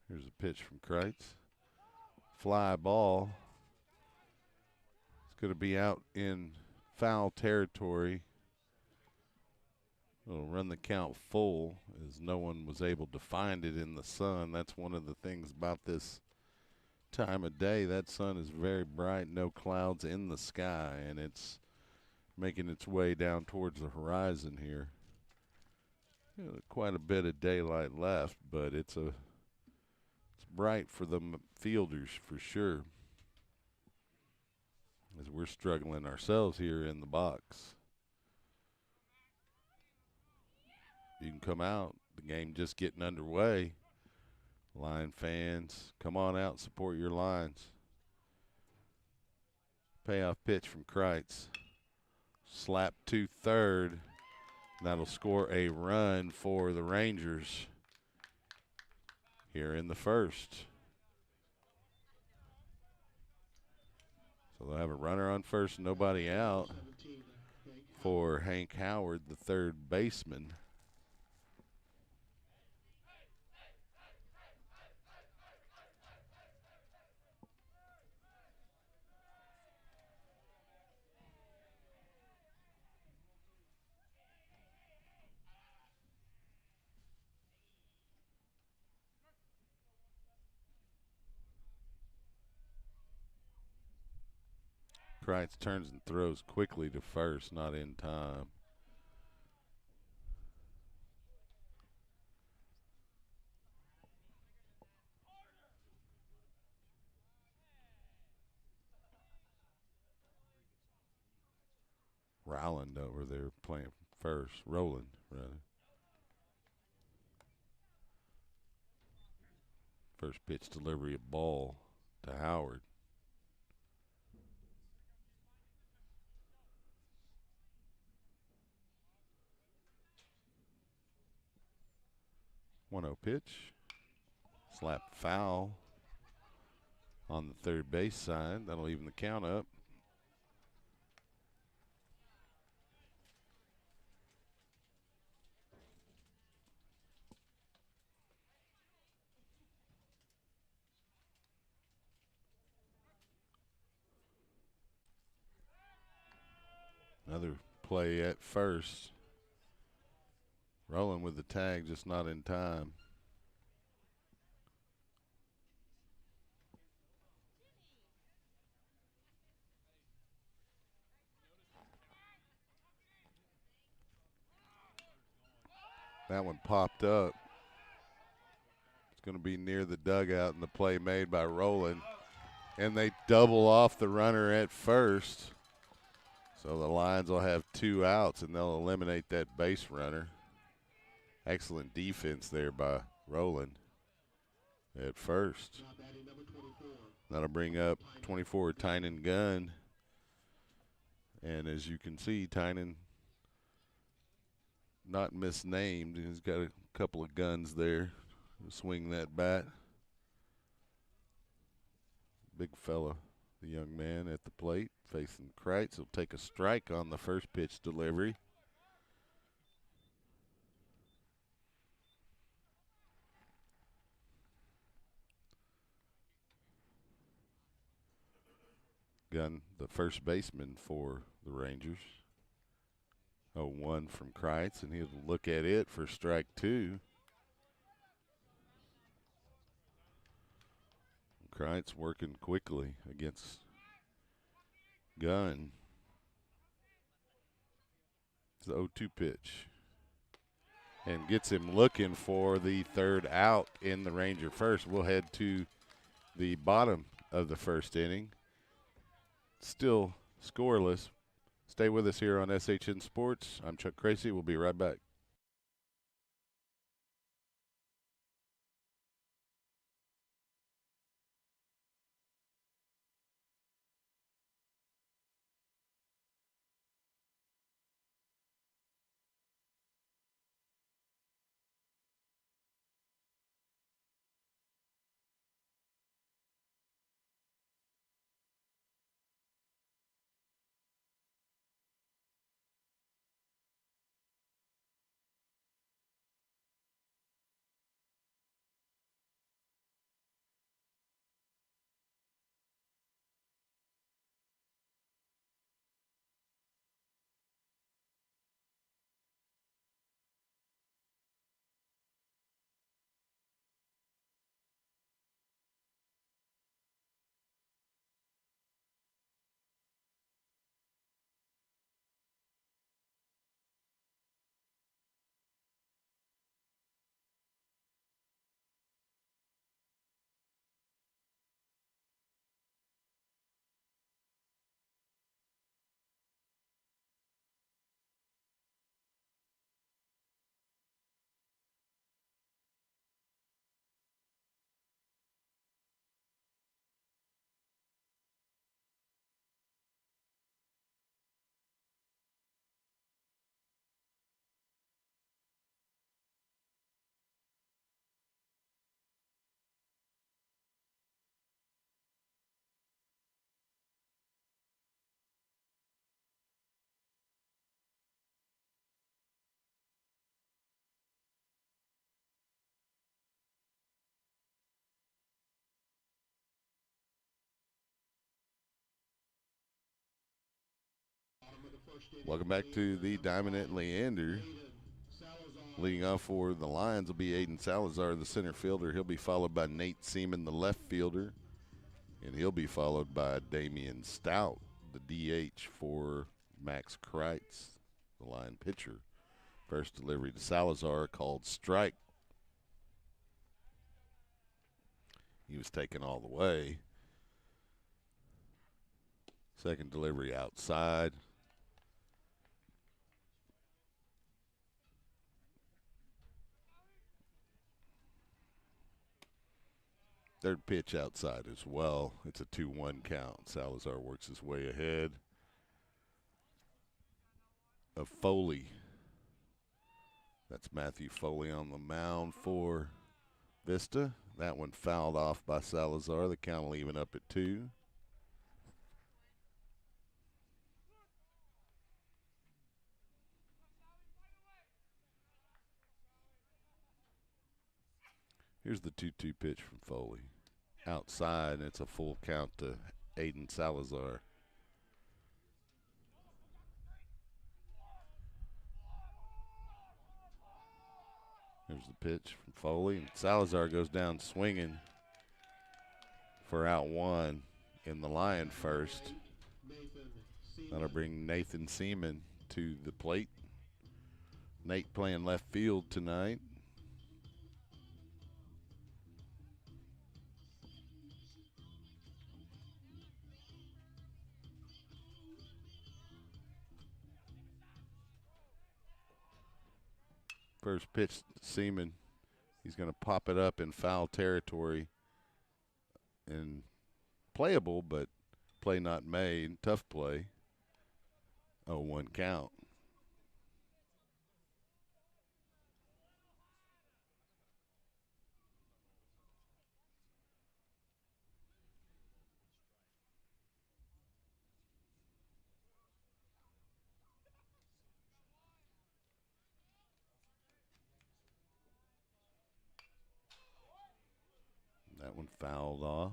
S1: Here's a pitch from Kreitz. Fly ball. It's going to be out in foul territory. It'll run the count full as no one was able to find it in the sun. That's one of the things about this time of day. That sun is very bright, no clouds in the sky, and it's making its way down towards the horizon here. Quite a bit of daylight left, but it's bright for the fielders for sure, as we're struggling ourselves here in the box. You can come out. The game just getting underway. Line fans, come on out, support your lines. Payoff pitch from Kreitz. Slap to third. That'll score a run for the Rangers here in the first. So they'll have a runner on first, nobody out for Hank Howard, the third baseman. Kreitz turns and throws quickly to first, not in time. Rowland over there playing first. Roland, rather. First pitch delivery of ball to Howard. One-0 pitch. Slap foul on the third base side. That'll even the count up. Another play at first. Rolling with the tag, just not in time. That one popped up. It's going to be near the dugout, and the play made by Roland. And they double off the runner at first. So the Lions will have 2 outs, and they'll eliminate that base runner. Excellent defense there by Roland at first. That'll bring up 24, Tynan Gunn. And as you can see, Tynan not misnamed. He's got a couple of guns there. Swing that bat. Big fella, the young man at the plate facing Kreitz. He'll take a strike on the first pitch delivery. Gunn, the first baseman for the Rangers. 0-1 from Kreitz, and he'll look at it for strike 2. Kreitz working quickly against Gunn. It's the 0-2 pitch. And gets him looking for the third out in the Ranger first. We'll head to the bottom of the first inning. Still scoreless. Stay with us here on SHN Sports. I'm Chuck Cracy. We'll be right back. Welcome back to the Diamond at Leander. Leading off for the Lions will be Aiden Salazar, the center fielder. He'll be followed by Nate Seaman, the left fielder. And he'll be followed by Damian Stout, the DH for Max Kreitz, the Lion pitcher. First delivery to Salazar called strike. He was taken all the way. Second delivery outside. Third pitch outside as well. It's a 2-1 count. Salazar works his way ahead of Foley. That's Matthew Foley on the mound for Vista. That one fouled off by Salazar. The count will even up at 2. Here's the 2-2 pitch from Foley. Outside, and it's a full count to Aiden Salazar. There's the pitch from Foley. And Salazar goes down swinging for out 1 in the Lion first. That'll bring Nathan Seaman to the plate. Nate playing left field tonight. First pitch, Seaman. He's going to pop it up in foul territory and playable, but play not made. Tough play. 0-1 count. That one fouled off.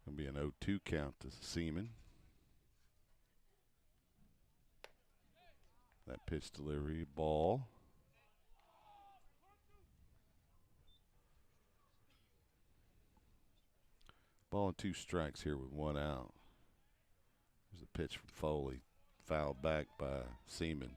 S1: Going to be an 0-2 count to Seaman. That pitch delivery, ball. Ball and 2 strikes here with 1 out. There's a pitch from Foley. Fouled back by Seaman.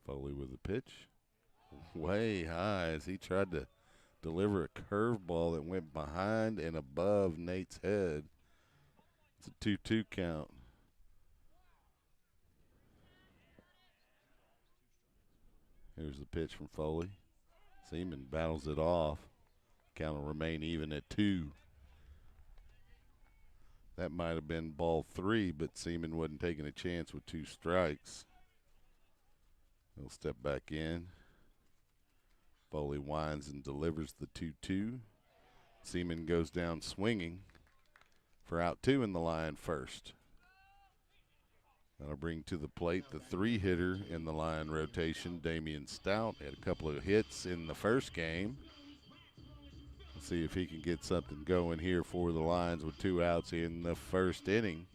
S1: Foley with the pitch. Way high as he tried to deliver a curveball that went behind and above Nate's head. It's a 2-2 count. Here's the pitch from Foley. Seaman battles it off. Count will remain even at 2. That might have been ball 3, but Seaman wasn't taking a chance with 2 strikes. He'll step back in. Foley winds and delivers the 2-2. Seaman goes down swinging for out 2 in the Lion first. That'll bring to the plate the 3-hitter in the Lion rotation, Damian Stout. Had a couple of hits in the first game. Let's see if he can get something going here for the Lions with 2 outs in the first inning.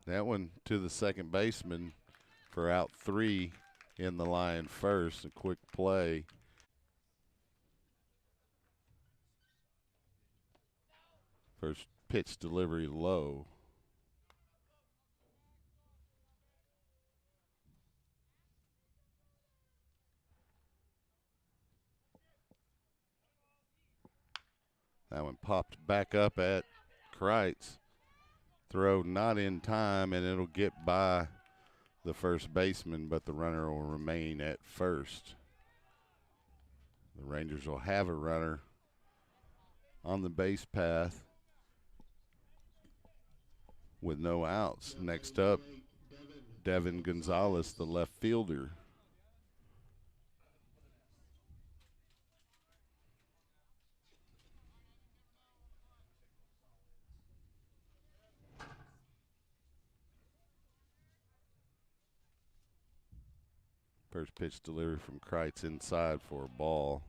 S1: That one to the second baseman for out 3 in the Lion first. A quick play. First pitch delivery low. That one popped back up at Kreitz. Throw not in time, and it'll get by the first baseman, but the runner will remain at first. The Rangers will have a runner on the base path with no outs. Next up, Devin Gonzalez, the left fielder. First pitch delivery from Kreitz inside for a ball.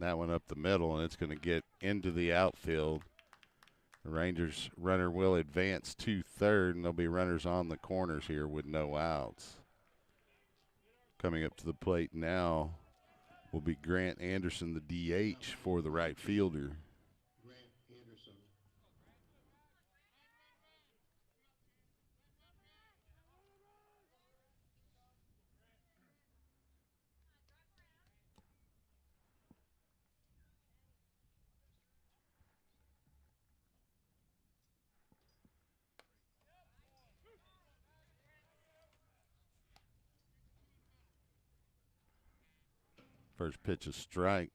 S1: That one up the middle, and it's going to get into the outfield. The Rangers runner will advance to third, and there'll be runners on the corners here with no outs. Coming up to the plate now will be Grant Anderson, the DH for the right fielder.
S2: Grant Anderson.
S1: First pitch a strike.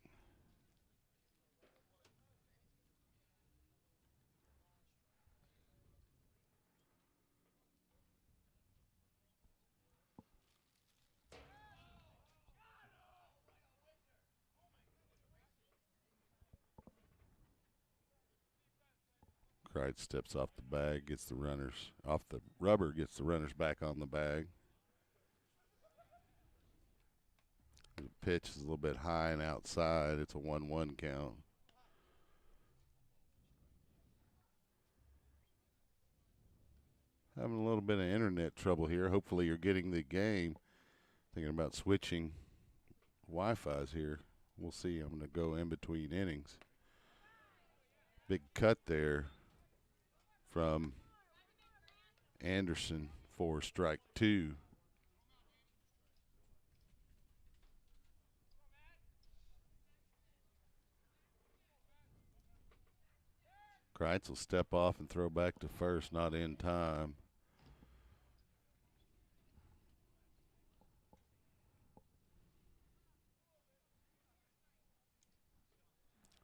S1: Kreitz steps off the bag, gets the runners off the rubber, gets the runners back on the bag. The pitch is a little bit high and outside. It's a 1-1 count. Having a little bit of internet trouble here. Hopefully you're getting the game. Thinking about switching Wi-Fi's here. We'll see. I'm going to go in between innings. Big cut there from Anderson for strike two. Kreitz will step off and throw back to first, not in time.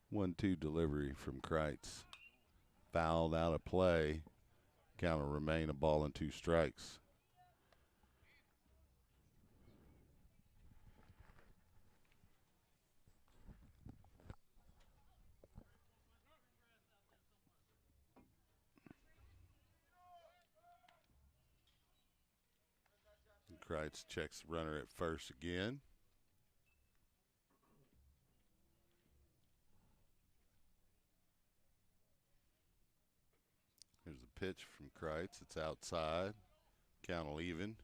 S1: One-two delivery from Kreitz. Fouled out of play. Count will remain a ball and 2 strikes. Kreitz checks the runner at first again. Here's the pitch from Kreitz. It's outside. Count will even.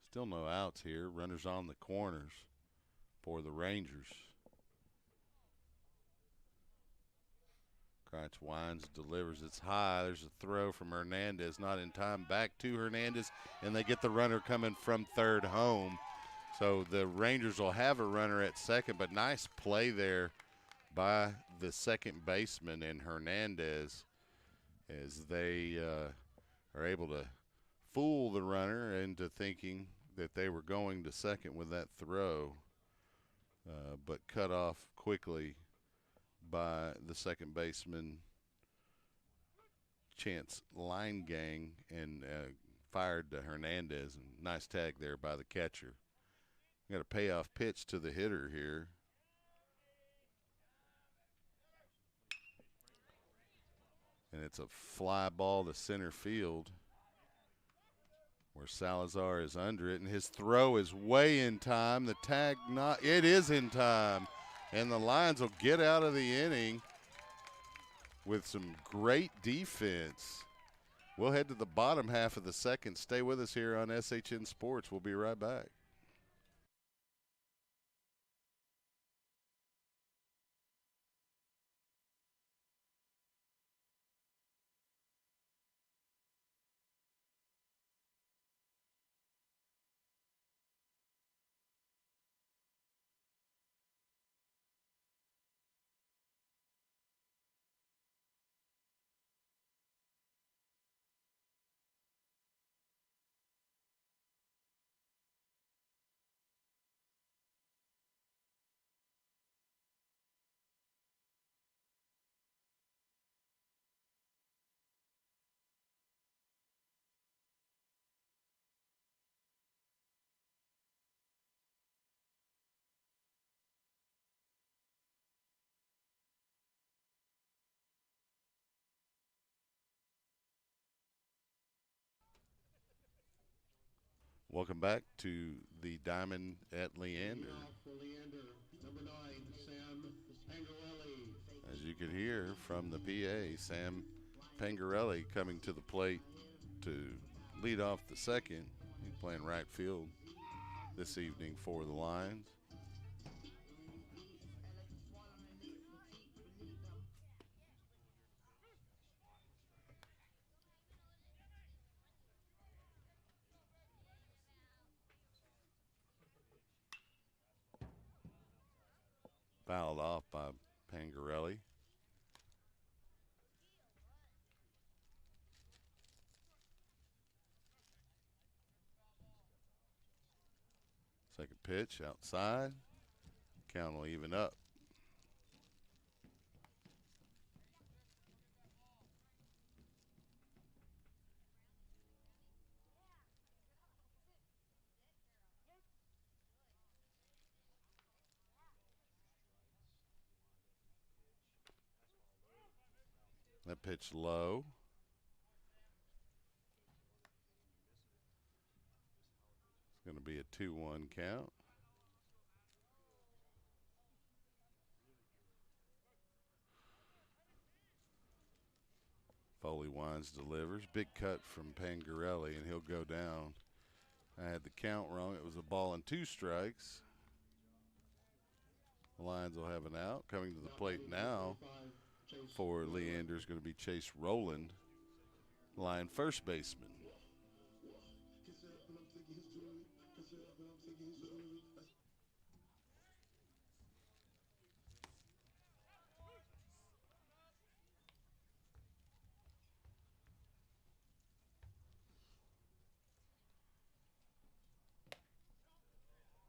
S1: Still no outs here. Runners on the corners for the Rangers. Kreitz winds, delivers. It's high. There's a throw from Hernandez, not in time. Back to Hernandez, and they get the runner coming from third home. So the Rangers will have a runner at second, but nice play there by the second baseman and Hernandez as they are able to fool the runner into thinking that they were going to second with that throw, but cut off quickly by the second baseman, Chance Linegang, and fired to Hernandez. And nice tag there by the catcher. Got a payoff pitch to the hitter here. And it's a fly ball to center field where Salazar is under it, and his throw is way in time. The tag not, it is in time. And the Lions will get out of the inning with some great defense. We'll head to the bottom half of the second. Stay with us here on SHN Sports. We'll be right back. Welcome back to the Diamond at Leander.
S2: For Leander, number 9, Sam Pangarelli.
S1: As you could hear from the PA, Sam Pangarelli coming to the plate to lead off the second. He's playing right field this evening for the Lions. Fouled off by Pangarelli. Second pitch outside. Count will even up. That pitch low. It's going to be a 2-1 count. Foley winds, delivers. Big cut from Pangarelli, and he'll go down. I had the count wrong. It was a ball and 2 strikes. The Lions will have an out. Coming to the plate now for Leander is going to be Chase Rowland, Lion first baseman.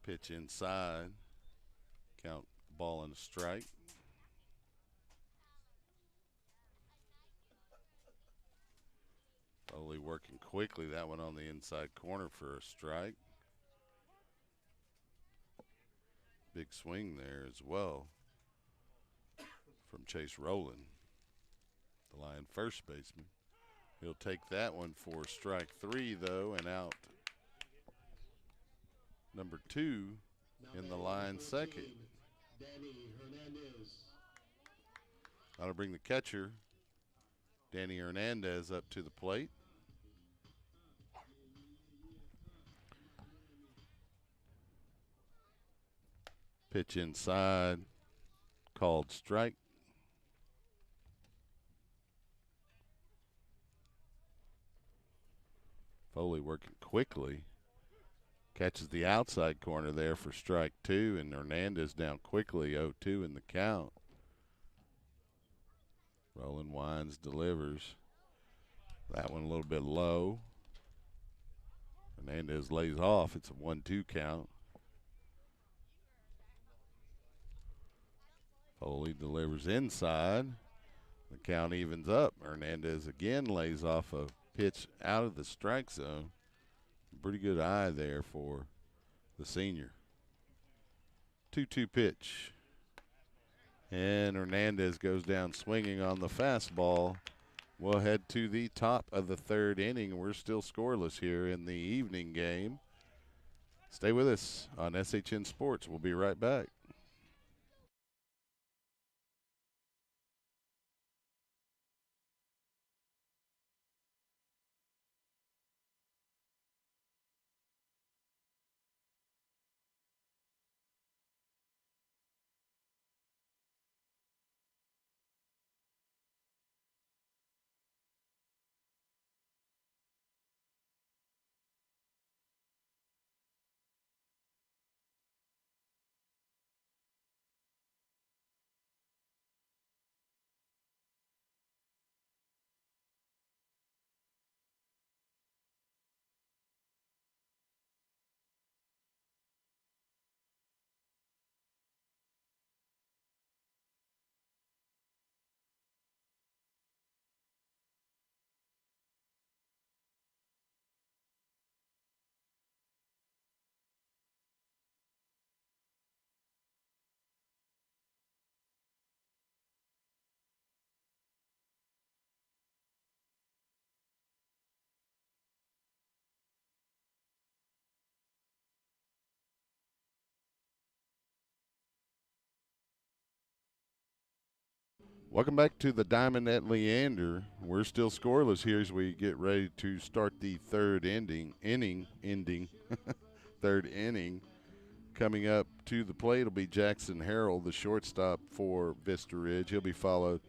S1: Pitch inside. Count ball and a strike. Foley working quickly. That one on the inside corner for a strike. Big swing there as well from Chase Rowland, the Lion first baseman. He'll take that one for strike 3, though, and out number 2 in the Lion second. That'll bring the catcher, Danny Hernandez, up to the plate. Pitch inside, called strike. Foley working quickly. Catches the outside corner there for strike 2, and Hernandez down quickly, 0-2 in the count. Rowland winds, delivers. That one a little bit low. Hernandez lays off. It's a 1-2 count. Foley delivers inside. The count evens up. Hernandez again lays off a pitch out of the strike zone. Pretty good eye there for the senior. 2-2 pitch. And Hernandez goes down swinging on the fastball. We'll head to the top of the 3rd inning. We're still scoreless here in the evening game. Stay with us on SHN Sports. We'll be right back. Welcome back to the Diamond at Leander. We're still scoreless here as we get ready to start the third third inning. Coming up to the plate will be Jackson Harrell, the shortstop for Vista Ridge. He'll be followed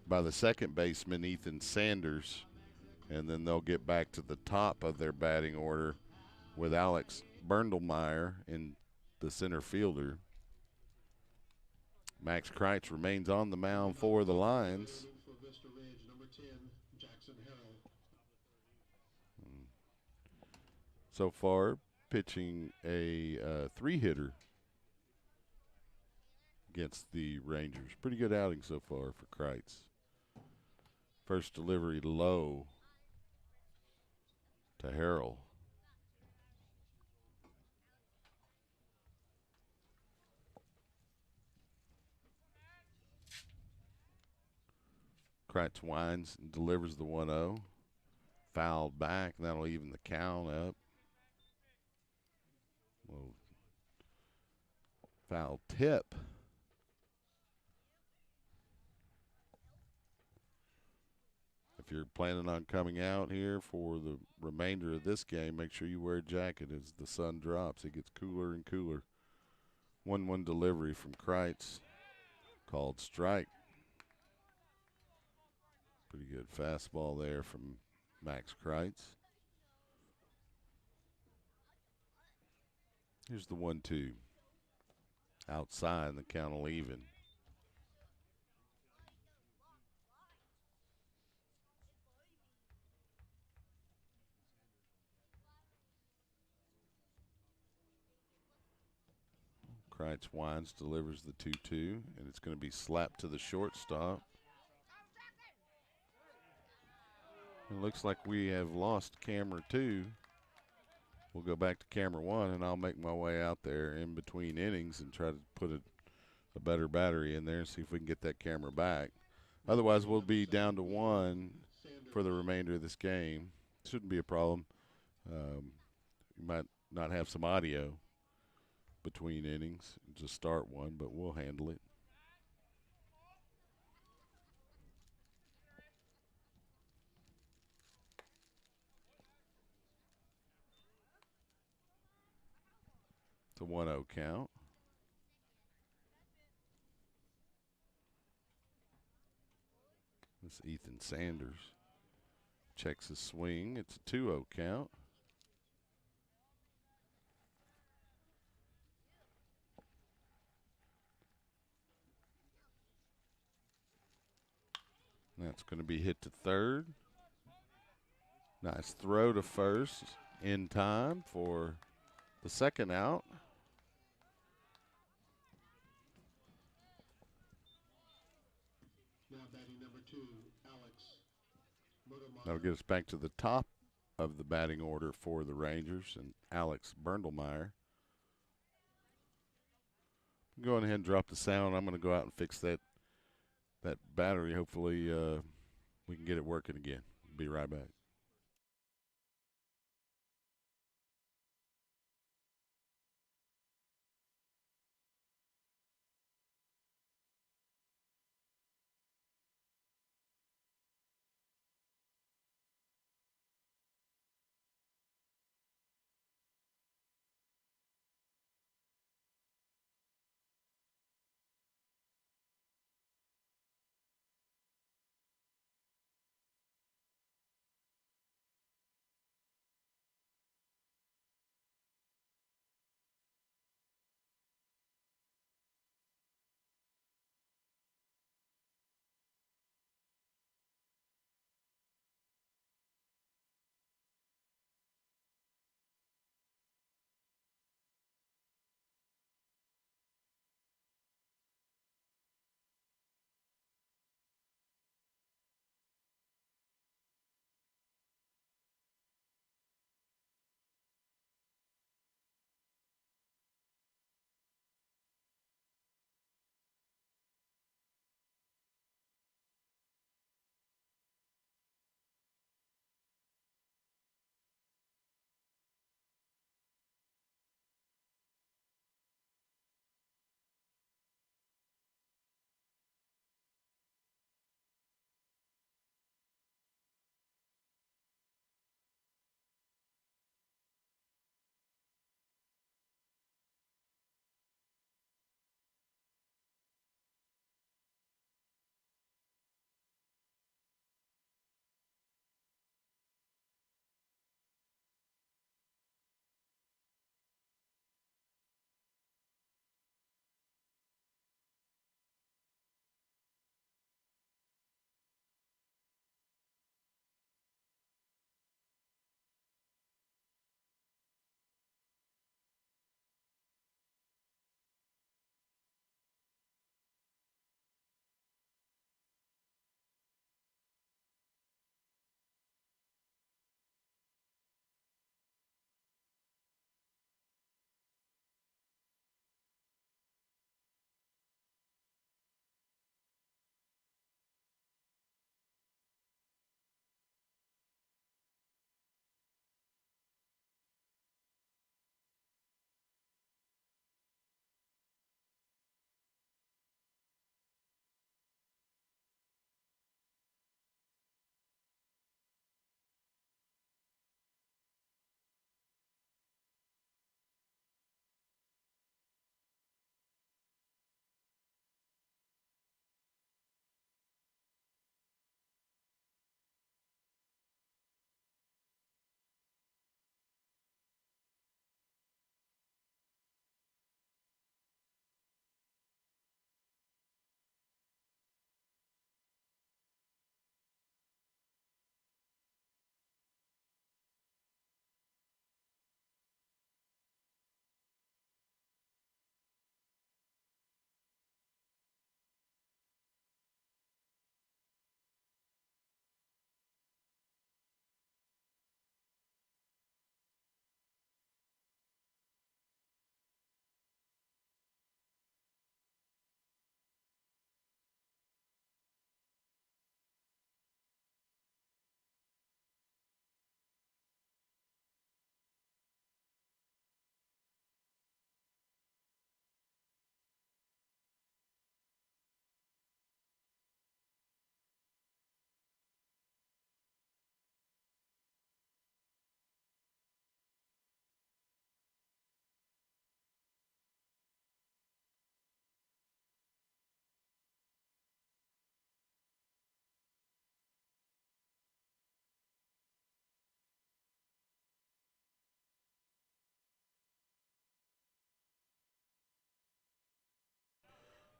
S1: by the second baseman, Ethan Sanders. And then they'll get back to the top of their batting order with Alex Berndelmeyer in the center fielder. Max Kreitz remains on the mound for the Lions. So far, pitching a three-hitter against the Rangers. Pretty good outing so far for Kreitz. First delivery low to Harrell. Kreitz winds and delivers the 1-0. Fouled back, and that'll even the count up. Well, foul tip. If you're planning on coming out here for the remainder of this game, make sure you wear a jacket as the sun drops. It gets cooler and cooler. 1-1 delivery from Kreitz, called strike. Pretty good fastball there from Max Kreitz. Here's the 1-2. Outside, the count will even. Kreitz winds, delivers the 2-2, and it's going to be slapped to the shortstop. It looks like we have lost camera 2. We'll go back to camera 1, and I'll make my way out there in between innings and try to put a better battery in there and see if we can get that camera back. Otherwise, we'll be down to 1 for the remainder of this game. Shouldn't be a problem. You might not have some audio between innings, just start one, but we'll handle it. It's a 1-0 count. This Ethan Sanders checks his swing. It's a 2-0 count. That's going to be hit to third. Nice throw to first in time for the second out.
S2: Now batting number 2, Alex Berndelmeyer.
S1: That'll get us back to the top of the batting order for the Rangers and Alex Berndelmeyer. Go ahead and drop the sound. I'm going to go out and fix that battery. Hopefully we can get it working again. Be right back.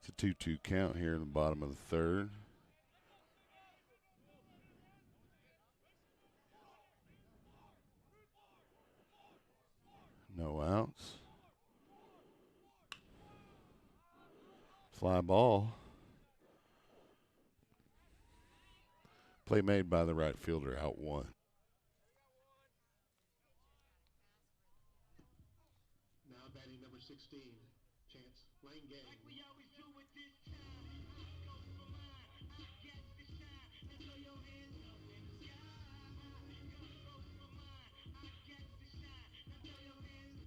S1: It's a 2-2 count here in the bottom of the third. No outs. Fly ball. Play made by the right fielder, out one.
S2: Now batting number 16, Chance Lane Gang. Like we always do with this time. I go for mine. I get the shine. Let's throw your hands up in the sky. Go for mine. I get the shine. Let's throw your hands.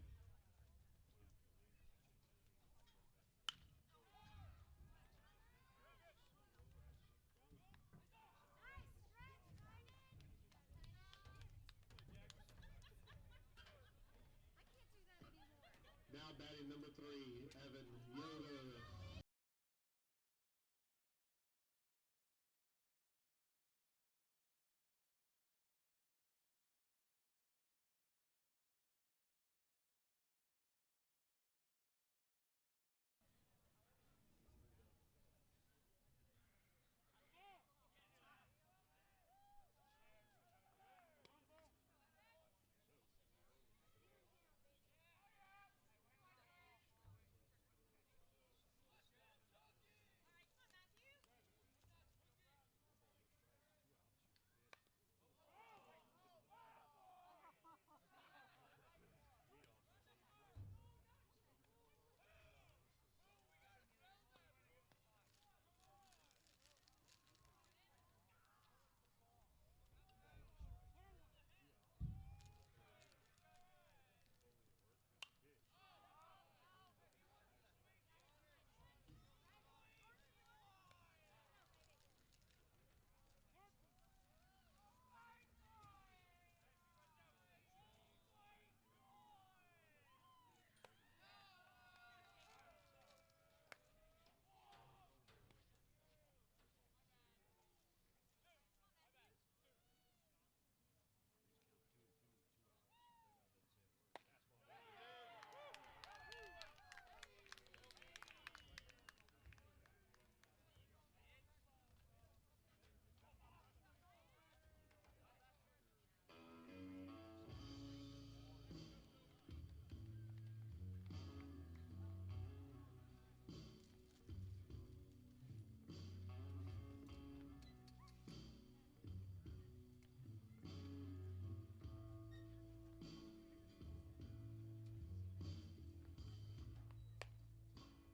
S2: Now batting number 3, Evan Yoder.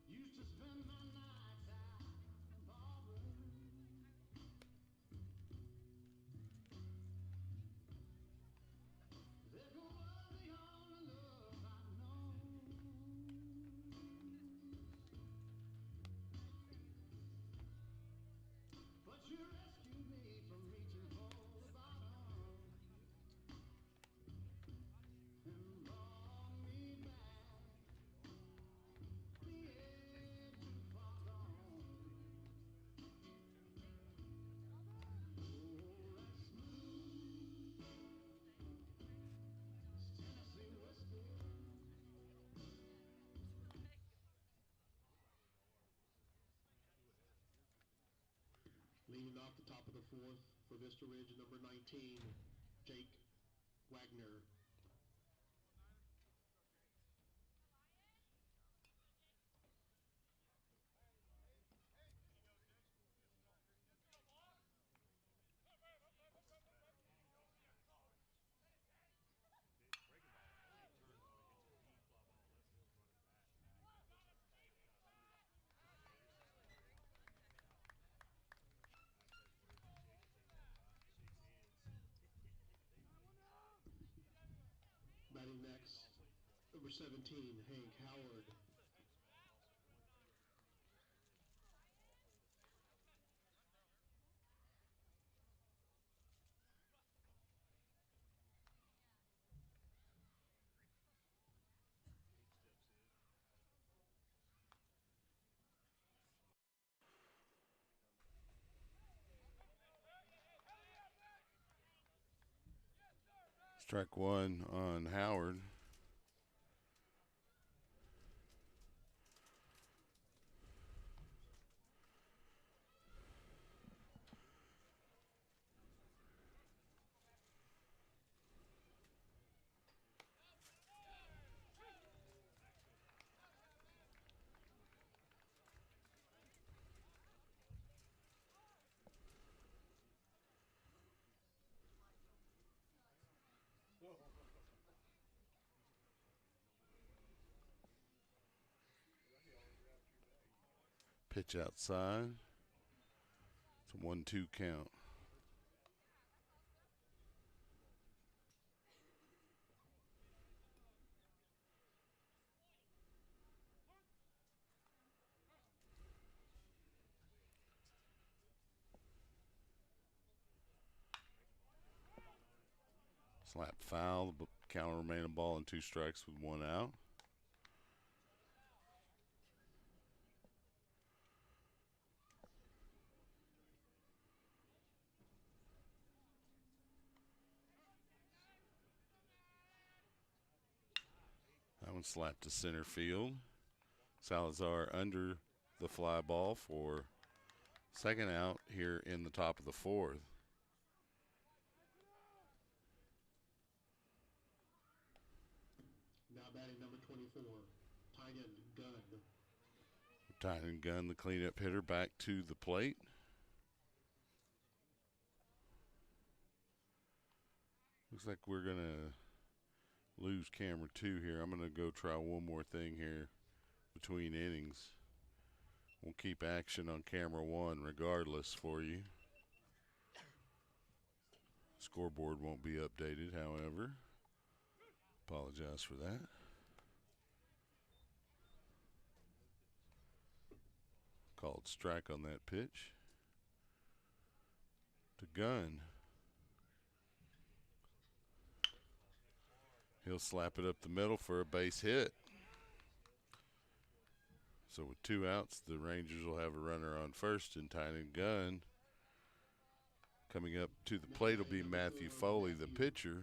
S2: Used to spend my nights out in the ballroom. Liquor was the only love I'd known. But you rescued me from reaching for the bottom and brought me back. The edge too far gone. Oh, that smooth Tennessee whiskey. Leading off the top of the fourth for Vista Ridge, number 19, Jake Wagner. Batting next, number 17, Hank Howard.
S1: Strike one on Howard. Pitch outside. It's a 1-2 count. Slap foul. The count will remain a ball and 2 strikes with 1 out. That one slapped to center field. Salazar under the fly ball for second out here in the top of the 4th.
S2: Now batting number 24, Tynan Gunn.
S1: Tynan Gunn, the cleanup hitter, back to the plate. Looks like we're going to lose camera 2 here. I'm going to go try one more thing here between innings. We'll keep action on camera 1 regardless for you. Scoreboard won't be updated, however. Apologize for that. Called strike on that pitch. To Gunn. He'll slap it up the middle for a base hit. So with 2 outs, the Rangers will have a runner on first, and Tynan Gunn. Coming up to the plate will be Matthew Foley, the pitcher.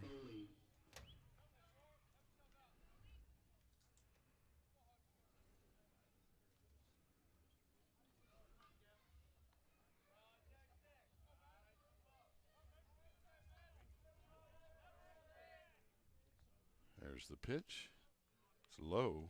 S1: There's the pitch. It's low.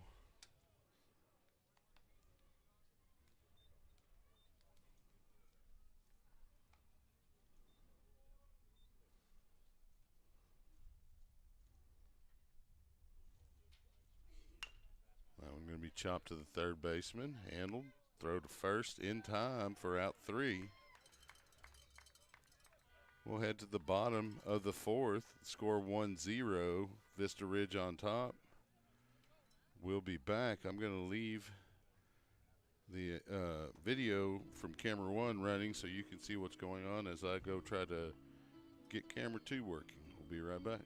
S1: That one going to be chopped to the third baseman. Handled. Throw to first in time for out 3. We'll head to the bottom of the 4th. Score 1-0. Vista Ridge on top. We'll be back. I'm going to leave the video from camera 1 running so you can see what's going on as I go try to get camera 2 working. We'll be right back.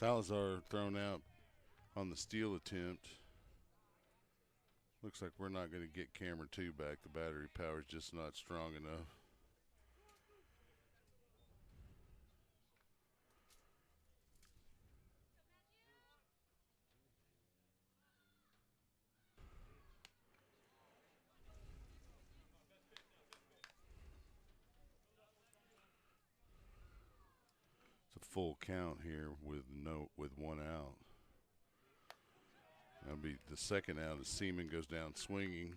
S1: Salazar thrown out on the steal attempt. Looks like we're not going to get camera 2 back. The battery power is just not strong enough. It's a full count here with one out. That'll be the second out as Seaman goes down swinging.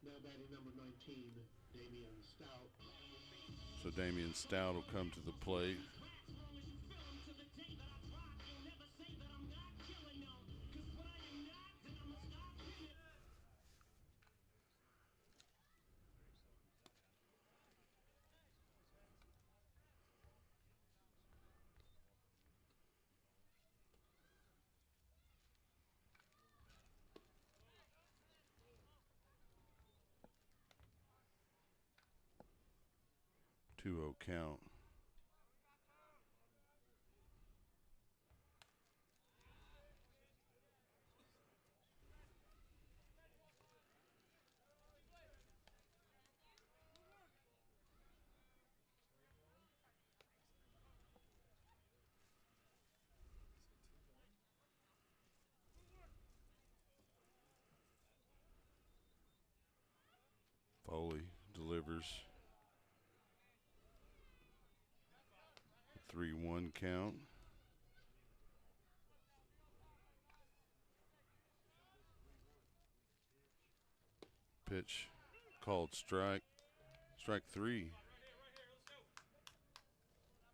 S2: Now batting number 19, Damian Stout.
S1: So Damian Stout will come to the plate. Two-0 count. Foley delivers. 3-1 count. Pitch called strike. Strike 3.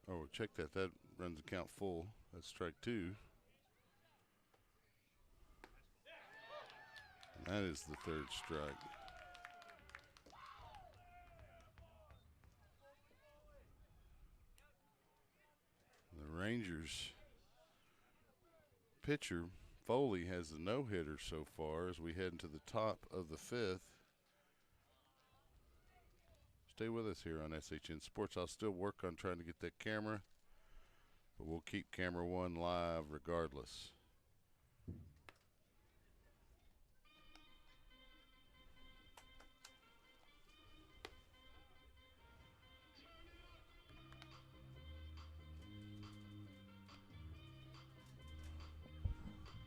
S1: Oh, check that. That runs the count full. That's strike 2. And that is the third strike. The Rangers pitcher, Foley, has the no-hitter so far as we head into the top of the 5th. Stay with us here on SHN Sports. I'll still work on trying to get that camera, but we'll keep camera 1 live regardless.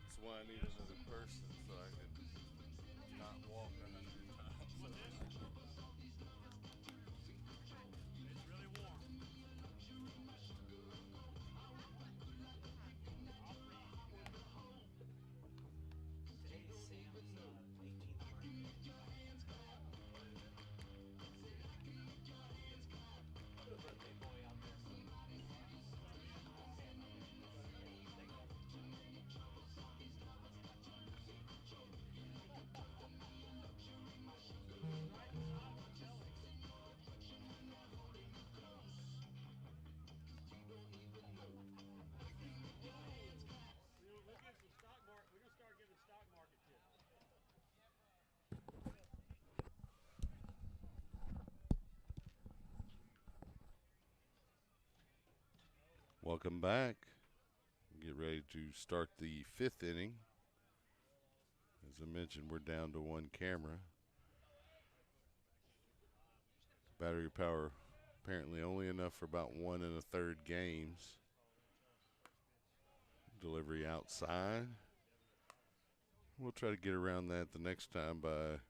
S1: That's why I need another person so I can not walk 100 times. Welcome back. Get ready to start the 5th inning. As I mentioned, we're down to 1 camera. Battery power apparently only enough for about 1 1/3 games. Delivery outside. We'll try to get around that the next time by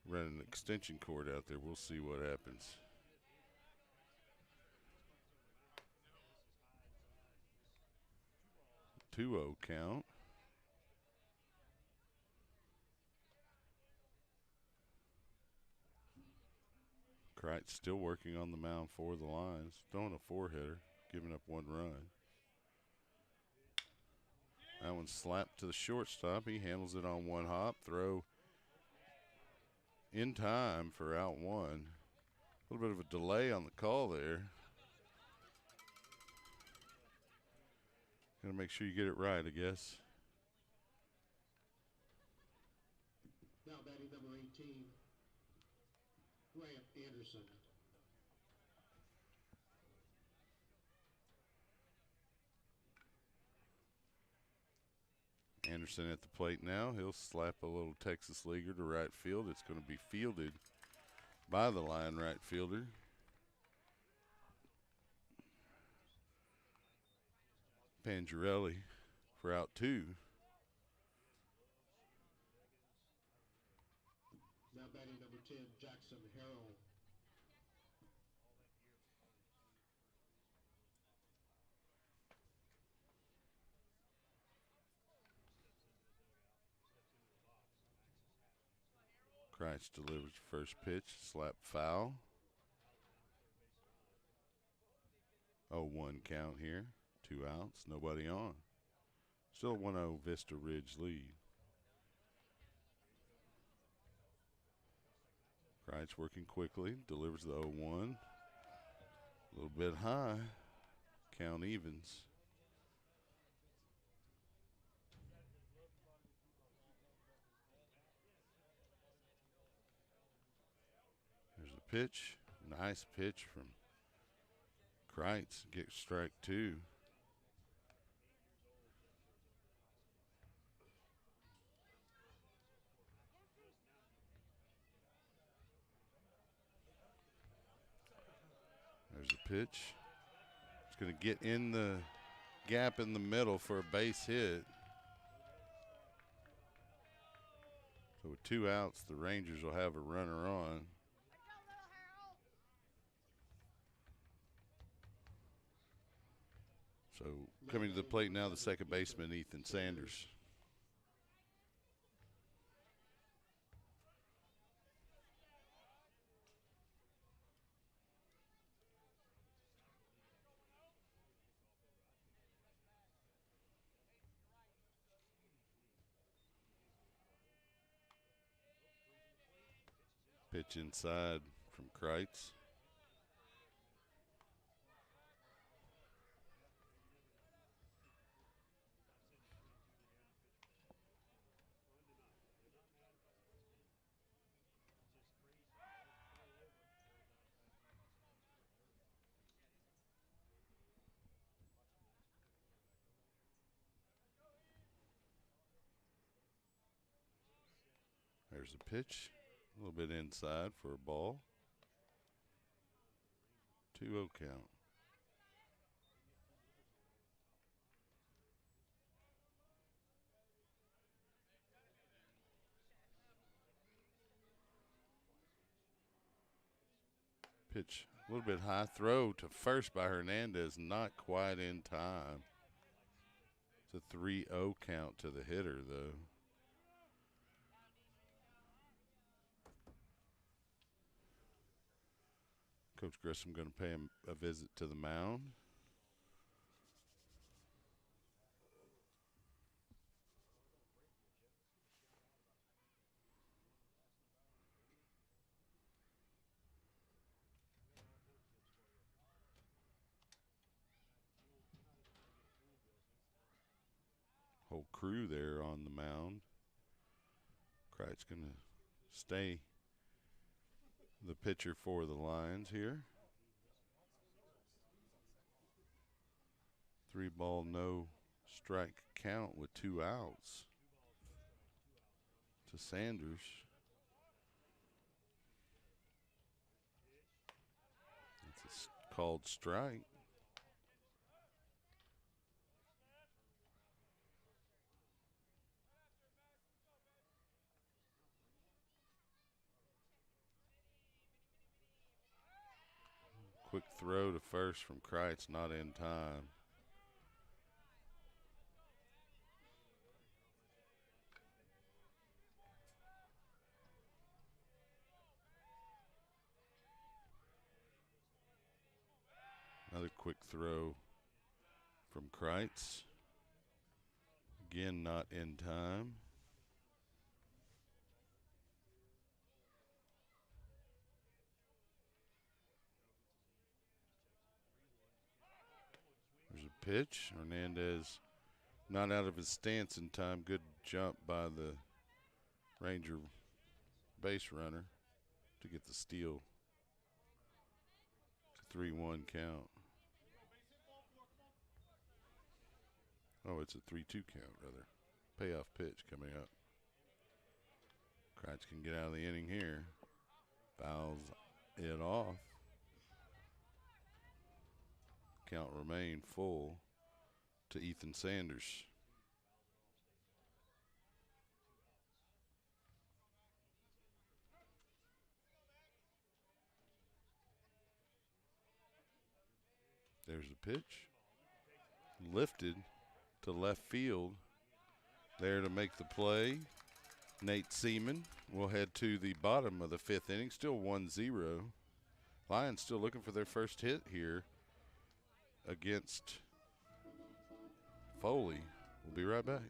S1: running an extension cord out there. We'll see what happens. Two-0 count. Kreitz still working on the mound for the Lions. Throwing a 4-hitter, giving up 1 run. That one slapped to the shortstop. He handles it on 1 hop. Throw in time for out 1. A little bit of a delay on the call there. Got to make sure you get it right, I guess.
S2: Now batting number 18, Grant Anderson.
S1: Anderson at the plate now. He'll slap a little Texas leaguer to right field. It's going to be fielded by the line right fielder. Pangerelli for out 2.
S2: Now batting number 10, Jackson Harrell.
S1: Kreitz delivers first pitch, slap foul. 0-1 count here. 2 outs, nobody on. Still 1-0 Vista Ridge lead. Kreitz working quickly, delivers the 0-1. A little bit high. Count evens. There's a pitch. Nice pitch from Kreitz. Get strike 2. There's a pitch. It's going to get in the gap in the middle for a base hit. So with 2 outs, the Rangers will have a runner on. So coming to the plate now, the second baseman, Ethan Sanders. Pitch inside from Kreitz. There's a pitch. A little bit inside for a ball. 2-0 count. Pitch, a little bit high. Throw to first by Hernandez, not quite in time. It's a 3-0 count to the hitter, though. Coach Grissom going to pay him a visit to the mound. Whole crew there on the mound. Kreitz going to stay the pitcher for the Lions here. 3-ball, no strike count with 2 outs to Sanders. It's a called strike. Quick throw to first from Kreitz, not in time. Another quick throw from Kreitz. Again, not in time. There's a pitch. Hernandez not out of his stance in time. Good jump by the Ranger base runner to get the steal. It's a 3-1 count. Oh, it's a 3-2 count, rather. Payoff pitch coming up. Kreitz can get out of the inning here. Fouls it off. Count remain full to Ethan Sanders. There's the pitch. Lifted to left field. There to make the play, Nate Seaman will head to the bottom of the fifth inning. Still 1-0. Lions still looking for their first hit here against Foley. We'll be right back.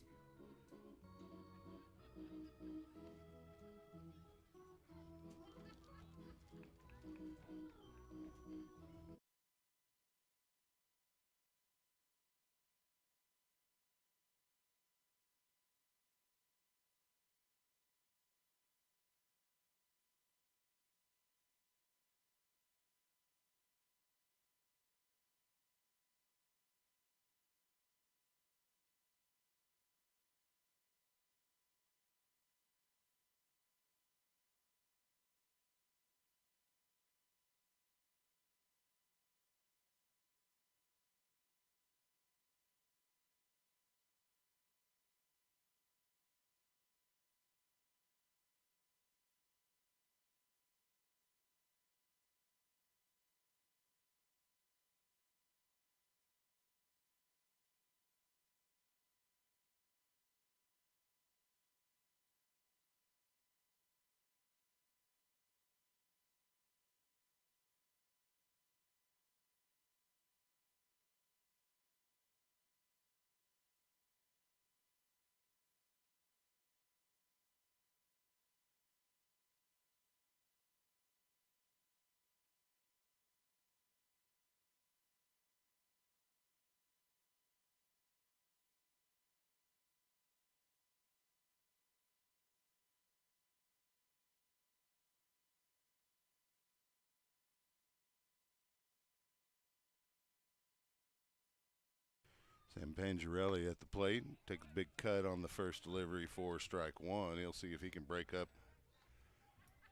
S1: Sam Pangarelli at the plate. Takes a big cut on the first delivery for strike one. He'll see if he can break up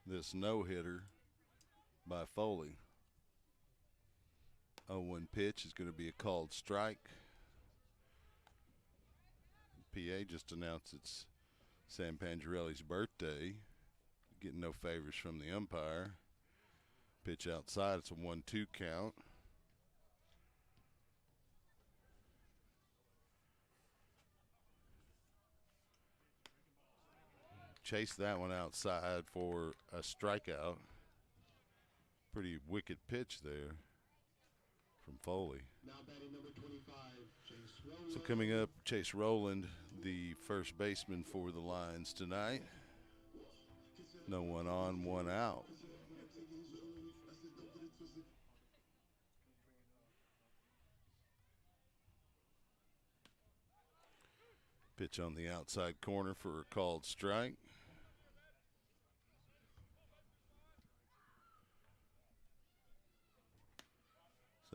S1: this no-hitter by Foley. 0-1 pitch is going to be a called strike. PA just announced it's Sam Pangarelli's birthday. Getting no favors from the umpire. Pitch outside. It's a 1-2 count. Chase that one outside for a strikeout. Pretty wicked pitch there from Foley.
S2: Now batting number 25, Chase Rowland.
S1: So coming up, Chase Rowland, the first baseman for the Lions tonight. No one on, one out. Pitch on the outside corner for a called strike.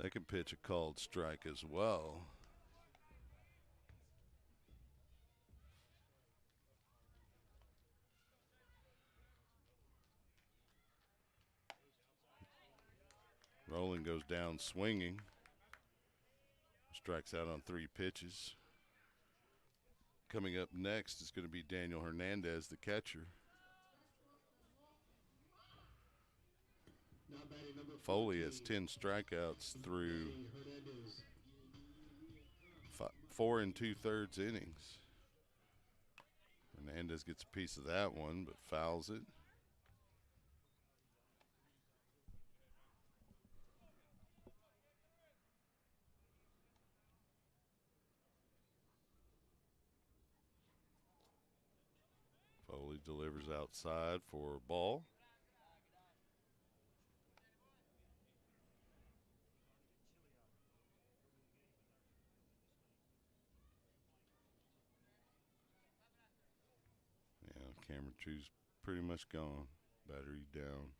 S1: Second pitch, a called strike as well. Rowland goes down swinging. Strikes out on 3 pitches. Coming up next is going to be Daniel Hernandez, the catcher.
S2: Now batting number
S1: Foley has
S2: 14,
S1: 10 strikeouts through
S2: Hernandez.
S1: 4 2/3 innings. Hernandez gets a piece of that one, but fouls it. Foley delivers outside for a ball. Yeah, camera two's pretty much gone. Battery down.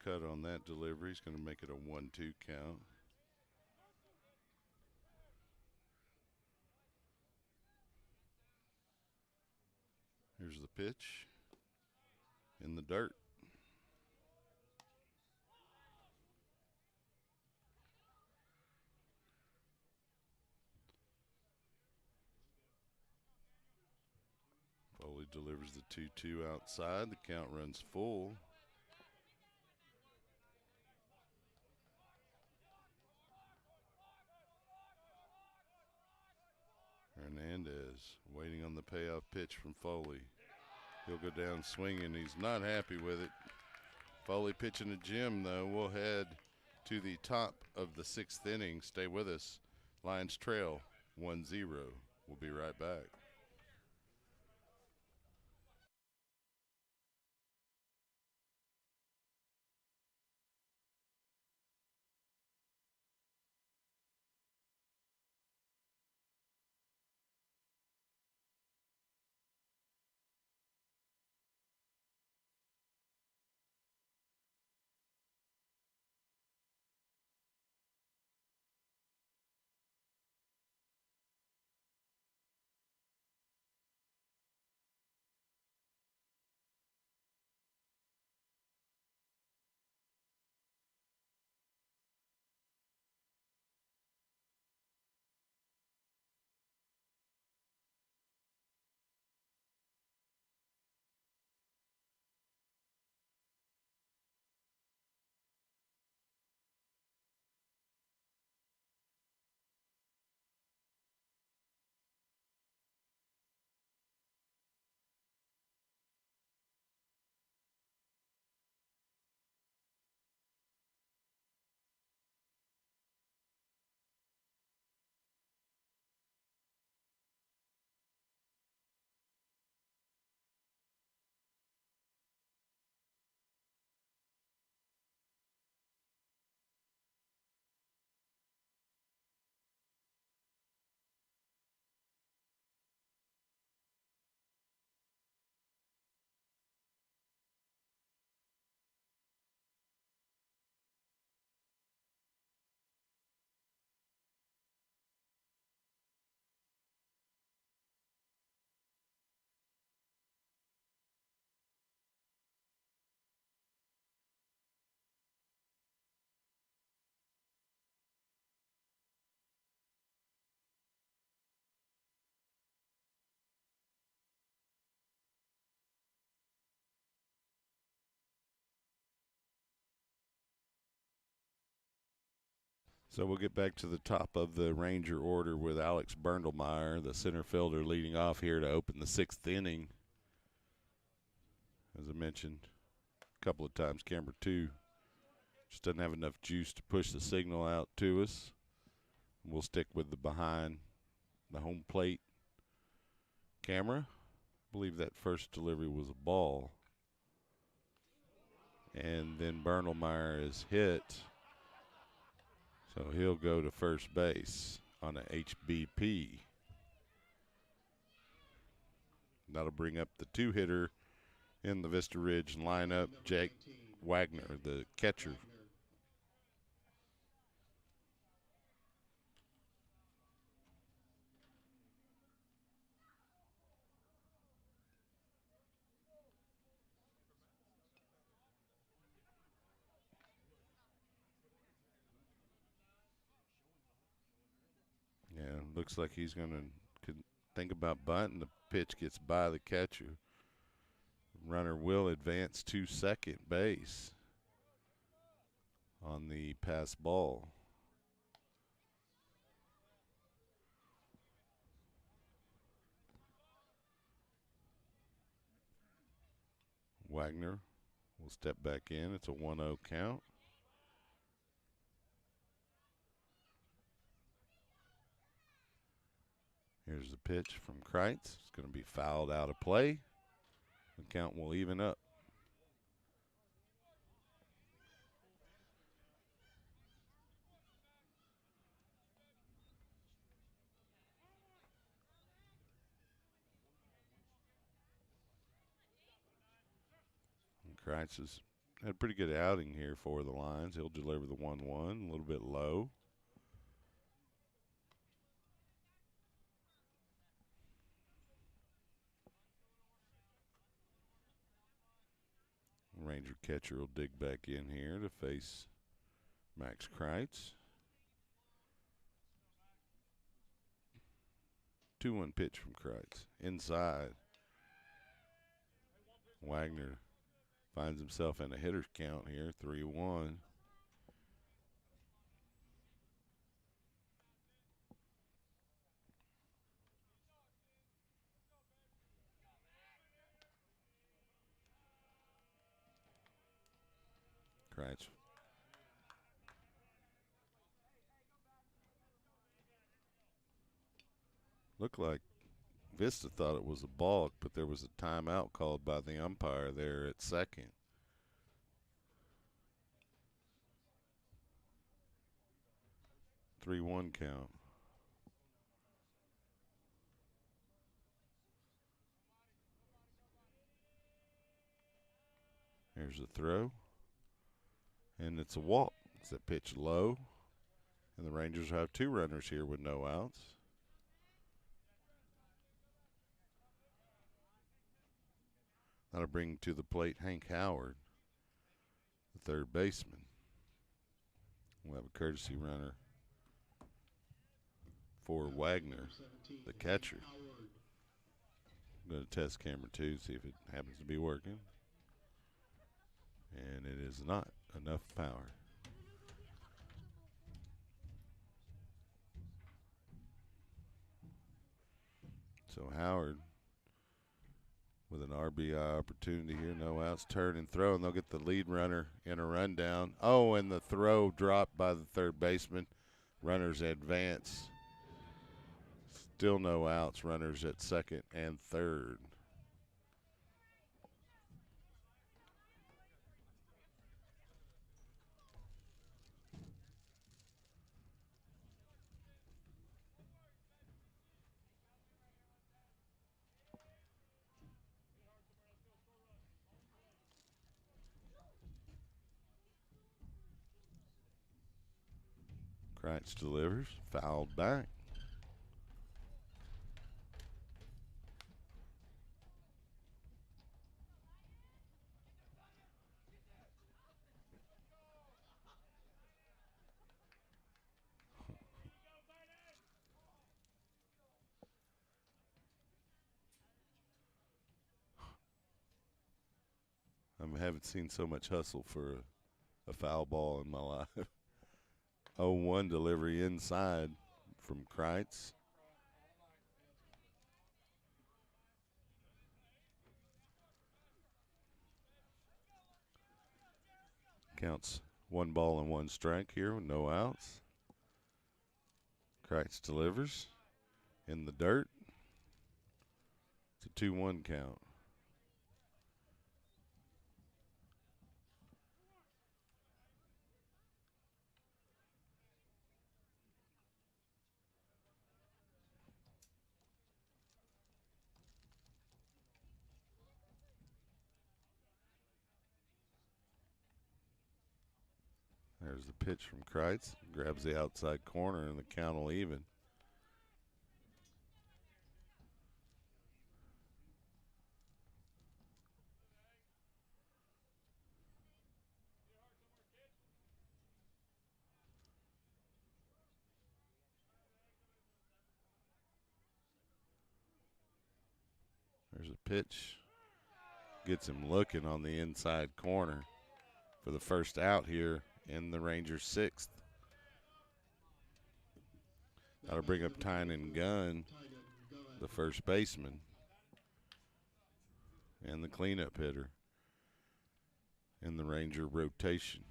S1: Cut on that delivery. He's going to make it a 1-2 count. Here's the pitch in the dirt. Foley delivers the 2-2 outside. The count runs full. Hernandez waiting on the payoff pitch from Foley. He'll go down swinging. He's not happy with it. Foley pitching to Jim, though. We'll head to the top of the 6th inning. Stay with us. Lions trail 1-0. We'll be right back. So we'll get back to the top of the Ranger order with Alex Berndelmeyer, the center fielder, leading off here to open the 6th inning. As I mentioned a couple of times, camera 2 just doesn't have enough juice to push the signal out to us. We'll stick with the behind the home plate camera. I believe that first delivery was a ball. And then Berndelmeyer is hit. So he'll go to first base on a HBP. That'll bring up the 2-hitter in the Vista Ridge lineup, Jake Wagner, the catcher. Yeah, looks like he's going to think about bunting. The pitch gets by the catcher. Runner will advance to second base on the pass ball. Wagner will step back in. It's a 1-0 count. Here's the pitch from Kreitz. It's going to be fouled out of play. The count will even up. And Kreitz has had a pretty good outing here for the Lions. He'll deliver the 1-1, a little bit low. Ranger catcher will dig back in here to face Max Kreitz. 2-1 pitch from Kreitz. Inside. Wagner finds himself in a hitter's count here, 3-1. Kreitz. Looked like Vista thought it was a balk, but there was a timeout called by the umpire there at second. Three-one count. Here's the throw. And it's a walk. It's a pitch low. And the Rangers have 2 runners here with no outs. That'll bring to the plate Hank Howard, the third baseman. We'll have a courtesy runner for Wagner, the catcher. I'm going to test camera 2, see if it happens to be working. And it is not enough power. So Howard with an RBI opportunity here. No outs, turn and throw, and they'll get the lead runner in a rundown. Oh, and the throw dropped by the third baseman. Runners advance. Still no outs. Runners at second and third. Kreitz delivers, fouled back. I haven't seen so much hustle for a foul ball in my life. 0-1 delivery inside from Kreitz. Counts 1 ball and 1 strike here with no outs. Kreitz delivers in the dirt. It's a 2-1 count. There's the pitch from Kreitz. Grabs the outside corner, and the count will even. There's a pitch. Gets him looking on the inside corner for the first out here in the Rangers' 6th. That'll bring up Tynan Gunn, the first baseman, and the cleanup hitter in the Ranger rotation,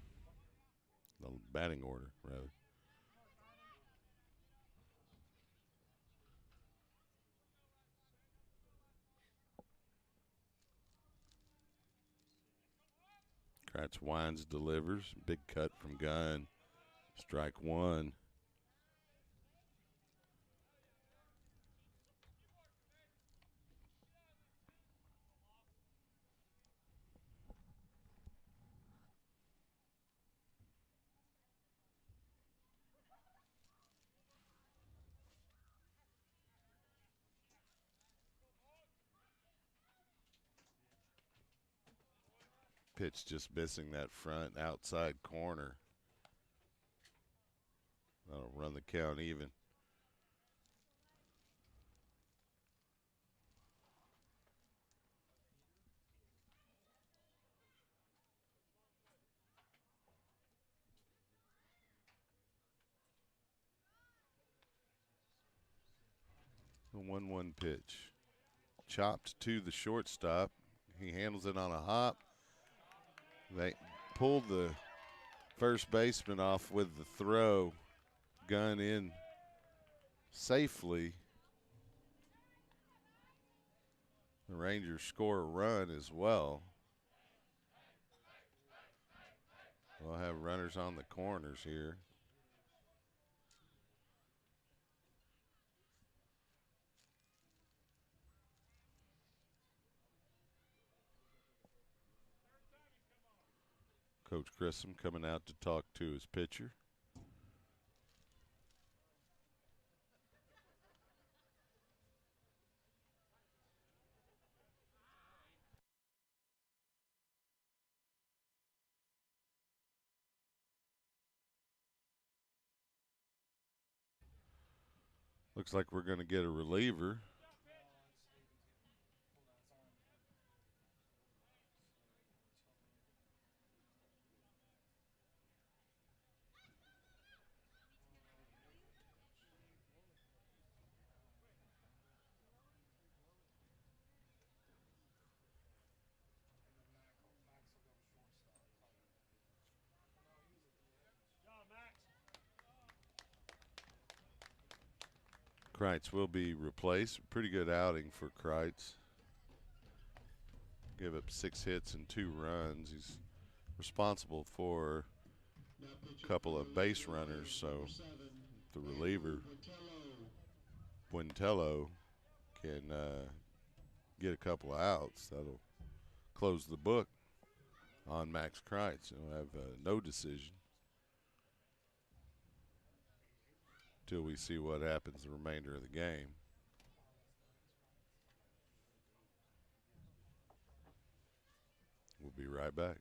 S1: the batting order, rather. Kreitz winds, delivers. Big cut from Gunn. Strike 1. Pitch just missing that front outside corner. That'll run the count even. The 1-1 pitch. Chopped to the shortstop. He handles it on a hop. They pulled the first baseman off with the throw. Gun in safely. The Rangers score a run as well. We'll have runners on the corners here. Coach Grissom coming out to talk to his pitcher. Looks like we're going to get a reliever. Kreitz will be replaced. Pretty good outing for Kreitz. Gave up 6 hits and 2 runs. He's responsible for a couple of base runners, so the reliever, Buentello, can get a couple of outs. That'll close the book on Max Kreitz. He'll have no decision till we see what happens the remainder of the game. We'll be right back.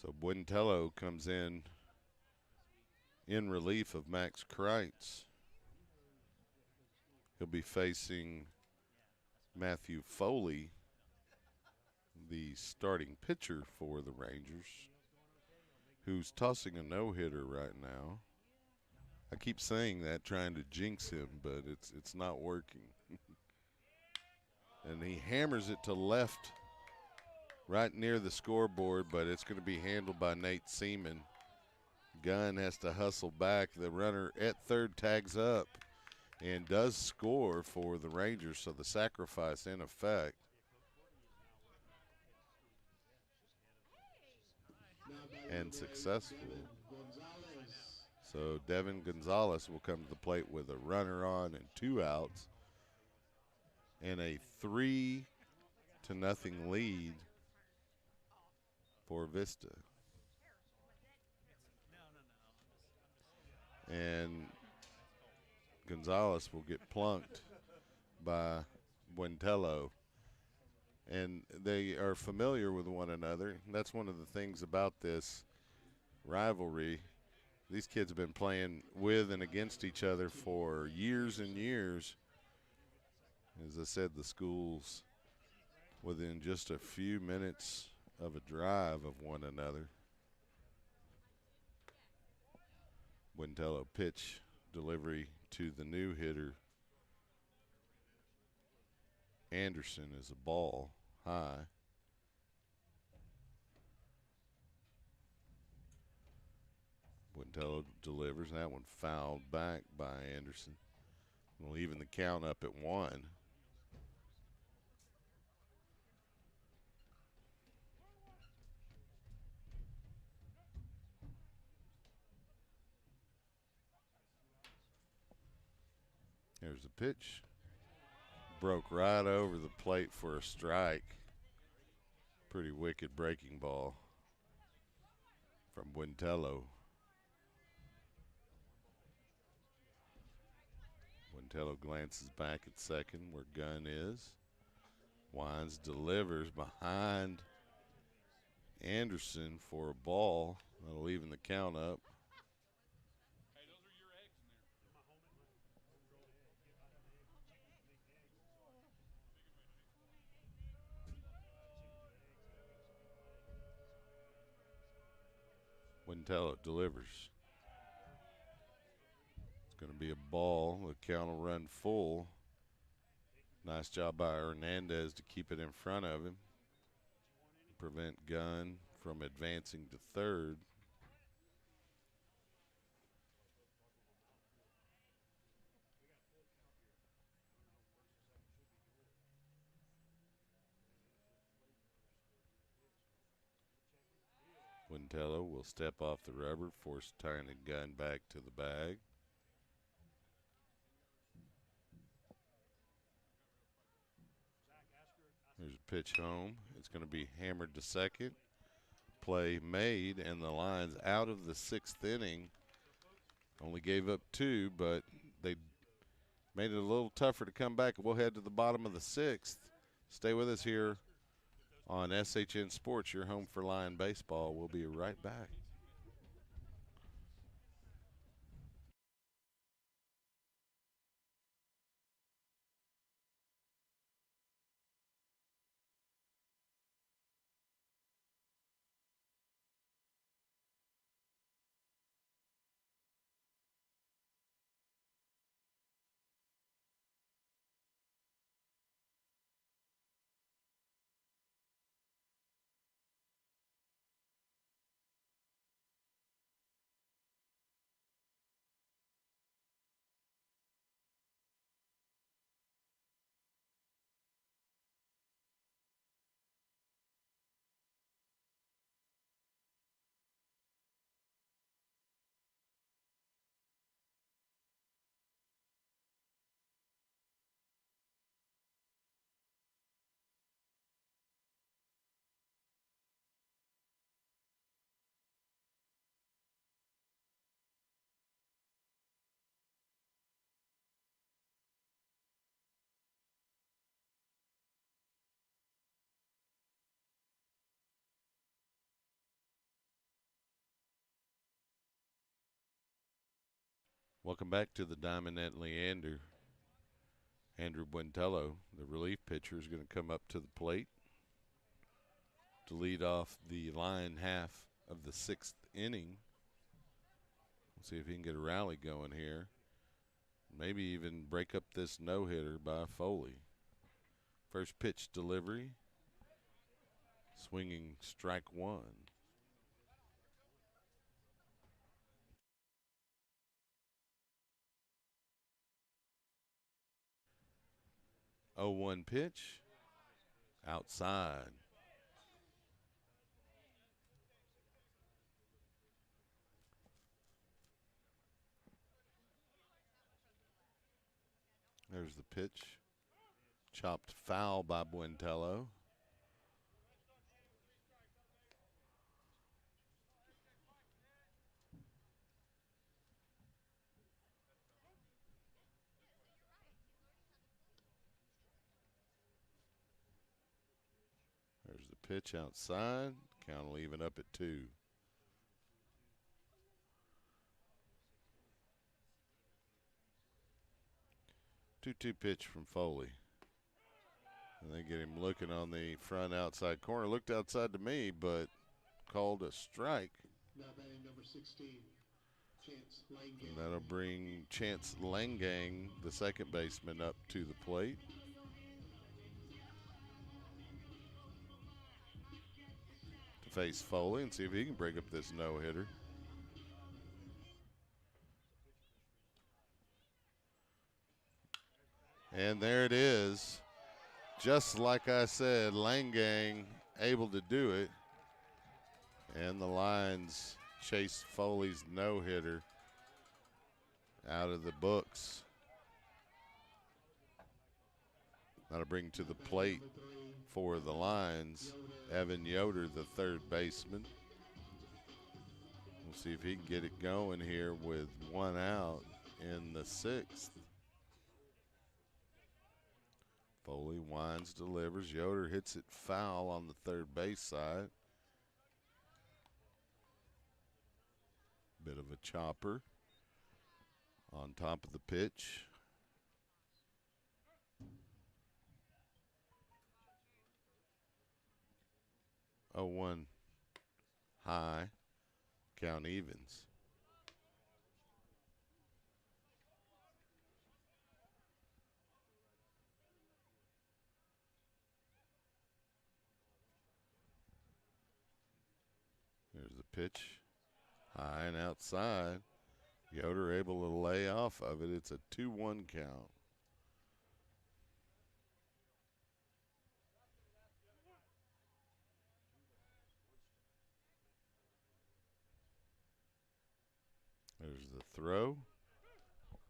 S1: So Buentello comes in relief of Max Kreitz. He'll be facing Matthew Foley, the starting pitcher for the Rangers, who's tossing a no-hitter right now. I keep saying that, trying to jinx him, but it's not working. And he hammers it to left right near the scoreboard, but it's going to be handled by Nate Seaman. Gunn has to hustle back. The runner at third tags up and does score for the Rangers, so the sacrifice in effect. And successful. So Devin Gonzalez will come to the plate with a runner on and 2 outs and a 3-0 lead for Vista. And Gonzalez will get plunked by Buentello. And they are familiar with one another. That's one of the things about this rivalry. These kids have been playing with and against each other for years and years. As I said, the schools within just a few minutes of a drive of one another. Wintello pitch delivery to the new hitter. Anderson is a ball high. Wintello delivers. That one fouled back by Anderson. We'll even the count up at 1. There's the pitch. Broke right over the plate for a strike. Pretty wicked breaking ball from Wintello. Wintello glances back at second where Gunn is. Wines delivers behind Anderson for a ball. That'll even the count up. Wintello delivers. It's going to be a ball. The count will run full. Nice job by Hernandez to keep it in front of him. Prevent Gunn from advancing to third. Wintello will step off the rubber, force tying the Gunn back to the bag. There's a pitch home. It's going to be hammered to second. Play made, and the Lions out of the 6th inning. Only gave up 2, but they made it a little tougher to come back. We'll head to the bottom of the 6th. Stay with us here on SHN Sports, your home for Lion baseball. We'll be right back. Welcome back to the Diamond at Leander. Andrew Wintello, the relief pitcher, is going to come up to the plate to lead off the Lion half of the 6th inning. Let's see if he can get a rally going here. Maybe even break up this no-hitter by Foley. First pitch delivery. Swinging strike 1. Oh, 1 pitch. Outside. There's the pitch. Chopped foul by Wintello. There's the pitch outside. Count will even up at 2. 2-2 pitch from Foley. And they get him looking on the front outside corner. Looked outside to me, but called a strike.
S2: Now batting number 16, Chance Langang.
S1: And that'll bring Chance Langang, the second baseman, up to the plate. To face Foley and see if he can break up this no-hitter. And there it is. Just like I said, Langang able to do it. And the Lions chase Foley's no-hitter out of the books. That'll bring to the plate for the Lions Evan Yoder, the third baseman. We'll see if he can get it going here with one out in the sixth. Foley winds, delivers. Yoder hits it foul on the third base side. Bit of a chopper on top of the pitch. 0-1 high. Count evens. There's the pitch. High and outside. Yoder able to lay off of it. It's a 2-1 count. There's the throw.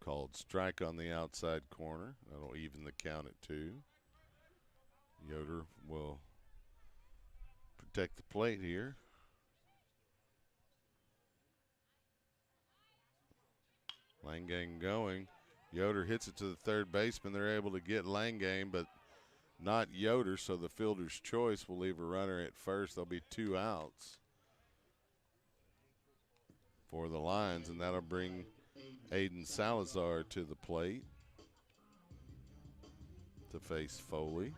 S1: Called strike on the outside corner. That'll even the count at 2. Yoder will protect the plate here. Langang going. Yoder hits it to the third baseman. They're able to get Langang, but not Yoder, so the fielder's choice will leave a runner at first. There'll be 2 outs for the Lions, and that'll bring Aiden Salazar to the plate to face Foley.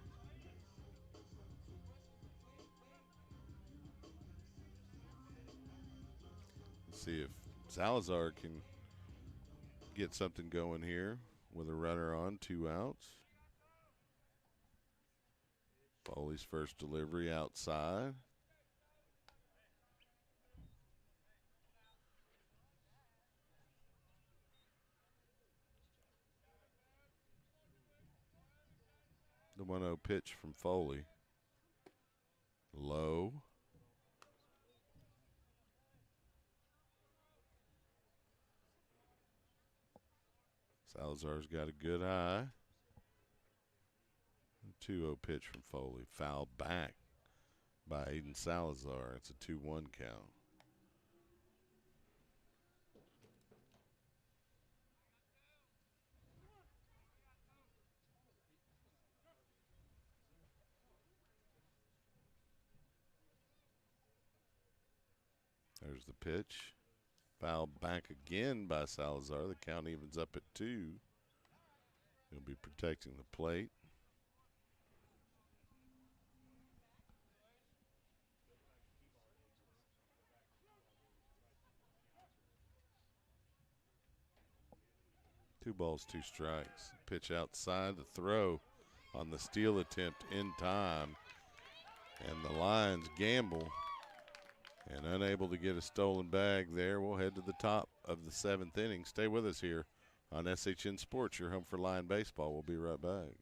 S1: Let's see if Salazar can get something going here with a runner on, 2 outs. Foley's first delivery outside. The 1-0 pitch from Foley. Low. Salazar's got a good eye. 2-0 pitch from Foley. Fouled back by Aiden Salazar. It's a 2-1 count. There's the pitch. Fouled back again by Salazar. The count evens up at 2. He'll be protecting the plate. Two balls, 2 strikes. Pitch outside, the throw on the steal attempt in time. And the Lions gamble and unable to get a stolen bag there. We'll head to the top of the 7th inning. Stay with us here on SHN Sports, your home for Lion Baseball. We'll be right back.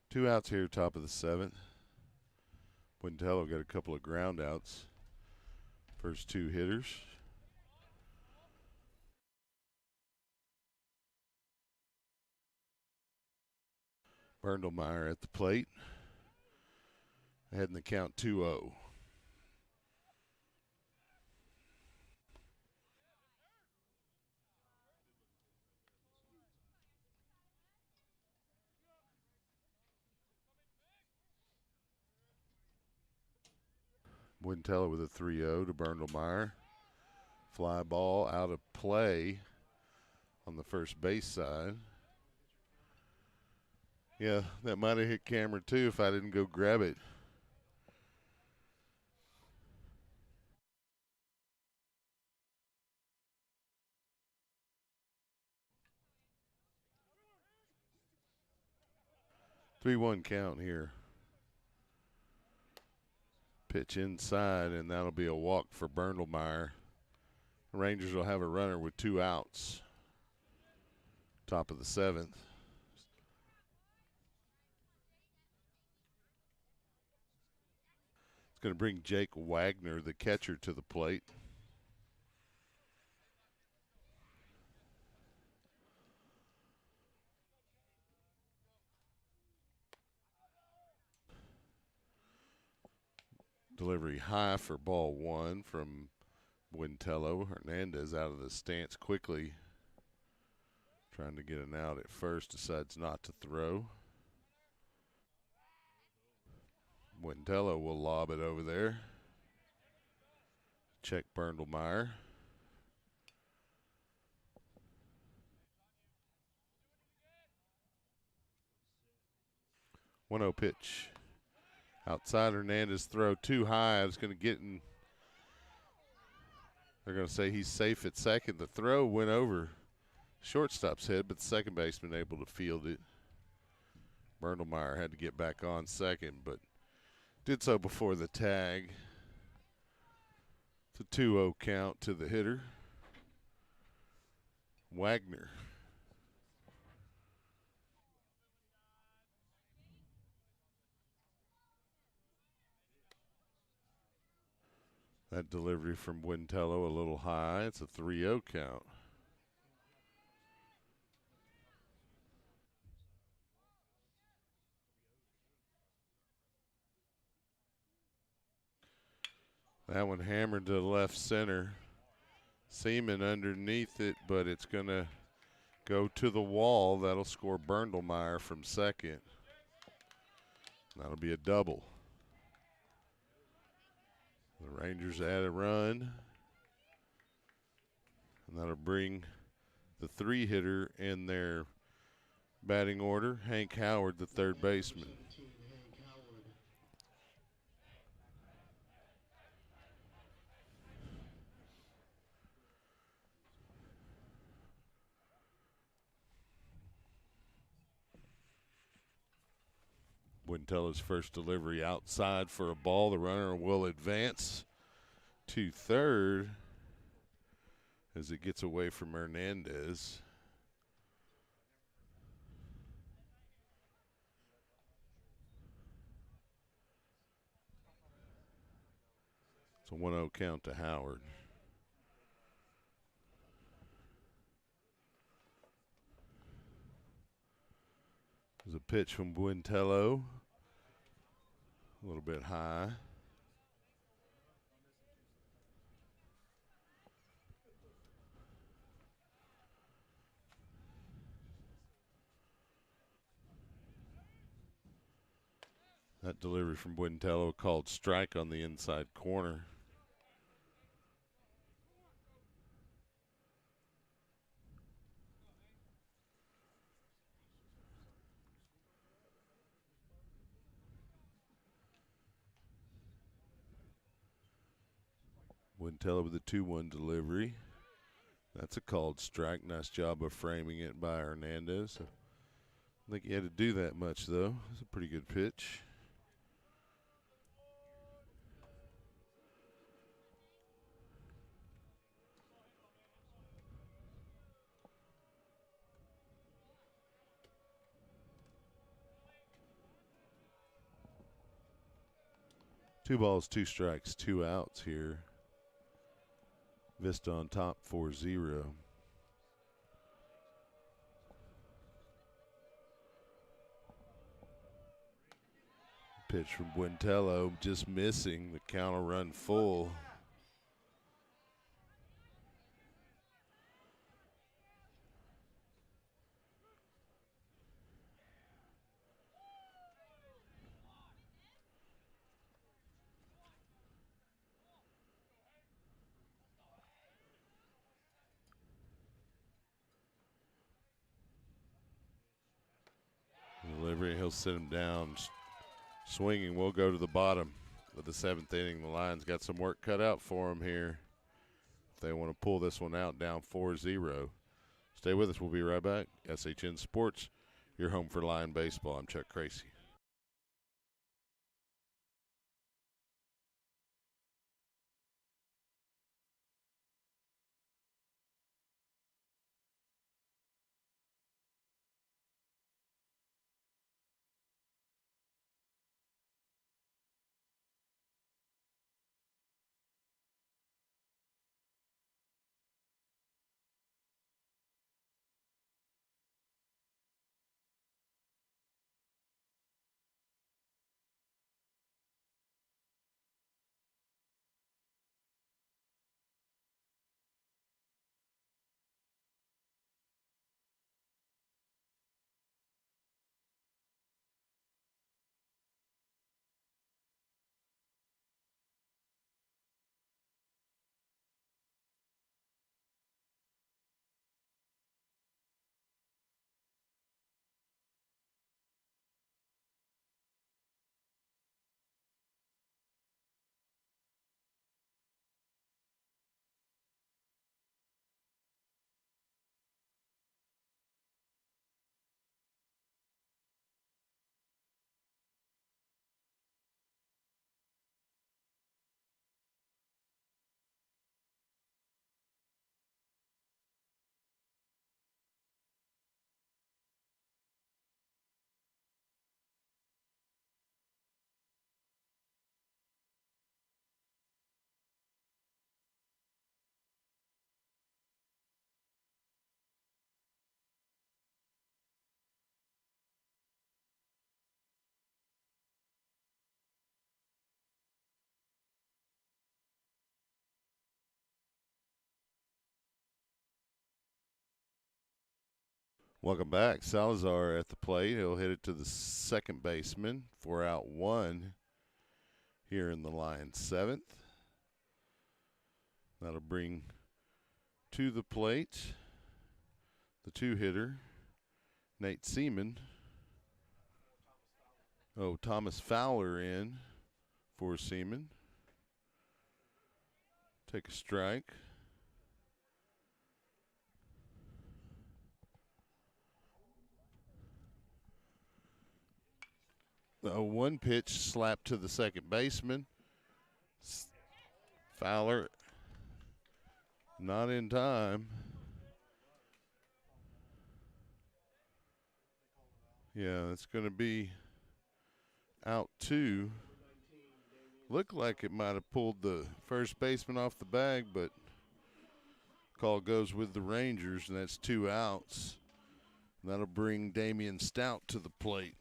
S1: 2 outs here, top of the 7th. Wintello got a couple of ground outs. First 2 hitters. Berndlemeyer at the plate. Ahead in the count 2-0. Wintello with a 3-0 to Berndlemeyer. Fly ball out of play on the first base side. Yeah, that might have hit camera too if I didn't go grab it. Three-one count here. Pitch inside, and that'll be a walk for Berndlemeyer. The Rangers will have a runner with 2 outs. Top of the 7th. It's going to bring Jake Wagner, the catcher, to the plate. Delivery high for ball 1 from Wintello. Hernandez out of the stance quickly. Trying to get an out at first, decides not to throw. Wintello will lob it over there. Check Berndlemeyer. 1-0 pitch. Outside Hernandez throw too high. I was going to get in. They're going to say he's safe at second. The throw went over shortstop's head, but the second baseman able to field it. Berndlemeyer had to get back on second, but did so before the tag. It's a 2-0 count to the hitter, Wagner. That delivery from Wintello a little high. It's a 3-0 count. That one hammered to left center. Seaman underneath it, but it's going to go to the wall. That'll score Berndlemeyer from second. That'll be a double. The Rangers add a run. And that'll bring the 3-hitter in their batting order, Hank Howard, the third baseman. Wintello's first delivery outside for a ball. The runner will advance to third as it gets away from Hernandez. It's a 1-0 count to Howard. There's a pitch from Wintello. A little bit high. That delivery from Wintello called strike on the inside corner. Wintello with a 2-1 delivery. That's a called strike. Nice job of framing it by Hernandez. I think he had to do that much, though. It's a pretty good pitch. 2 balls, 2 strikes, 2 outs here. Vista on top 4-0. Pitch from Buentello, just missing. The count will run full. Delivery, he'll sit him down. Swinging will go to the bottom of the 7th inning. The Lions got some work cut out for them here if they want to pull this one out down 4-0. Stay with us. We'll be right back. SHN Sports, your home for Lion baseball. I'm Chuck Tracy. Welcome back. Salazar at the plate. He'll hit it to the second baseman. 4 out 1 here in the Lions' 7th. That'll bring to the plate the 2-hitter, Nate Seaman. Thomas Fowler in for Seaman. Take a strike. The 1 pitch slapped to the second baseman. Fowler not in time. Yeah, it's going to be out 2. Looked like it might have pulled the first baseman off the bag, but call goes with the Rangers, and that's 2 outs. And that'll bring Damian Stout to the plate.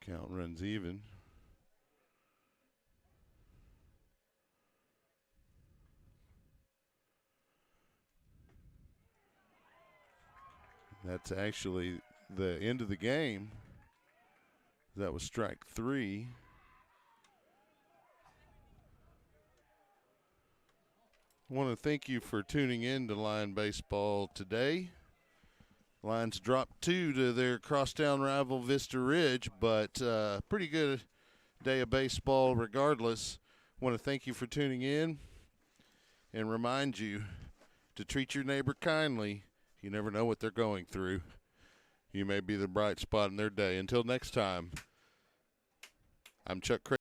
S1: Count runs even. That's actually the end of the game. That was strike 3. I want to thank you for tuning in to Lion Baseball today. Lions dropped 2 to their crosstown rival Vista Ridge, but pretty good day of baseball regardless. I want to thank you for tuning in and remind you to treat your neighbor kindly. You never know what they're going through. You may be the bright spot in their day. Until next time, I'm Chuck Craig.